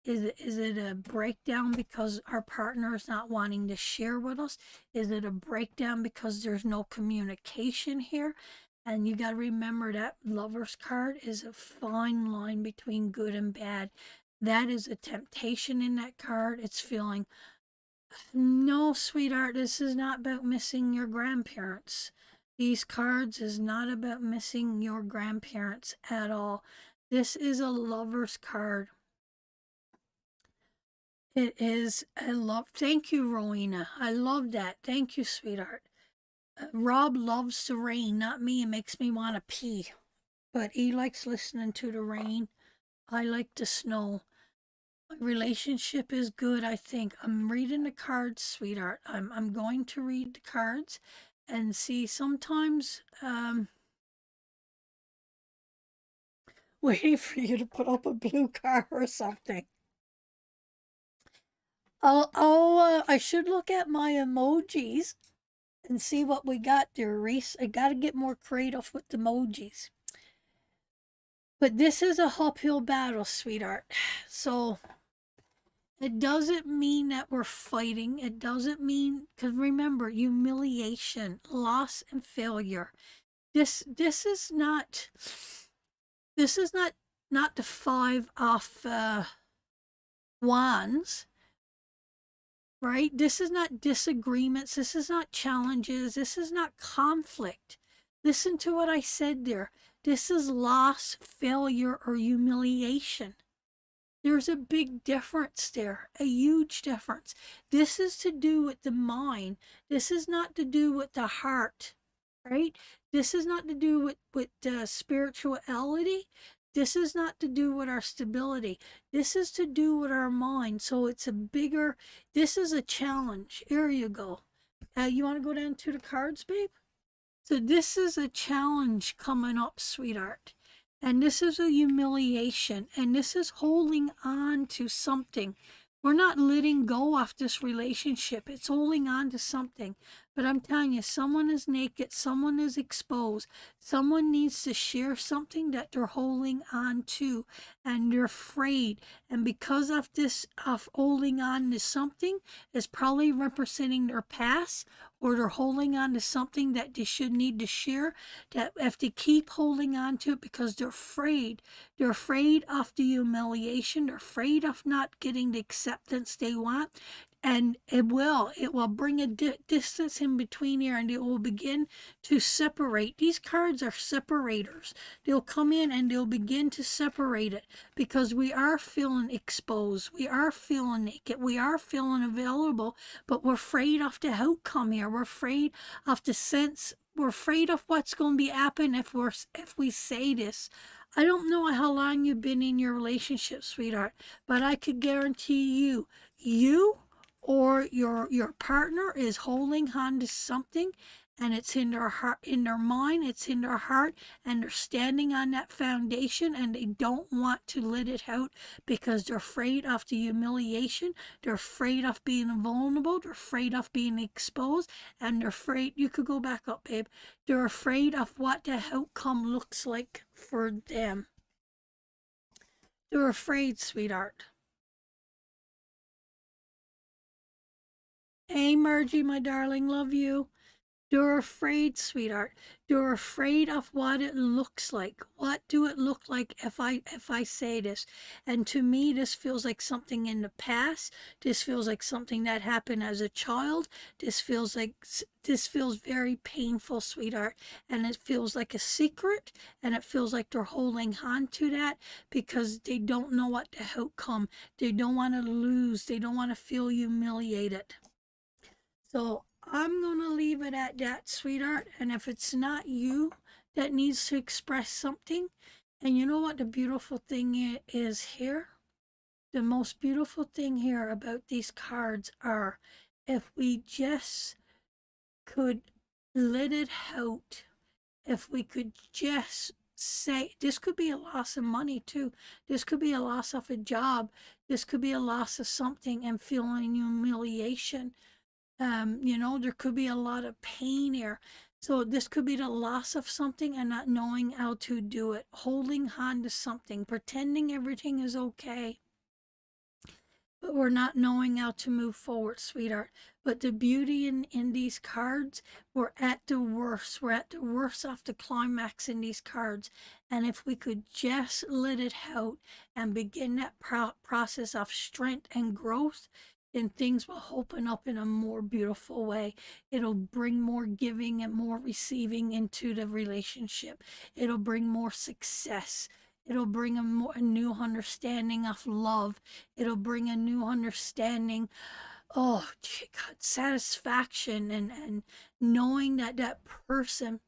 Is it a breakdown because our partner is not wanting to share with us? Is it a breakdown because there's no communication here? And you got to remember that Lover's card is a fine line between good and bad. That is a temptation in that card. It's feeling, no, sweetheart, this is not about missing your grandparents. These cards is not about missing your grandparents at all. This is a Lover's card. It is a love. Thank you, Rowena. I love that. Thank you, sweetheart. Rob loves the rain, not me. It makes me want to pee. But he likes listening to the rain. I like the snow. Relationship is good, I think. I'm reading the cards, sweetheart. I'm going to read the cards and see. Sometimes waiting for you to put up a blue car or something. I should look at my emojis and see what we got there, Reese. I gotta get more creative with the emojis. But this is a uphill battle, sweetheart. So it doesn't mean that we're fighting. It doesn't mean, because remember, humiliation, loss, and failure. This is not not the five off wands, right? This is not disagreements. This is not challenges. This is not conflict. Listen to what I said there. This is loss, failure, or humiliation. There's a big difference there, a huge difference. This is to do with the mind. This is not to do with the heart, right? This is not to do with spirituality. This is not to do with our stability. This is to do with our mind. So it's a bigger, this is a challenge. Here you go. You want to go down to the cards, babe? So this is a challenge coming up, sweetheart. And this is a humiliation. And this is holding on to something. We're not letting go of this relationship. It's holding on to something. But I'm telling you, someone is naked, someone is exposed, someone needs to share something that they're holding on to, and they're afraid. And because of this, of holding on to something, is probably representing their past, or they're holding on to something that they should need to share, that if they keep holding on to it because they're afraid of the humiliation, they're afraid of not getting the acceptance they want, and it will bring a distance in between here, and it will begin to separate. These cards are separators. They'll come in and they'll begin to separate it, because we are feeling exposed, we are feeling naked, we are feeling available, but we're afraid of the outcome here. We're afraid of the sense, we're afraid of what's going to be happen if we say this. I don't know how long you've been in your relationship, sweetheart, but I could guarantee you or your partner is holding on to something, and it's in their heart, in their mind, it's in their heart, and they're standing on that foundation, and they don't want to let it out because they're afraid of the humiliation, they're afraid of being vulnerable, they're afraid of being exposed, and they're afraid, you could go back up, babe, they're afraid of what the outcome looks like for them. They're afraid, sweetheart. Hey, Margie, my darling, love you. They're afraid, sweetheart. They're afraid of what it looks like. What do it look like if I say this? And to me, this feels like something in the past. This feels like something that happened as a child. This feels very painful, sweetheart. And it feels like a secret. And it feels like they're holding on to that because they don't know what the outcome. They don't want to lose. They don't want to feel humiliated. So I'm going to leave it at that, sweetheart. And if it's not you that needs to express something, and you know what the beautiful thing is here? The most beautiful thing here about these cards are, if we just could let it out, if we could just say, this could be a loss of money too. This could be a loss of a job. This could be a loss of something and feeling humiliation. There could be a lot of pain here. So this could be the loss of something and not knowing how to do it, holding on to something, pretending everything is okay, but we're not knowing how to move forward, sweetheart. But the beauty in these cards, we're at the worst. We're at the worst of the climax in these cards. And if we could just let it out and begin that process of strength and growth, then things will open up in a more beautiful way. It'll bring more giving and more receiving into the relationship. It'll bring more success. It'll bring a new understanding of love. It'll bring a new understanding, oh, God, satisfaction, and knowing that that person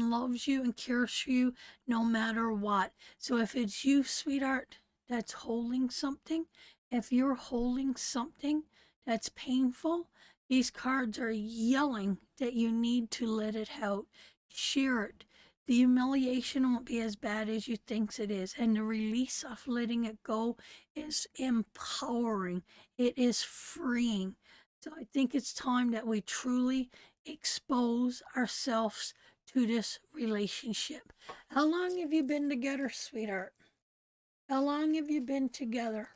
loves you and cares for you no matter what. So if it's you, sweetheart, that's holding something, if you're holding something that's painful, these cards are yelling that you need to let it out. Share it. The humiliation won't be as bad as you think it is. And the release of letting it go is empowering. It is freeing. So I think it's time that we truly expose ourselves to this relationship. How long have you been together, sweetheart? How long have you been together?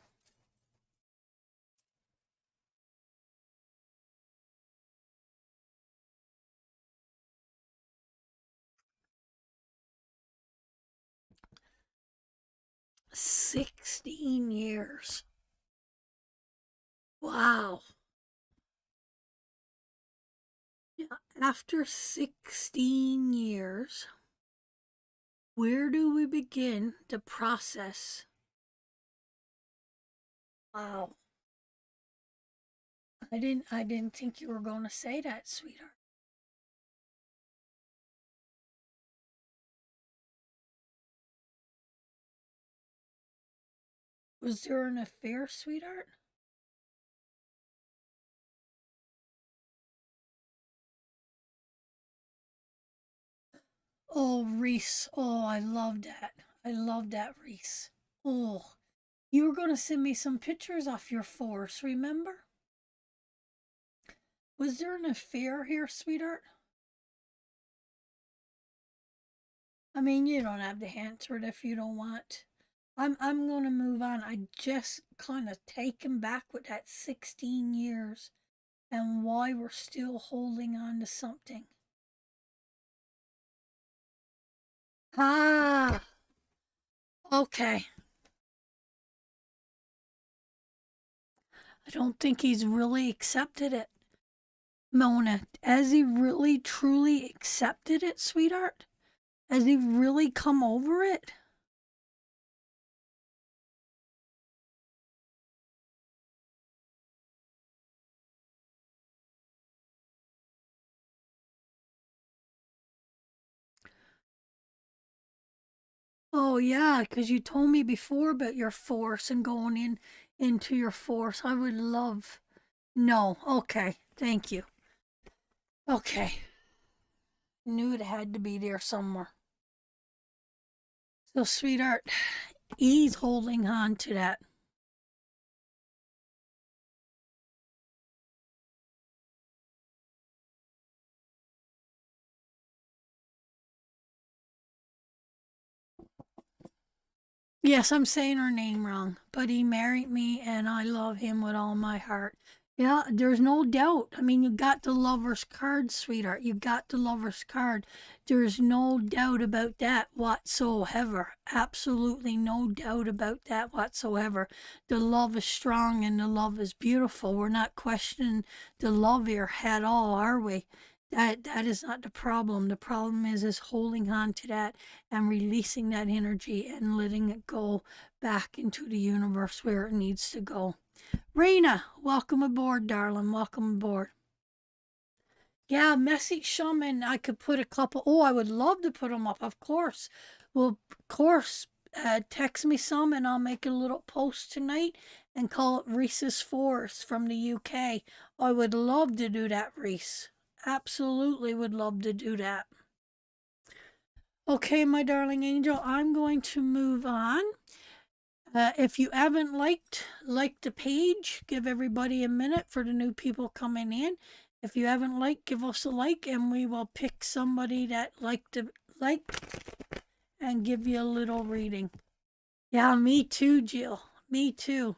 16 years. Wow. Yeah, after 16 years, where do we begin the process? Wow. I didn't think you were going to say that, sweetheart. Was there an affair, sweetheart? Oh, Reese. Oh, I love that. I love that, Reese. Oh, you were going to send me some pictures off your force, remember? Was there an affair here, sweetheart? I mean, you don't have to answer it if you don't want. I'm gonna move on. I just kind of taken back with that 16 years and why we're still holding on to something. Ah, okay. I don't think he's really accepted it, Mona. Has he really truly accepted it, sweetheart? Has he really come over it? Oh yeah, because you told me before about your force and going into your force. I would love. No, okay, thank you. Okay, knew it had to be there somewhere. So, sweetheart, he's holding on to that. Yes, I'm saying her name wrong, but he married me and I love him with all my heart. Yeah, there's no doubt. I mean, you got the lover's card, sweetheart. You got the lover's card. There's no doubt about that whatsoever. Absolutely no doubt about that whatsoever. The love is strong and the love is beautiful. We're not questioning the love here at all, are we? That is not the problem. The problem is holding on to that and releasing that energy and letting it go back into the universe where it needs to go. Raina, welcome aboard, darling. Welcome aboard. Yeah, message shaman. I could put a couple. Oh, I would love to put them up, of course. Well, of course, text me some and I'll make a little post tonight and call it Reese's Force from the UK. I would love to do that, Reese. Absolutely would love to do that. Okay, my darling angel, I'm going to move on. If you haven't liked the page, give everybody a minute for the new people coming in. If you haven't liked, give us a like, and we will pick somebody that liked to like and give you a little reading. Yeah, me too, Jill. Me too.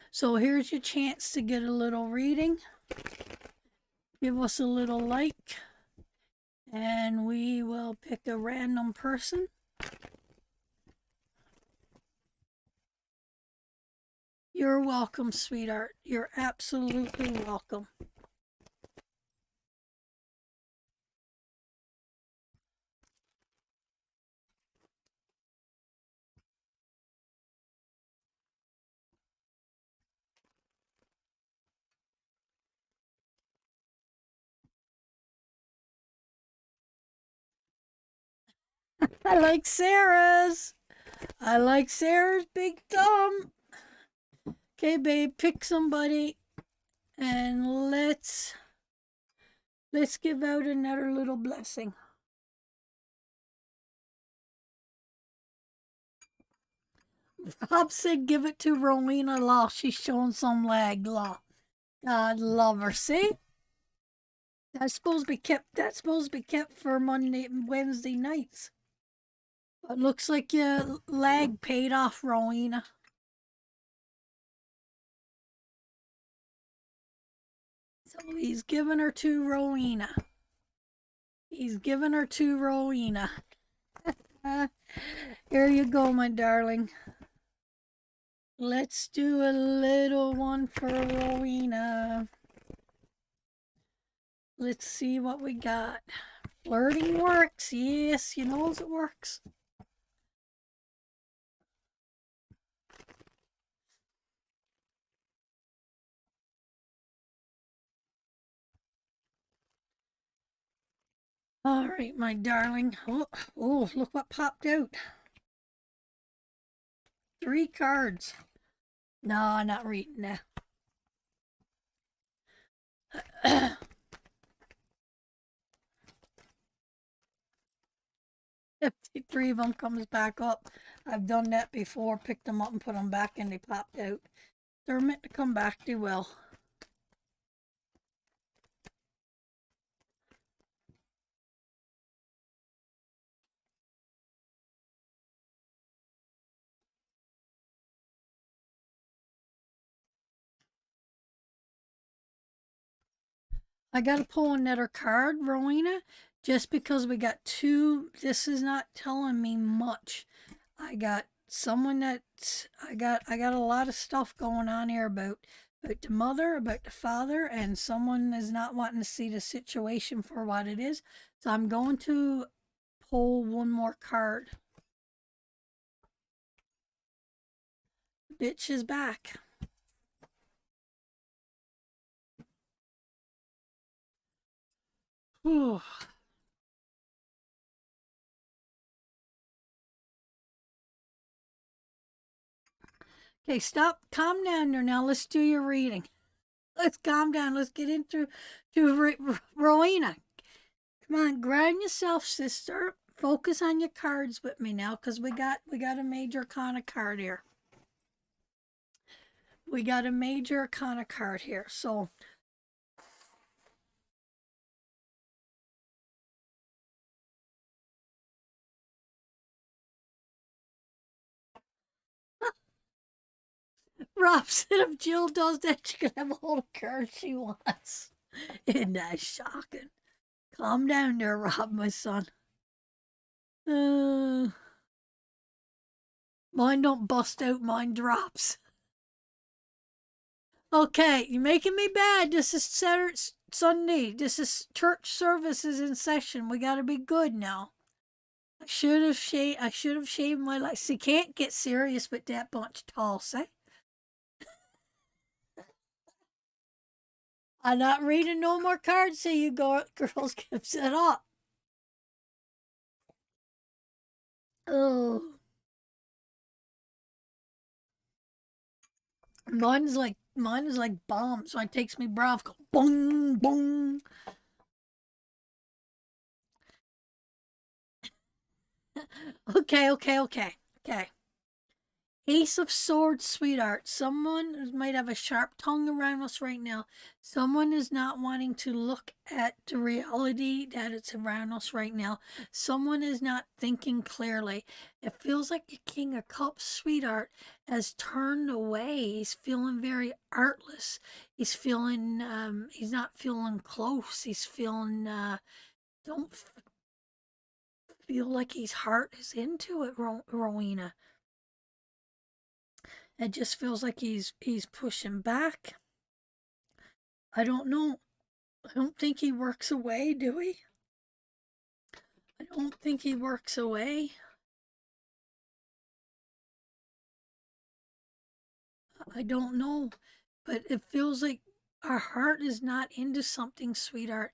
So here's your chance to get a little reading. Give us a little like, and we will pick a random person. You're welcome, sweetheart. You're absolutely welcome. I like Sarah's. I like Sarah's big thumb. Okay, babe, pick somebody and let's give out another little blessing. Rob said give it to Rowena Law. She's showing some lag law. God love her. See? That's supposed to be kept for Monday and Wednesday nights. But looks like your lag paid off, Rowena. So he's giving her to Rowena. He's giving her to Rowena. Here you go, my darling. Let's do a little one for Rowena. Let's see what we got. Flirting works. Yes, you know it works. All right, my darling. Oh, look what popped out. 3 cards. No, I'm not reading that. If the three of them comes back up, I've done that before. Picked them up and put them back, and they popped out. They're meant to come back. They will. I gotta pull another card, Rowena, just because we got two. This is not telling me much. I got someone that I got a lot of stuff going on here about the mother, about the father, and someone is not wanting to see the situation for what it is. So I'm going to pull one more card. Bitch is back. Whew. Okay, stop. Calm down there now. Let's do your reading. Let's calm down. Let's get into Rowena. Come on, ground yourself, sister. Focus on your cards with me now, cause we got a major arcana card here. We got a major arcana card here. So Rob said if Jill does that, she can have all the cards she wants. Isn't that shocking? Calm down there, Rob, my son. Mine don't bust out, mine drops. Okay, you're making me bad. This is Saturday, Sunday. This is church services in session. We gotta be good now. I should have shaved my legs. You can't get serious with that bunch tall, say. I'm not reading no more cards, so you girls can set up. Oh, mine is like bombs. So it takes me breath. Go boom, boom. Okay, okay, okay, okay. Ace of Swords, sweetheart. Someone might have a sharp tongue around us right now. Someone is not wanting to look at the reality that it's around us right now. Someone is not thinking clearly. It feels like the King of Cups, sweetheart, has turned away. He's feeling very artless. He's not feeling close. He's feeling, don't feel like his heart is into it, Rowena. It just feels like he's pushing back. I don't know. I don't think he works away, do we? I don't think he works away. I don't know. But it feels like our heart is not into something, sweetheart.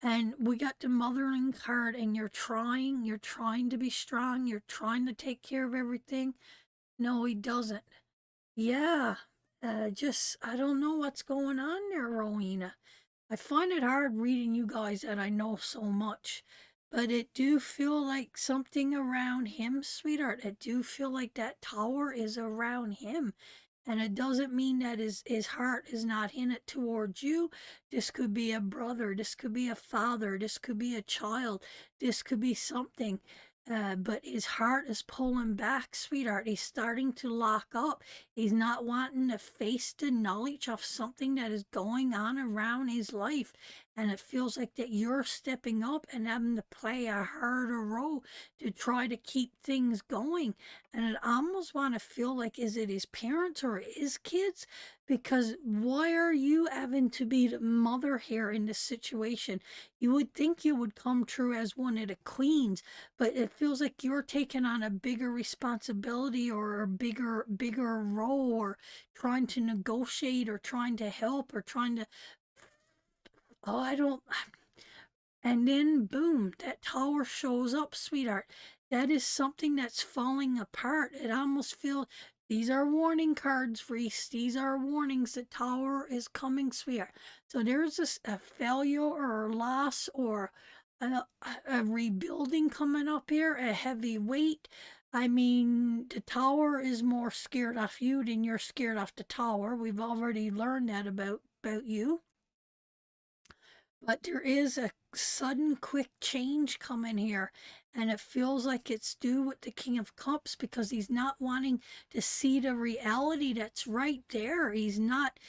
And we got the mothering card, and you're trying to be strong, you're trying to take care of everything. No, he doesn't. Yeah. I don't know what's going on there, Rowena. I find it hard reading you guys that I know so much, but it do feel like something around him, sweetheart. It do feel like that tower is around him. And it doesn't mean that his heart is not in it towards you. This could be a brother. This could be a father. This could be a child. This could be something. But his heart is pulling back, sweetheart. He's starting to lock up. He's not wanting to face the knowledge of something that is going on around his life. And it feels like that you're stepping up and having to play a harder role to try to keep things going. And it almost want to feel like, is it his parents or his kids? Because why are you having to be the mother here in this situation? You would think you would come true as one of the queens, but it feels like you're taking on a bigger responsibility or a bigger role, or trying to negotiate or trying to help or trying to, oh, I don't, and then boom, that tower shows up, sweetheart. That is something that's falling apart. It almost feels, these are warning cards, Reese. These are warnings. The tower is coming, sweetheart. So there's a failure or a loss or a rebuilding coming up here, a heavy weight. I mean, the tower is more scared of you than you're scared of the tower. We've already learned that about you. But there is a sudden quick change coming here, and it feels like it's due with the King of Cups because he's not wanting to see the reality that's right there. He's not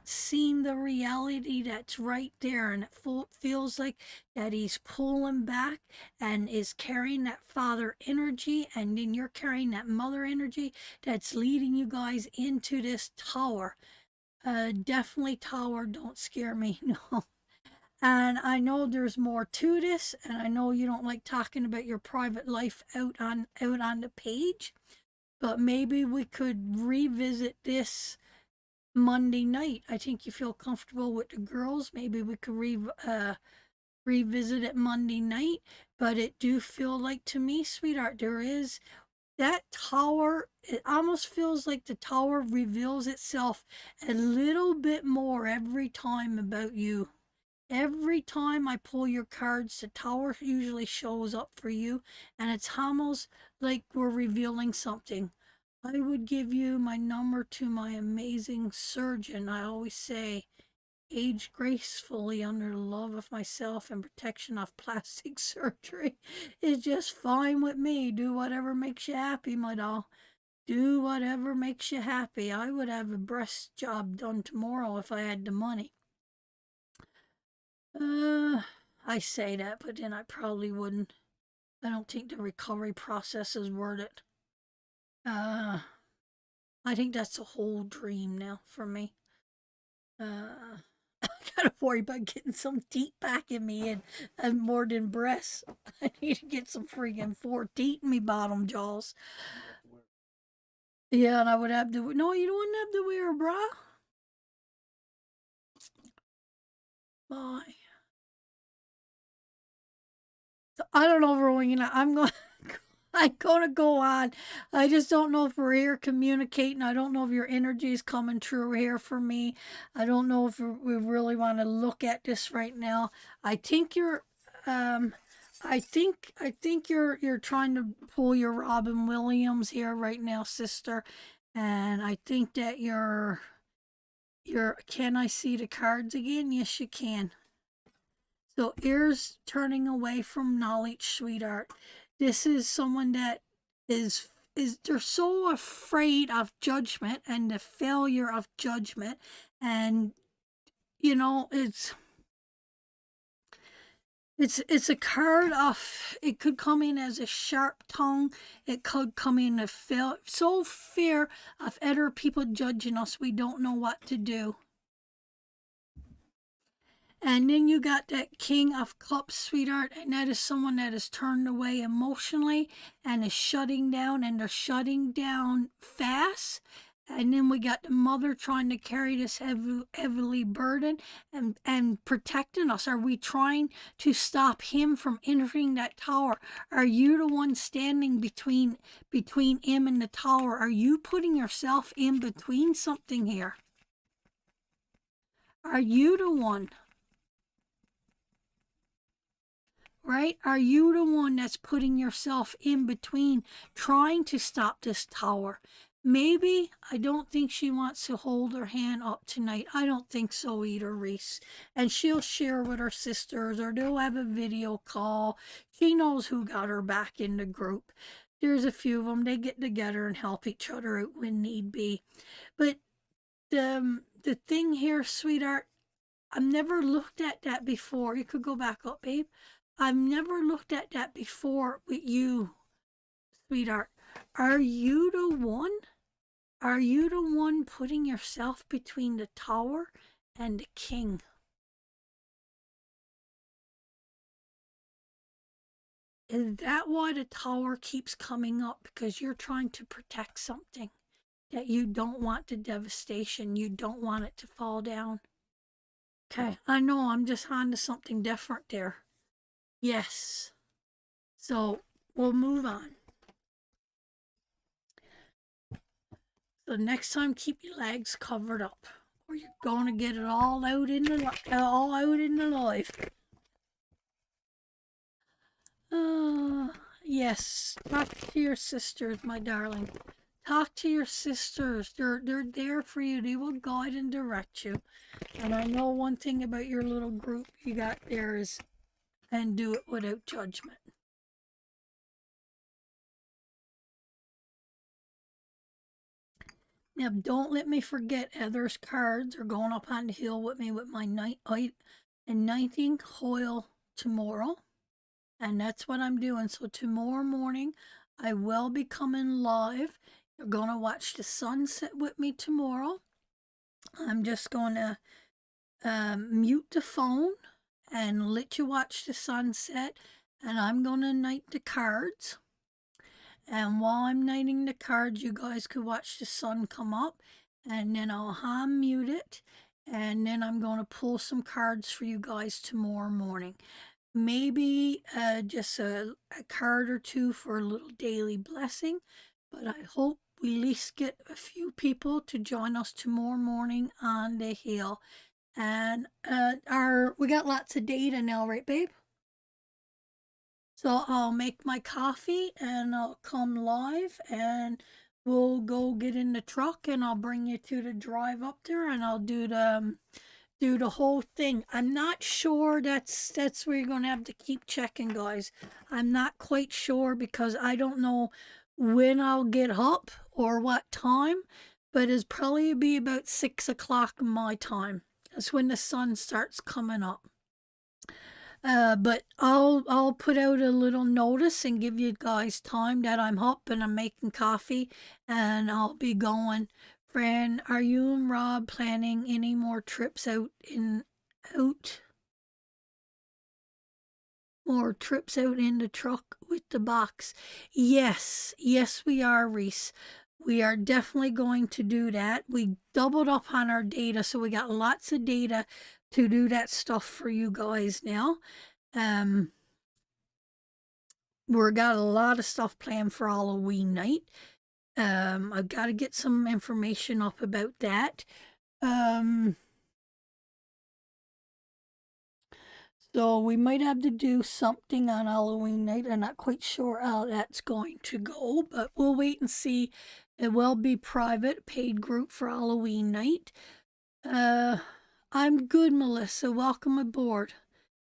seeing the reality that's right there, and it feels like that he's pulling back and is carrying that father energy, and then you're carrying that mother energy that's leading you guys into this tower. Definitely tower, don't scare me. No. And I know there's more to this, and I know you don't like talking about your private life out on the page, but maybe we could revisit this Monday night. I think you feel comfortable with the girls. Maybe we could revisit it Monday night. But it do feel like to me, sweetheart, there is that tower. It almost feels like the tower reveals itself a little bit more every time about you. Every time I pull your cards, the tower usually shows up for you, and it's almost like we're revealing something. I would give you my number to my amazing surgeon. I always say, age gracefully under the love of myself and protection of plastic surgery is just fine with me. Do whatever makes you happy, my doll. Do whatever makes you happy. I would have a breast job done tomorrow if I had the money. Uh, I say that, but then I probably wouldn't. I don't think the recovery process is worth it. Uh, I think that's a whole dream now for me. I gotta worry about getting some teeth back in me and more than breasts. I need to get some freaking 4 teeth in me bottom jaws. Yeah, and I would have to. No, you don't want to have to wear a bra. My, I don't know, Rowena. I'm going. I'm gonna go on. I just don't know if we're here communicating. I don't know if your energy is coming true here for me. I don't know if we really want to look at this right now. I think you're, um, I think you're trying to pull your Robin Williams here right now, sister, and I think that you're. Can I see the cards again? Yes, you can. So ears turning away from knowledge, sweetheart. This is someone that is they're so afraid of judgment and the failure of judgment, and it's a card of, it could come in as a sharp tongue, it could come in a so fear of other people judging us we don't know what to do. And then you got that King of Cups, sweetheart, and that is someone that is turned away emotionally and is shutting down, and they're shutting down fast. And then we got the mother trying to carry this heavily burden and protecting us. Are we trying to stop him from entering that tower? Are you the one standing between him and the tower? Are you putting yourself in between something here? Are you the one? Right? Are you the one that's putting yourself in between, trying to stop this tower? Maybe I don't think she wants to hold her hand up tonight. I don't think so either, Reese. And she'll share with her sisters, or they'll have a video call. She knows who got her back in the group. There's a few of them. They get together and help each other out when need be. But the thing here, sweetheart, I've never looked at that before. You could go back up, babe. I've never looked at that before with you, sweetheart. Are you the one? Are you the one putting yourself between the tower and the king? Is that why the tower keeps coming up? Because you're trying to protect something that you don't want the devastation, you don't want it to fall down. Okay, I know I'm just onto something different there. Yes. So we'll move on. So next time, keep your legs covered up, or you're gonna get it all out in the life. Yes, talk to your sisters, my darling. Talk to your sisters. They're there for you. They will guide and direct you. And I know one thing about your little group you got there is, and do it without judgment. Now, don't let me forget Heather's cards are going up on the hill with me with my nighting coil tomorrow. And that's what I'm doing. So tomorrow morning, I will be coming live. You're going to watch the sunset with me tomorrow. I'm just going to mute the phone and let you watch the sunset. And I'm going to night the cards. And while I'm nighting the cards, you guys could watch the sun come up. And then I'll hand mute it. And then I'm going to pull some cards for you guys tomorrow morning. Maybe just a card or two for a little daily blessing. But I hope we at least get a few people to join us tomorrow morning on the hill. And we got lots of data now, right, babe? So I'll make my coffee and I'll come live and we'll go get in the truck and I'll bring you to the drive up there and I'll do the whole thing. I'm not sure. That's where you're gonna have to keep checking, guys. I'm not quite sure because I don't know when I'll get up or what time, but it's probably be about 6 o'clock my time. That's when the sun starts coming up. But I'll put out a little notice and give you guys time that I'm up and I'm making coffee and I'll be going. Fran, are you and Rob planning any more trips out more trips out in the truck with the box? Yes, we are, Reese. We are definitely going to do that. We doubled up on our data, so we got lots of data to do that stuff for you guys now. We've got a lot of stuff planned for Halloween night. I've got to get some information up about that. So we might have to do something on Halloween night. I'm not quite sure how that's going to go, but we'll wait and see. It will be private, paid group for Halloween night. I'm good, Melissa. Welcome aboard.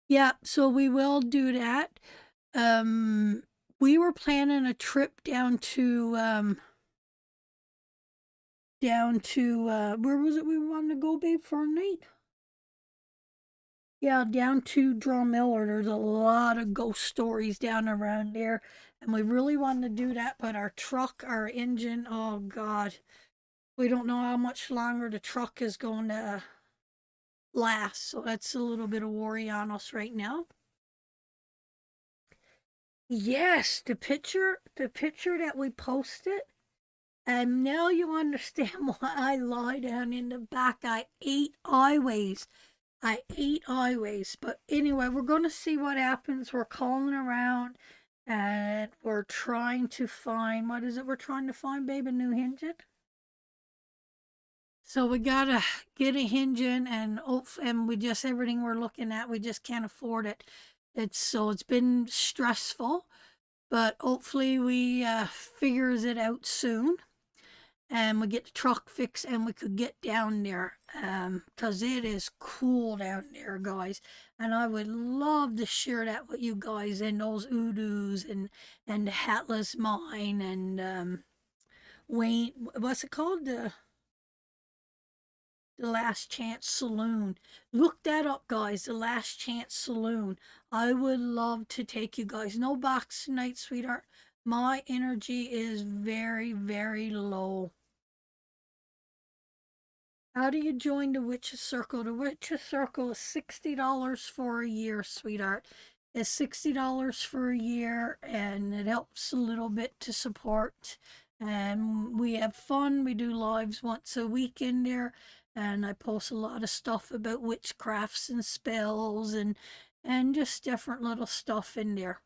Yeah, so we will do that. We were planning a trip down to where was it we wanted to go, babe, for a night? Yeah, down to Drumiller. There's a lot of ghost stories down around there, and we really wanted to do that, but our truck, our engine, oh God, we don't know how much longer the truck is going to last. So that's a little bit of worry on us right now. Yes, the picture that we posted. And now you understand why I lie down in the back. I ate eyeways. But anyway, we're going to see what happens. We're calling around and we're trying to find, what is it we're trying to find, babe? A new engine? So we gotta get a hinge in, and we just everything we're looking at, we just can't afford it. It's been stressful, but hopefully we figures it out soon and we get the truck fixed and we could get down there because it is cool down there, guys, and I would love to share that with you guys and those Udus and the Hatless Mine and Wayne, what's it called, the Last Chance Saloon. Look that up, guys, the Last Chance Saloon. I would love to take you guys. No box tonight, sweetheart. My energy is very, very low. How do you join the Witches Circle? The Witches Circle is $60 for a year, sweetheart. It's $60 for a year, and it helps a little bit to support. And we have fun. We do lives once a week in there, and I post a lot of stuff about witchcrafts and spells and just different little stuff in there.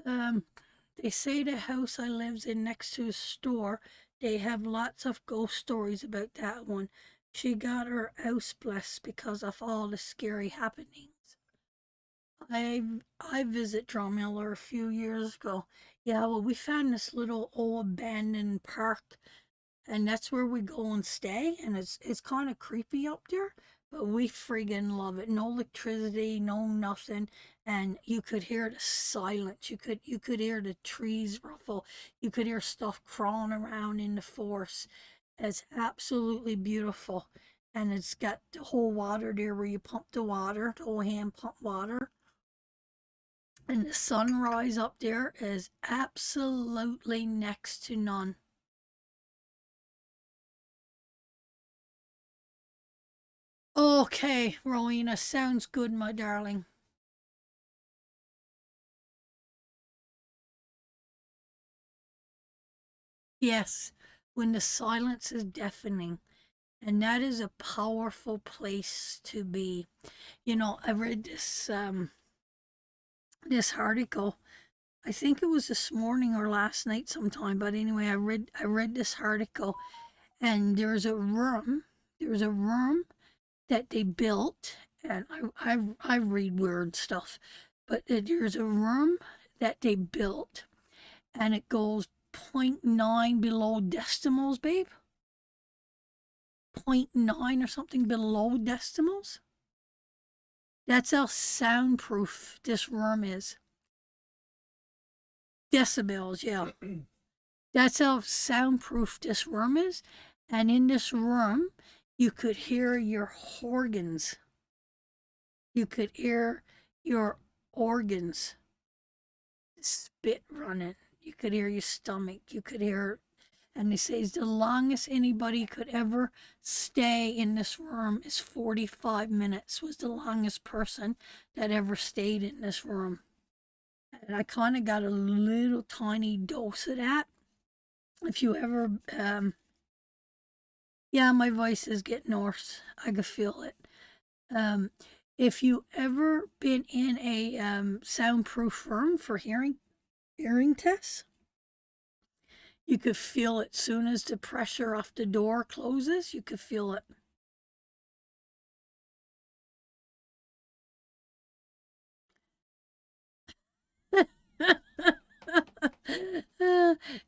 They say the house I lives in next to a store, they have lots of ghost stories about that one. She got her house blessed because of all the scary happenings. I I visit Drumheller a few years ago. Yeah, well, we found this little old abandoned park, and that's where we go and stay. And it's kind of creepy up there, but we friggin' love it. No electricity, no nothing, and you could hear the silence. You could hear the trees ruffle. You could hear stuff crawling around in the forest. It's absolutely beautiful, and it's got the whole water there where you pump the water, the whole hand pump water. And the sunrise up there is absolutely next to none. Okay, Rowena, sounds good, my darling. Yes, when the silence is deafening. And that is a powerful place to be. I read this article. I think it was this morning or last night sometime, but anyway, I read this article, and there's a room that they built, and I read weird stuff, but there's a room that they built, and it goes point 0.9 below decimals, babe. Point 0.9 or something below decimals. That's how soundproof this room is. Decibels, yeah. That's how soundproof this room is. And in this room, you could hear your organs. You could hear your organs spit running. You could hear your stomach. You could hear, and they say the longest anybody could ever stay in this room is 45 minutes, was the longest person that ever stayed in this room. And I kind of got a little tiny dose of that. If you ever, yeah, my voice is getting hoarse. I could feel it. Um, if you ever been in a soundproof room for hearing tests, you could feel it soon as the pressure off the door closes. You could feel it.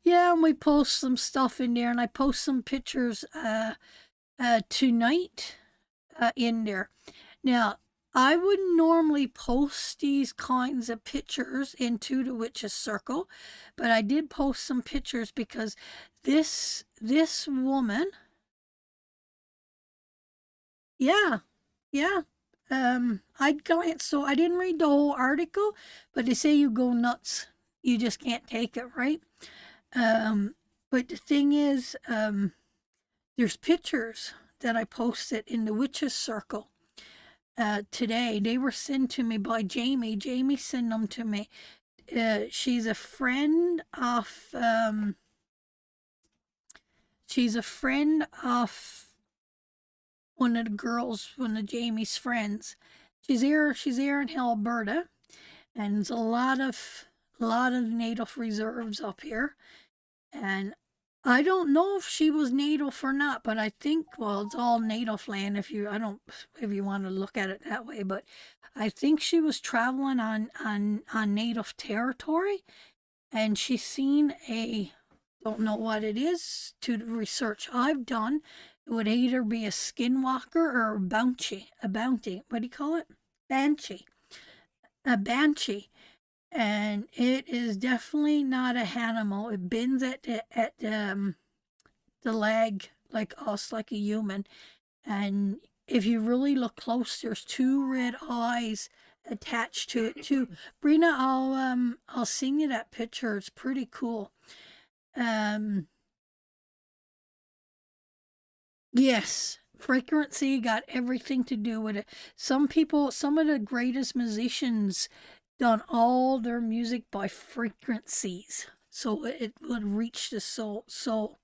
Yeah, and we post some stuff in there, and I post some pictures tonight in there. Now, I wouldn't normally post these kinds of pictures into the Witch's Circle, but I did post some pictures because this woman, yeah, yeah. I glanced, so I didn't read the whole article, but they say you go nuts. You just can't take it, right? Um, but the thing is, there's pictures that I posted in the Witches Circle today. They were sent to me by Jamie. Jamie sent them to me. She's a friend of. She's a friend of one of the girls, one of Jamie's friends. She's here. She's here in Alberta, and there's a lot of native reserves up here. And I don't know if she was native or not, but I think, well, it's all native land if you want to look at it that way. But I think she was traveling on native territory, and she's seen a, don't know what it is, to the research I've done. It would either be a skinwalker or a bounty. What do you call it? Banshee. A banshee. And it is definitely not a animal. It bends at the leg like us, like a human. And if you really look close, there's two red eyes attached to it too. Brina, I'll send you that picture. It's pretty cool. Um, yes, frequency got everything to do with it. Some of the greatest musicians done all their music by frequencies, so it would reach the soul.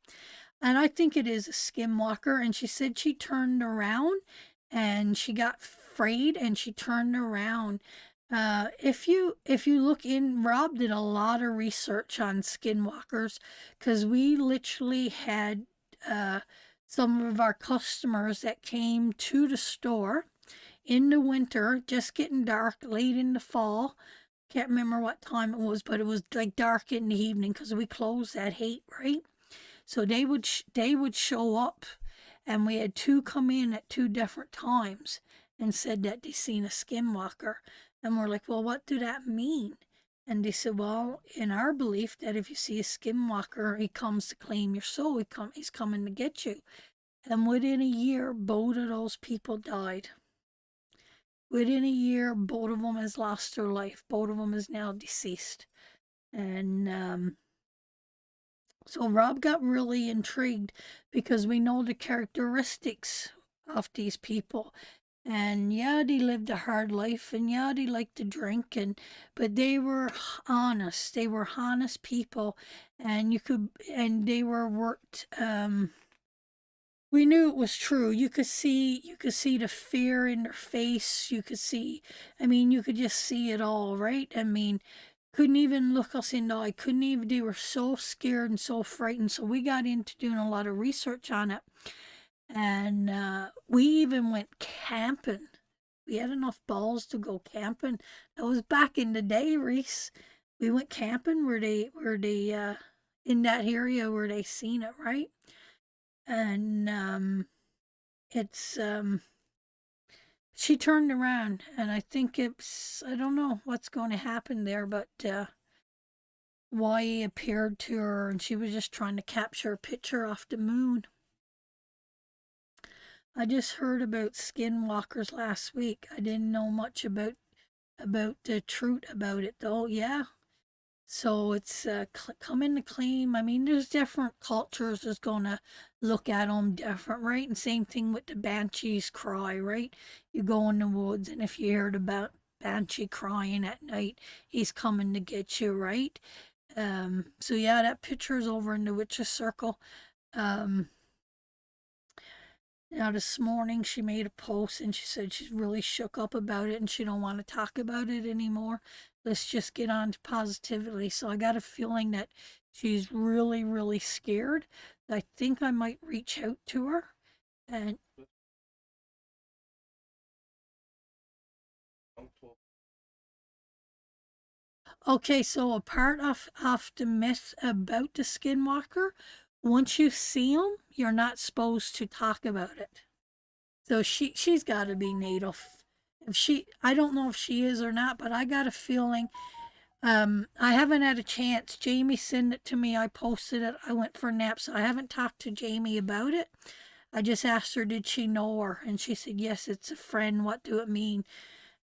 And I think it is a skinwalker. And she said she turned around and she got afraid and she turned around. If you look in, Rob did a lot of research on skinwalkers because we literally had uh, some of our customers that came to the store in the winter, just getting dark, late in the fall. Can't remember what time it was, but it was like dark in the evening because we closed at 8, right? So they would show up, and we had two come in at two different times and said that they seen a skinwalker, and we're like, well, what do that mean? And they said, well, in our belief that if you see a skinwalker, he comes to claim your soul. He's coming to get you. And within a year, both of those people died. Within a year, both of them has lost their life. Both of them is now deceased. And so Rob got really intrigued because we know the characteristics of these people. And yeah, they lived a hard life, and yeah, they liked to drink, and but they were honest. They were honest people, and and they were worked. We knew it was true. You could see the fear in their face. You could see, I mean, you could just see it all, right? I mean, couldn't even look us in the eye. Couldn't even. They were so scared and so frightened. So we got into doing a lot of research on it, and we even went camping. We had enough balls to go camping. That was back in the day, Reese. We went camping where they in that area where they seen it, right? And it's she turned around, and I think I don't know what's going to happen there, but why appeared to her, and she was just trying to capture a picture off the moon. I just heard about skinwalkers last week. I didn't know much about the truth about it though. Yeah, so it's coming to claim. I mean, there's different cultures that's gonna look at them different, right? And same thing with the banshees cry, right? You go in the woods, and if you heard about banshee crying at night, he's coming to get you, right? So yeah, that picture's over in the witch's circle. Um, Now this morning she made a post and she said she's really shook up about it and she don't want to talk about it anymore. Let's just get on to positivity. So I got a feeling that she's really, really scared. I think I might reach out to her. And okay, so a part of the myth about the skinwalker, once you see him, you're not supposed to talk about it. So she's got to be native. If she, I don't know if she is or not, but I got a feeling. I haven't had a chance. Jamie sent it to me. I posted it. I went for a nap, so I haven't talked to Jamie about it. I just asked her, did she know her? And she said, yes, it's a friend. What do it mean?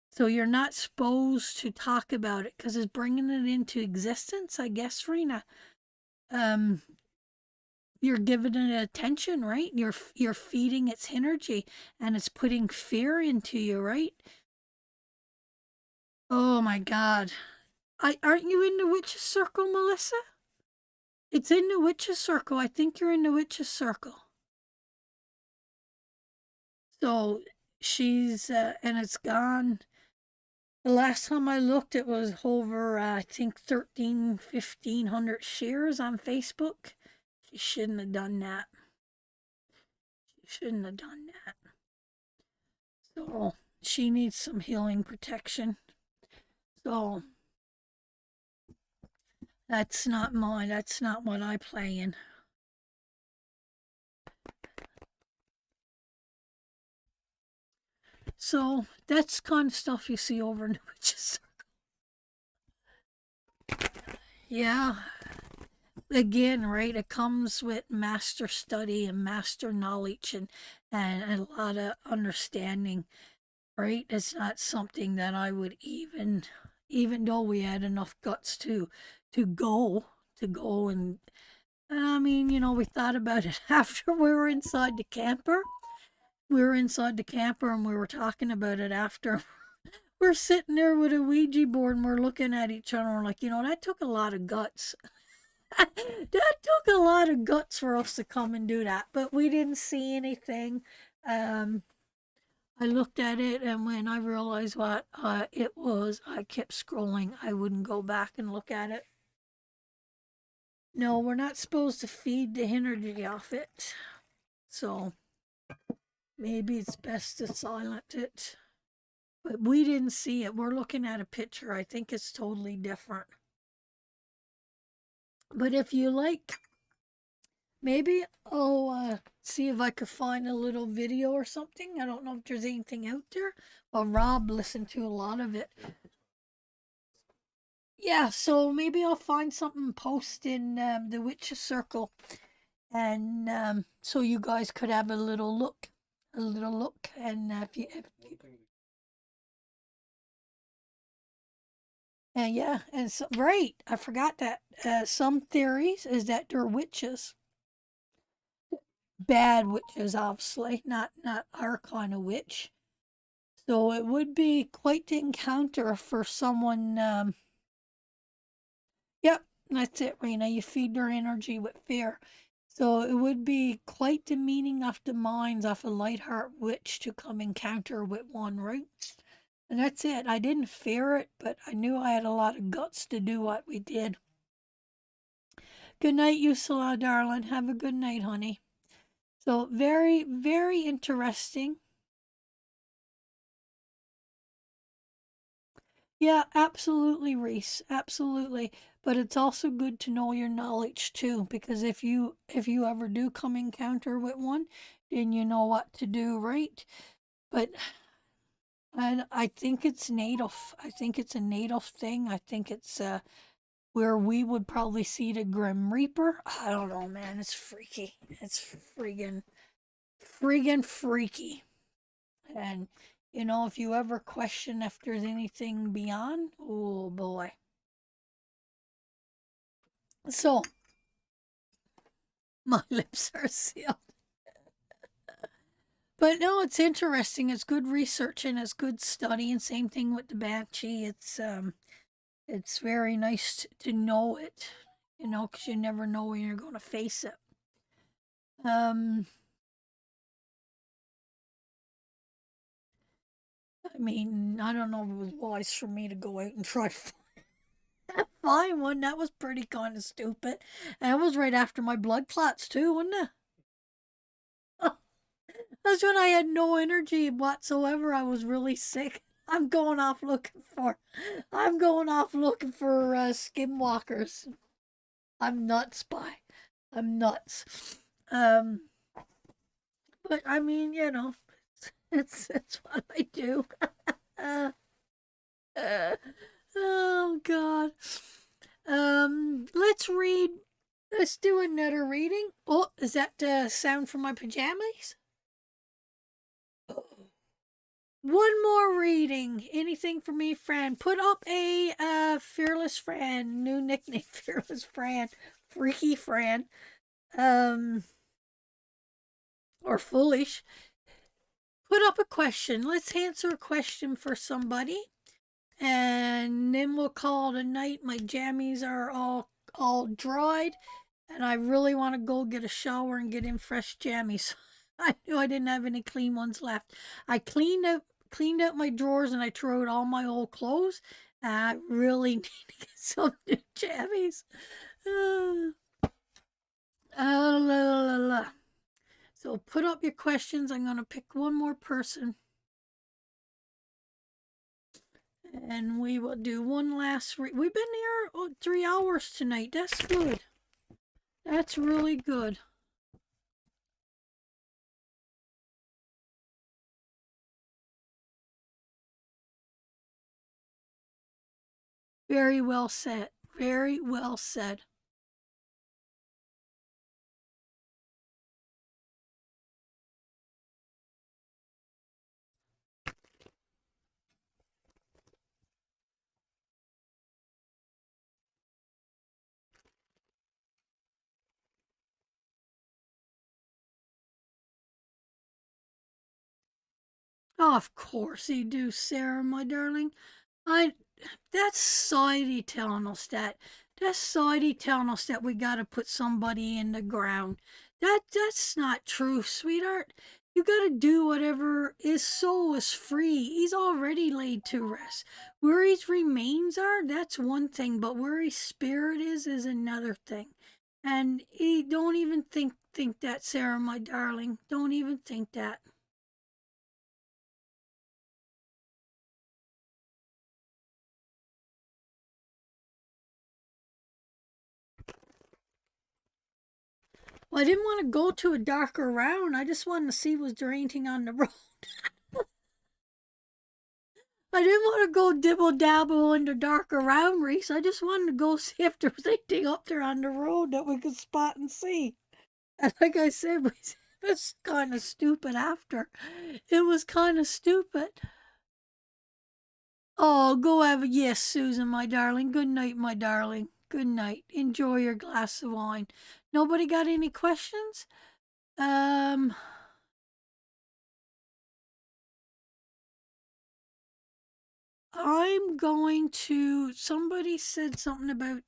So you're not supposed to talk about it because it's bringing it into existence, I guess, Rena. Um, you're giving it attention, right? You're feeding its energy, and it's putting fear into you, right? Oh my God. Aren't you in the witch's circle, Melissa? It's in the witch's circle. I think you're in the witch's circle. So and it's gone. The last time I looked, it was over, I think 1,500 shares on Facebook. She shouldn't have done that. She shouldn't have done that. So she needs some healing protection. So that's not mine. That's not what I play in. So that's kind of stuff you see over in the witches. Yeah, again, right? It comes with master study and master knowledge and a lot of understanding, right? It's not something that I would even though we had enough guts to go and I mean, we thought about it after we were inside the camper. We were inside the camper and we were talking about it after. We're sitting there with a Ouija board and we're looking at each other and we're like, that took a lot of guts. That took a lot of guts for us to come and do that, but we didn't see anything. Um, I looked at it, and when I realized what it was, I kept scrolling. I wouldn't go back and look at it. No, we're not supposed to feed the energy off it, so maybe it's best to silence it. but we didn't see it. We're looking at a picture. I think it's totally different. But if you like, maybe I'll see if I could find a little video or something. I don't know if there's anything out there. Well, Rob listened to a lot of it. Yeah, so maybe I'll find something post in the Witches Circle, and so you guys could have a little look, and and yeah, and so right, I forgot that some theories is that they're witches, bad witches, obviously, not our kind of witch. So it would be quite the encounter for someone. Yep, that's it, Rena. You feed their energy with fear. So it would be quite the meaning of the minds of a light heart witch to come encounter with one, right? And that's it. I didn't fear it, but I knew I had a lot of guts to do what we did. Good night, Usala, darling. Have a good night, honey. So very, very interesting. Yeah, absolutely, Reese. Absolutely. But it's also good to know your knowledge too, because if you ever do come encounter with one, then you know what to do, right? But I think it's native. I think it's a native thing. I think it's where we would probably see the Grim Reaper. I don't know, man. It's freaky. It's friggin' freaky. And if you ever question if there's anything beyond, oh boy. So my lips are sealed. But no, it's interesting. It's good research and it's good study. And same thing with the banshee. It's very nice to know it, because you never know when you're going to face it. Um, I mean, I don't know if it was wise for me to go out and try to find one. That was pretty kind of stupid. And it was right after my blood clots too, wasn't it? That's when I had no energy whatsoever. I was really sick. I'm going off looking for. I'm going off looking for skinwalkers. I'm nuts, by. I'm nuts. Um, but I mean, it's what I do. Uh, uh, oh God. Let's read. Let's do another reading. Oh, is that the sound from my pajamas? One more reading. Anything for me, Fran? Put up a Fearless Fran, new nickname, Fearless Fran, Freaky Fran, um, or Foolish. Put up a question. Let's answer a question for somebody, and then we'll call it a night. My jammies are all dried, and I really want to go get a shower and get in fresh jammies. I knew I didn't have any clean ones left. I cleaned out my drawers and I threw out all my old clothes. I really need to get some new jammies. La, la, la. So put up your questions. I'm gonna pick one more person, and we will do one last. We've been here 3 hours tonight. That's good. That's really good. Very well said. Very well said. Oh, of course you do, Sarah, my darling. I that's society telling us that. That's society telling us that we gotta put somebody in the ground. That's not true, sweetheart. You gotta do whatever his soul is free. He's already laid to rest. Where his remains are, that's one thing, but where his spirit is another thing. And he don't even think that, Sarah, my darling. Don't even think that. I didn't want to go to a darker round. I just wanted to see was there anything on the road. I didn't want to go dibble dabble in the darker round, Reese. I just wanted to go see if there was anything up there on the road that we could spot and see. And like I said, it was kind of stupid after. It was kind of stupid. Oh, go have a yes, Susan, my darling. Good night, my darling. Good night. Enjoy your glass of wine. Nobody got any questions? Um, I'm going to. Somebody said something about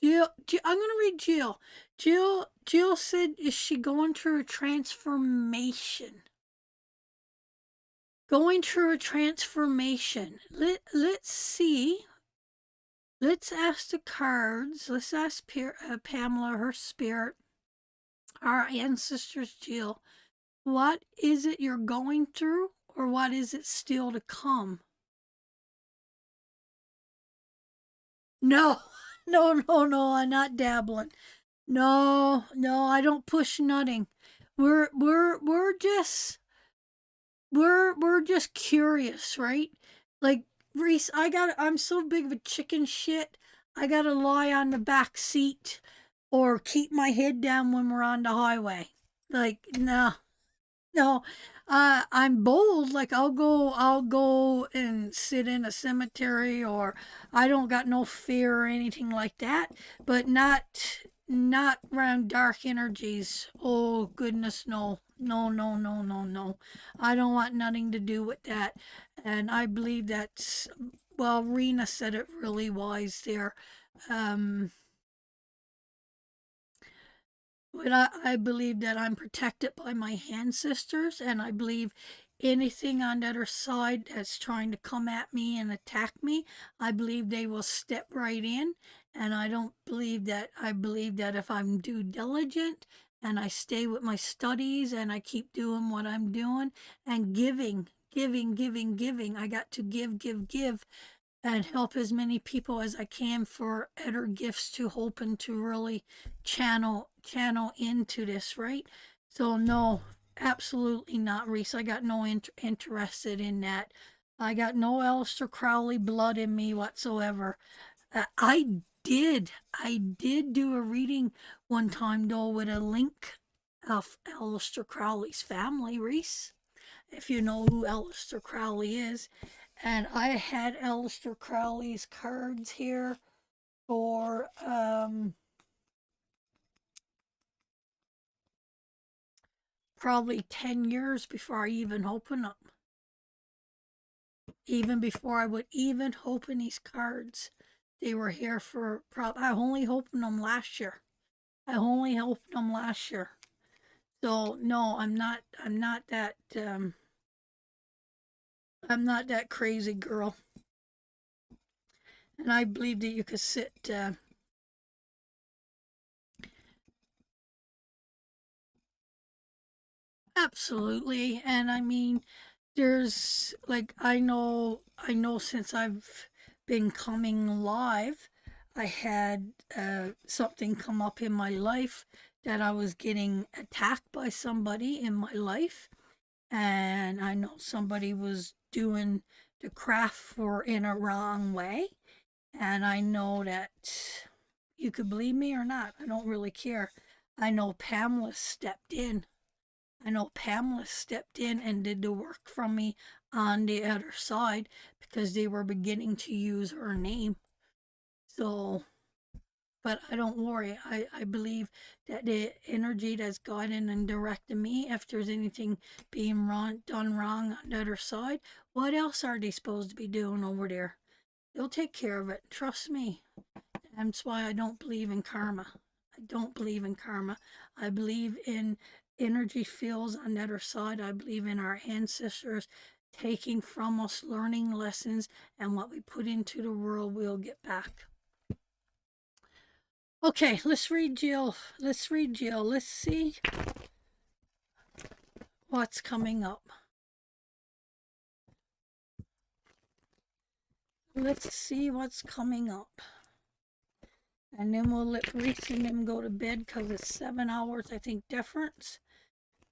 Jill, I'm going to read Jill. Jill said, is she going through a transformation? Going through a transformation. Let's see. Let's ask the cards. Let's ask Pamela, her spirit, our ancestors, Jill. What is it you're going through, or what is it still to come? No, no, I'm not dabbling. No, I don't push nutting. We're just we're just curious, right? Like Reese, I'm so big of a chicken shit. I gotta lie on the back seat or keep my head down when we're on the highway. Like, no, no, I'm bold. Like I'll go and sit in a cemetery, or I don't got no fear or anything like that. But not around dark energies. Oh goodness, no, no. I don't want nothing to do with that. And I believe that's well. Rena said it really wise there. Um, But I believe that I'm protected by my ancestors, and I believe anything on the other side that's trying to come at me and attack me, I believe they will step right in. And I believe that if I'm due diligent and I stay with my studies and I keep doing what I'm doing and giving, I got to give and help as many people as I can for other gifts to hoping to really channel into this, right? So no, absolutely not, Reese. I got no interested in that. I got no Aleister Crowley blood in me whatsoever. I did do a reading one time though with a link of Aleister Crowley's family, Reese. If you know who Aleister Crowley is, and I had Aleister Crowley's cards here for probably 10 years before I even opened them. Even before I would even open these cards, they were here for I only opened them last year. So no, I'm not that crazy girl. And I believe that you could sit absolutely. And I mean, there's like I know since I've been coming live, I had something come up in my life that I was getting attacked by somebody in my life, and I know somebody was doing the craft for in a wrong way, and I know that you could believe me or not, I don't really care. I know Pamela stepped in and did the work from me on the other side because they were beginning to use her name. So, but I don't worry. I believe that the energy that's guiding and directing me, if there's anything being done wrong on the other side, what else are they supposed to be doing over there? They'll take care of it. Trust me. That's why I don't believe in karma. I don't believe in karma. I believe in energy fields on the other side. I believe in our ancestors taking from us, learning lessons, and what we put into the world, we'll get back. Okay, let's read Jill. Let's see what's coming up. Let's see what's coming up. And then we'll let Reese and them go to bed because it's 7 hours, I think, difference.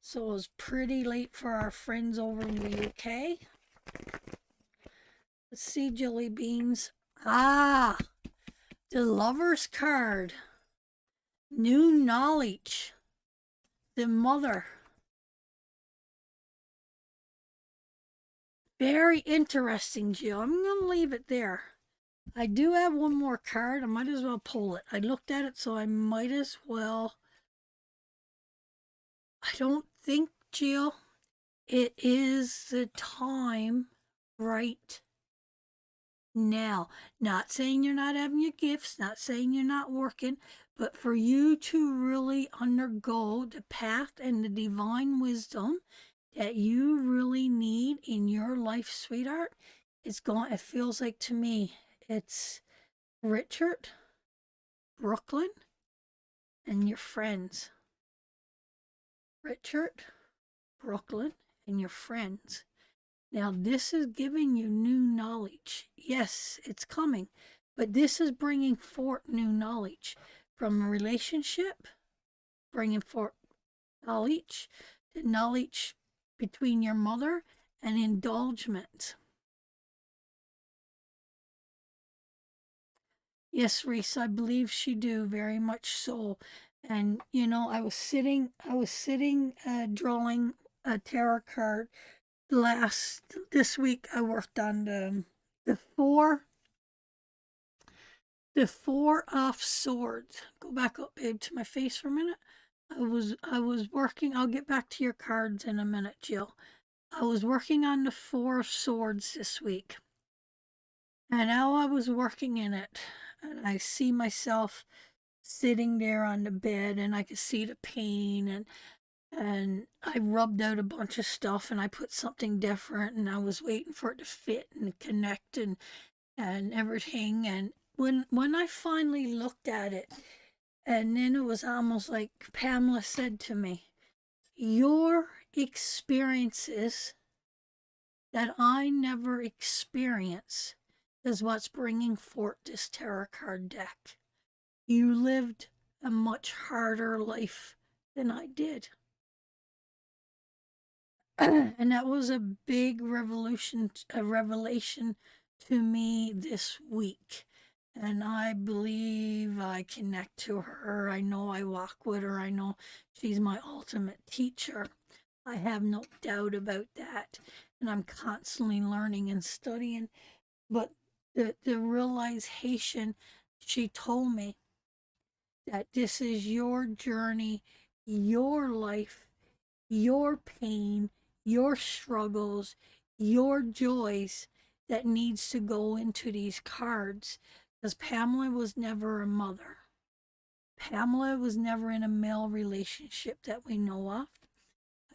So it's pretty late for our friends over in the UK. Let's see, Jelly Beans. Ah, the Lover's card. New knowledge. The Mother. Very interesting, Jill. I'm going to leave it there. I do have one more card. I might as well pull it. I looked at it, so I might as well. I don't think, Jill, it is the time right now. Not saying you're not having your gifts, not saying you're not working, but for you to really undergo the path and the divine wisdom that you really need in your life, sweetheart, it feels like to me, it's Richard, Brooklyn, and your friends. Richard, Brooklyn, and your friends. Now, this is giving you new knowledge. Yes, it's coming, but this is bringing forth new knowledge from a relationship, bringing forth knowledge, the knowledge between your mother and indulgence. Yes, Reese, I believe she do very much so. And you know, I was sitting drawing a tarot card this week. I worked on the four the four off swords. Go back up, babe, to my face for a minute. I was working. I'll get back to your cards in a minute, Jill. I was working on the four of swords this week. And now I was working in it, and I see myself sitting there on the bed, and I could see the pain, and I rubbed out a bunch of stuff, and I put something different, and I was waiting for it to fit and connect and everything. And when I finally looked at it, and then it was almost like Pamela said to me, "Your experiences that I never experience is what's bringing forth this tarot card deck. You lived a much harder life than I did." And that was a big revelation to me this week. And I believe I connect to her. I know I walk with her. I know she's my ultimate teacher. I have no doubt about that. And I'm constantly learning and studying. But the realization, she told me that this is your journey, your life, your pain, your struggles, your joys that needs to go into these cards. Because Pamela was never a mother. Pamela was never in a male relationship that we know of.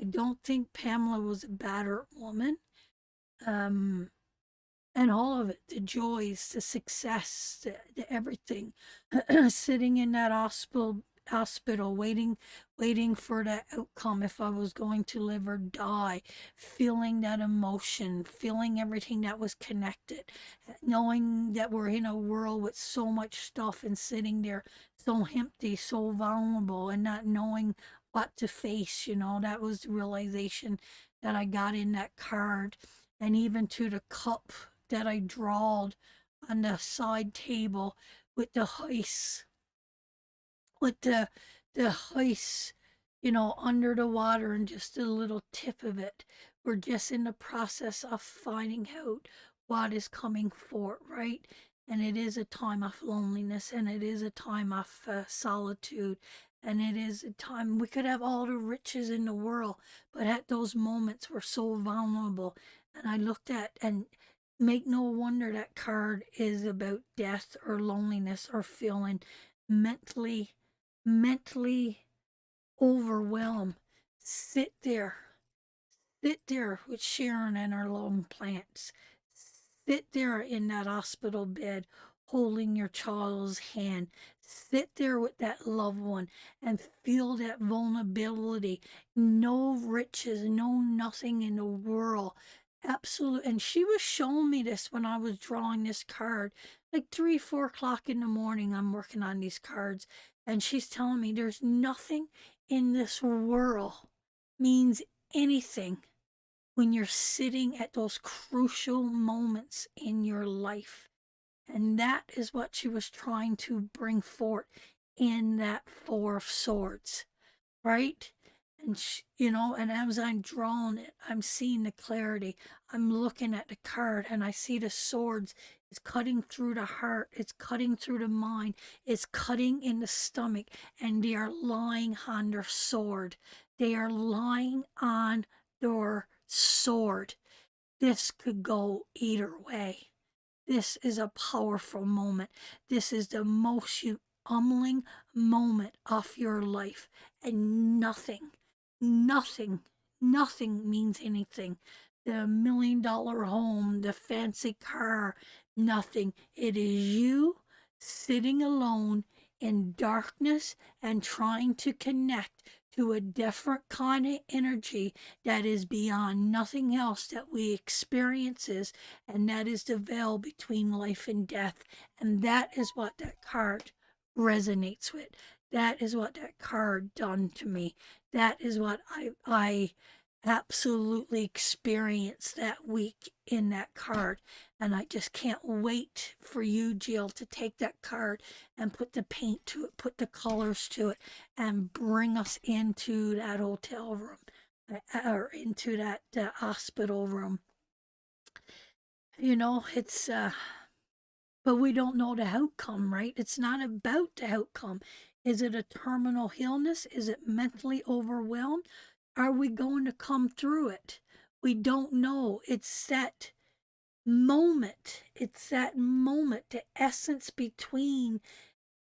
I don't think Pamela was a battered woman. Um, and all of it, the joys, the success, the everything. Sitting in that hospital waiting for that outcome, if I was going to live or die, feeling that emotion, feeling everything that was connected, knowing that we're in a world with so much stuff and sitting there so empty, so vulnerable, and not knowing what to face. That was the realization that I got in that card. And even to the cup that I drawed on the side table with the ice, with the ice, under the water and just a little tip of it. We're just in the process of finding out what is coming forth, right? And it is a time of loneliness, and it is a time of solitude, and it is a time we could have all the riches in the world, but at those moments we're so vulnerable. And I looked at, and make no wonder that card is about death or loneliness or feeling mentally overwhelmed. Sit there. Sit there with Sharon and her lung plants. Sit there in that hospital bed holding your child's hand. Sit there with that loved one and feel that vulnerability. No riches, no nothing in the world Absolutely. And she was showing me this when I was drawing this card. Like 3, 4 o'clock in the morning, I'm working on these cards. And she's telling me there's nothing in this world means anything when you're sitting at those crucial moments in your life. And that is what she was trying to bring forth in that Four of Swords, right? And and as I'm drawing it, I'm seeing the clarity. I'm looking at the card and I see the swords. It's cutting through the heart, it's cutting through the mind, it's cutting in the stomach, and they are lying on their sword. They are lying on their sword. This could go either way. This is a powerful moment. This is the most humbling moment of your life. And nothing, nothing means anything. The $1 million home, the fancy car, nothing. It is you sitting alone in darkness and trying to connect to a different kind of energy that is beyond nothing else that we experiences, and that is the veil between life and death. And that is what that card resonates with. That is what that card done to me. That is what I absolutely experienced that week in that card. And I just can't wait for you, Jill, to take that card and put the paint to it, put the colors to it, and bring us into that hotel room or into that hospital room. It's but we don't know the outcome, right? It's not about the outcome. Is it a terminal illness? Is it mentally overwhelmed? Are we going to come through it? We don't know. It's that moment. It's that moment, the essence between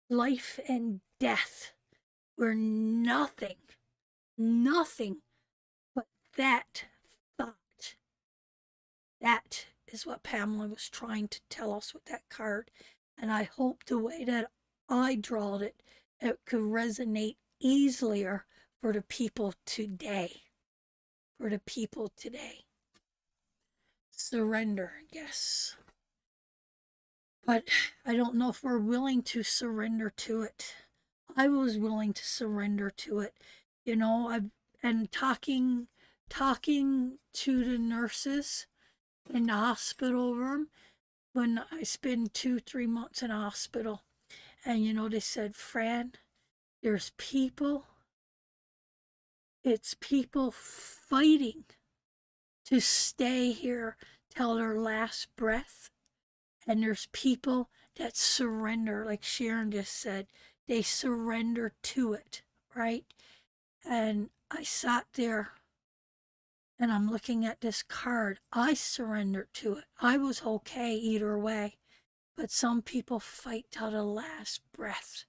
life and death, where nothing but that thought, that is what Pamela was trying to tell us with that card. And I hope the way that I drawed it, it could resonate easier for the people today. For the people today. Surrender, yes. But I don't know if we're willing to surrender to it. I was willing to surrender to it. I've and talking to the nurses in the hospital room when I spend 2, 3 months in a hospital. And they said, Fran, there's it's people fighting to stay here till their last breath. And there's people that surrender, like Sharon just said, they surrender to it, right? And I sat there and I'm looking at this card. I surrendered to it. I was okay either way. But some people fight till the last breath,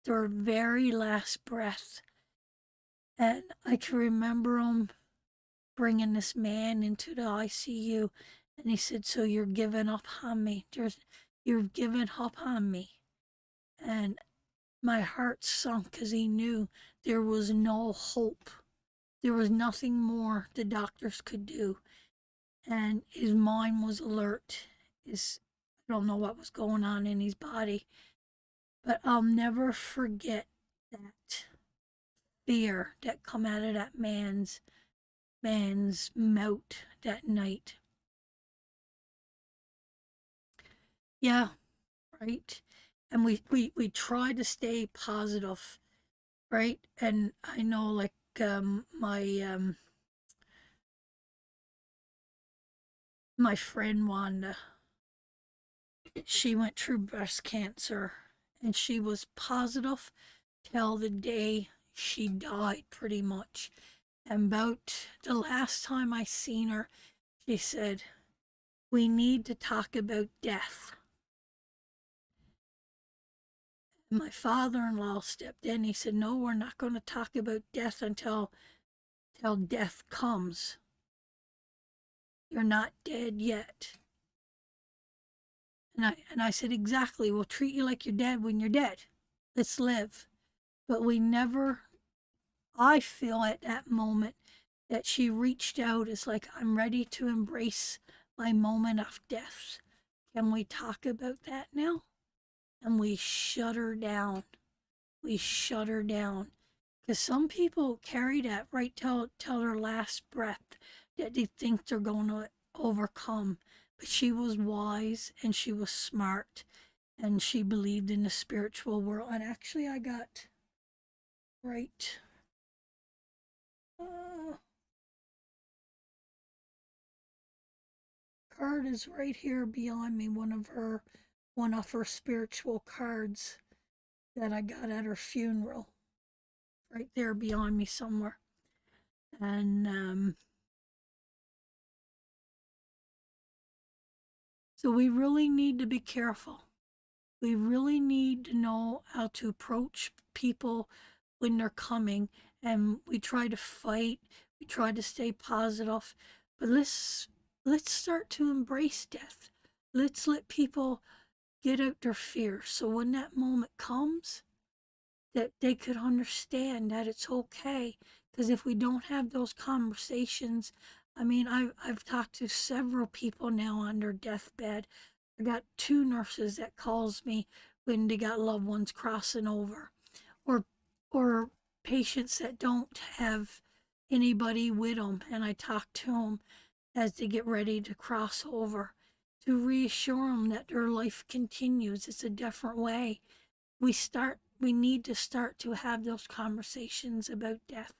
their very last breath. And I can remember them bringing this man into the ICU. And he said, so you're giving up on me. You're giving up on me. And my heart sunk because he knew there was no hope. There was nothing more the doctors could do. And his mind was alert. I don't know what was going on in his body. But I'll never forget that fear that come out of that man's mouth that night. Yeah, right. And we try to stay positive, right? And I know, like, my friend Wanda, she went through breast cancer, and she was positive till the day she died, pretty much. And about the last time I seen her, she said, we need to talk about death. And my father-in-law stepped in. He said, no, we're not going to talk about death until death comes. You're not dead yet. And I said, exactly. We'll treat you like you're dead when you're dead. Let's live. But we never, I feel at that moment that she reached out is like, I'm ready to embrace my moment of death. Can we talk about that now? And we shut her down. We shut her down. Because some people carry that right till their last breath, that they think they're going to overcome. But she was wise and she was smart and she believed in the spiritual world. And actually, I got right. Uh, Card is right here beyond me. One of her spiritual cards that I got at her funeral, right there beyond me somewhere. And so we really need to be careful. We really need to know how to approach people when they're coming. And we try to fight, we try to stay positive, but let's start to embrace death. Let's let people get out their fear. So when that moment comes, that they could understand that it's okay. Because if we don't have those conversations, I mean, I've talked to several people now on their deathbed. I got two nurses that calls me when they got loved ones crossing over, or or patients that don't have anybody with them, and I talk to them as they get ready to cross over to reassure them that their life continues. It's a different way. We need to start to have those conversations about death.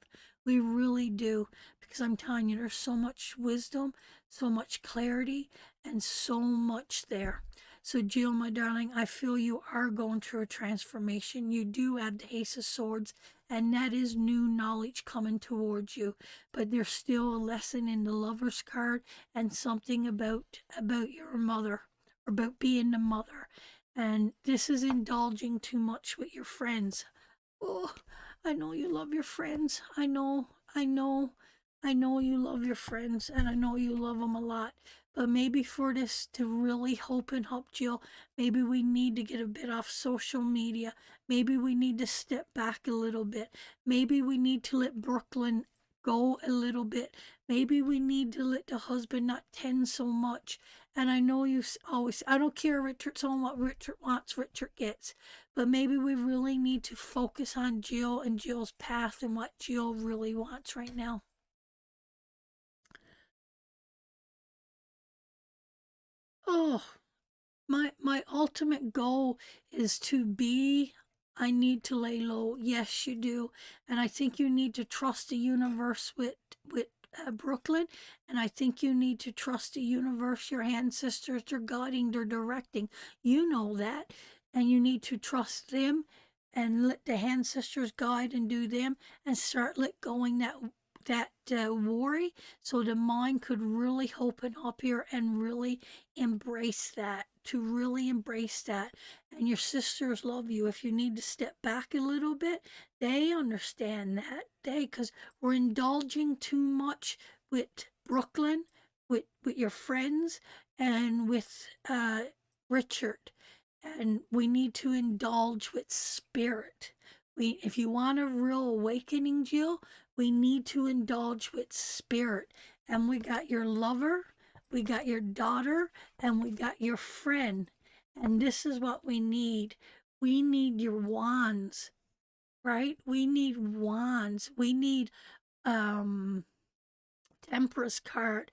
We really do, because I'm telling you, there's so much wisdom, so much clarity, and so much there. So, Jill, my darling, I feel you are going through a transformation. You do have the Ace of Swords, and that is new knowledge coming towards you. But there's still a lesson in the Lover's card and something about your mother, or about being the mother. And this is indulging too much with your friends. Oh, I know you love your friends. I know you love your friends, and I know you love them a lot. But maybe for this to really open up, Jill, maybe we need to get a bit off social media. Maybe we need to step back a little bit. Maybe we need to let Brooklyn go a little bit. Maybe we need to let the husband not tend so much. And I know you always, I don't care, Richard's on what Richard wants, Richard gets. But maybe we really need to focus on Jill and Jill's path and what Jill really wants right now. Oh, my ultimate goal is to be. I need to lay low. Yes, you do, and I think you need to trust the universe with Brooklyn, and I think you need to trust the universe. Your ancestors, they're guiding, they're directing. You know that, and you need to trust them, and let the ancestors guide and do them, and start let going that worry, so the mind could really open up here and really embrace that, to really embrace that. And your sisters love you. If you need to step back a little bit, they understand that. Because we're indulging too much with Brooklyn, with your friends, and with Richard. And we need to indulge with spirit. If you want a real awakening, Jill, we need to indulge with spirit. And we got your lover, we got your daughter, and we got your friend. And this is what we need. We need your wands, right? We need wands. We need um Temperance card.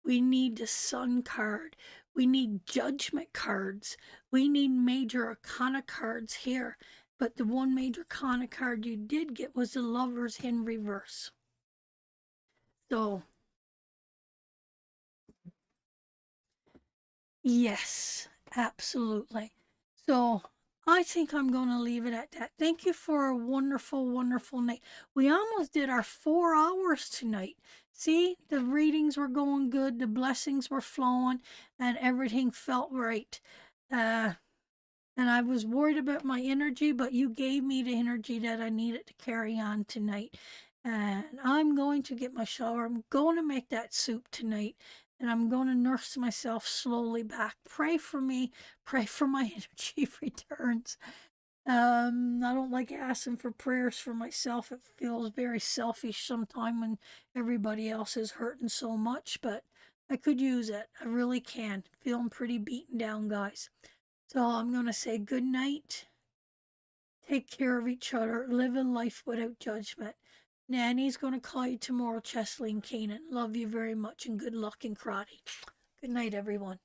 We need the Sun card. We need Judgment cards. We need Major Arcana cards here. But the one Major Arcana card you did get was the Lovers in reverse. So, yes, absolutely. So, I think I'm going to leave it at that. Thank you for a wonderful, wonderful night. We almost did our 4 hours tonight. See, the readings were going good, the blessings were flowing, and everything felt right. Uh, and I was worried about my energy, but you gave me the energy that I needed to carry on tonight. And I'm going to get my shower. I'm going to make that soup tonight. And I'm going to nurse myself slowly back. Pray for me. Pray for my energy returns. I don't like asking for prayers for myself. It feels very selfish sometimes when everybody else is hurting so much, but I could use it. I really can. Feeling pretty beaten down, guys. So I'm going to say good night. Take care of each other. Live a life without judgment. Nanny's going to call you tomorrow, Chesley and Kanan. Love you very much and good luck in karate. Good night, everyone.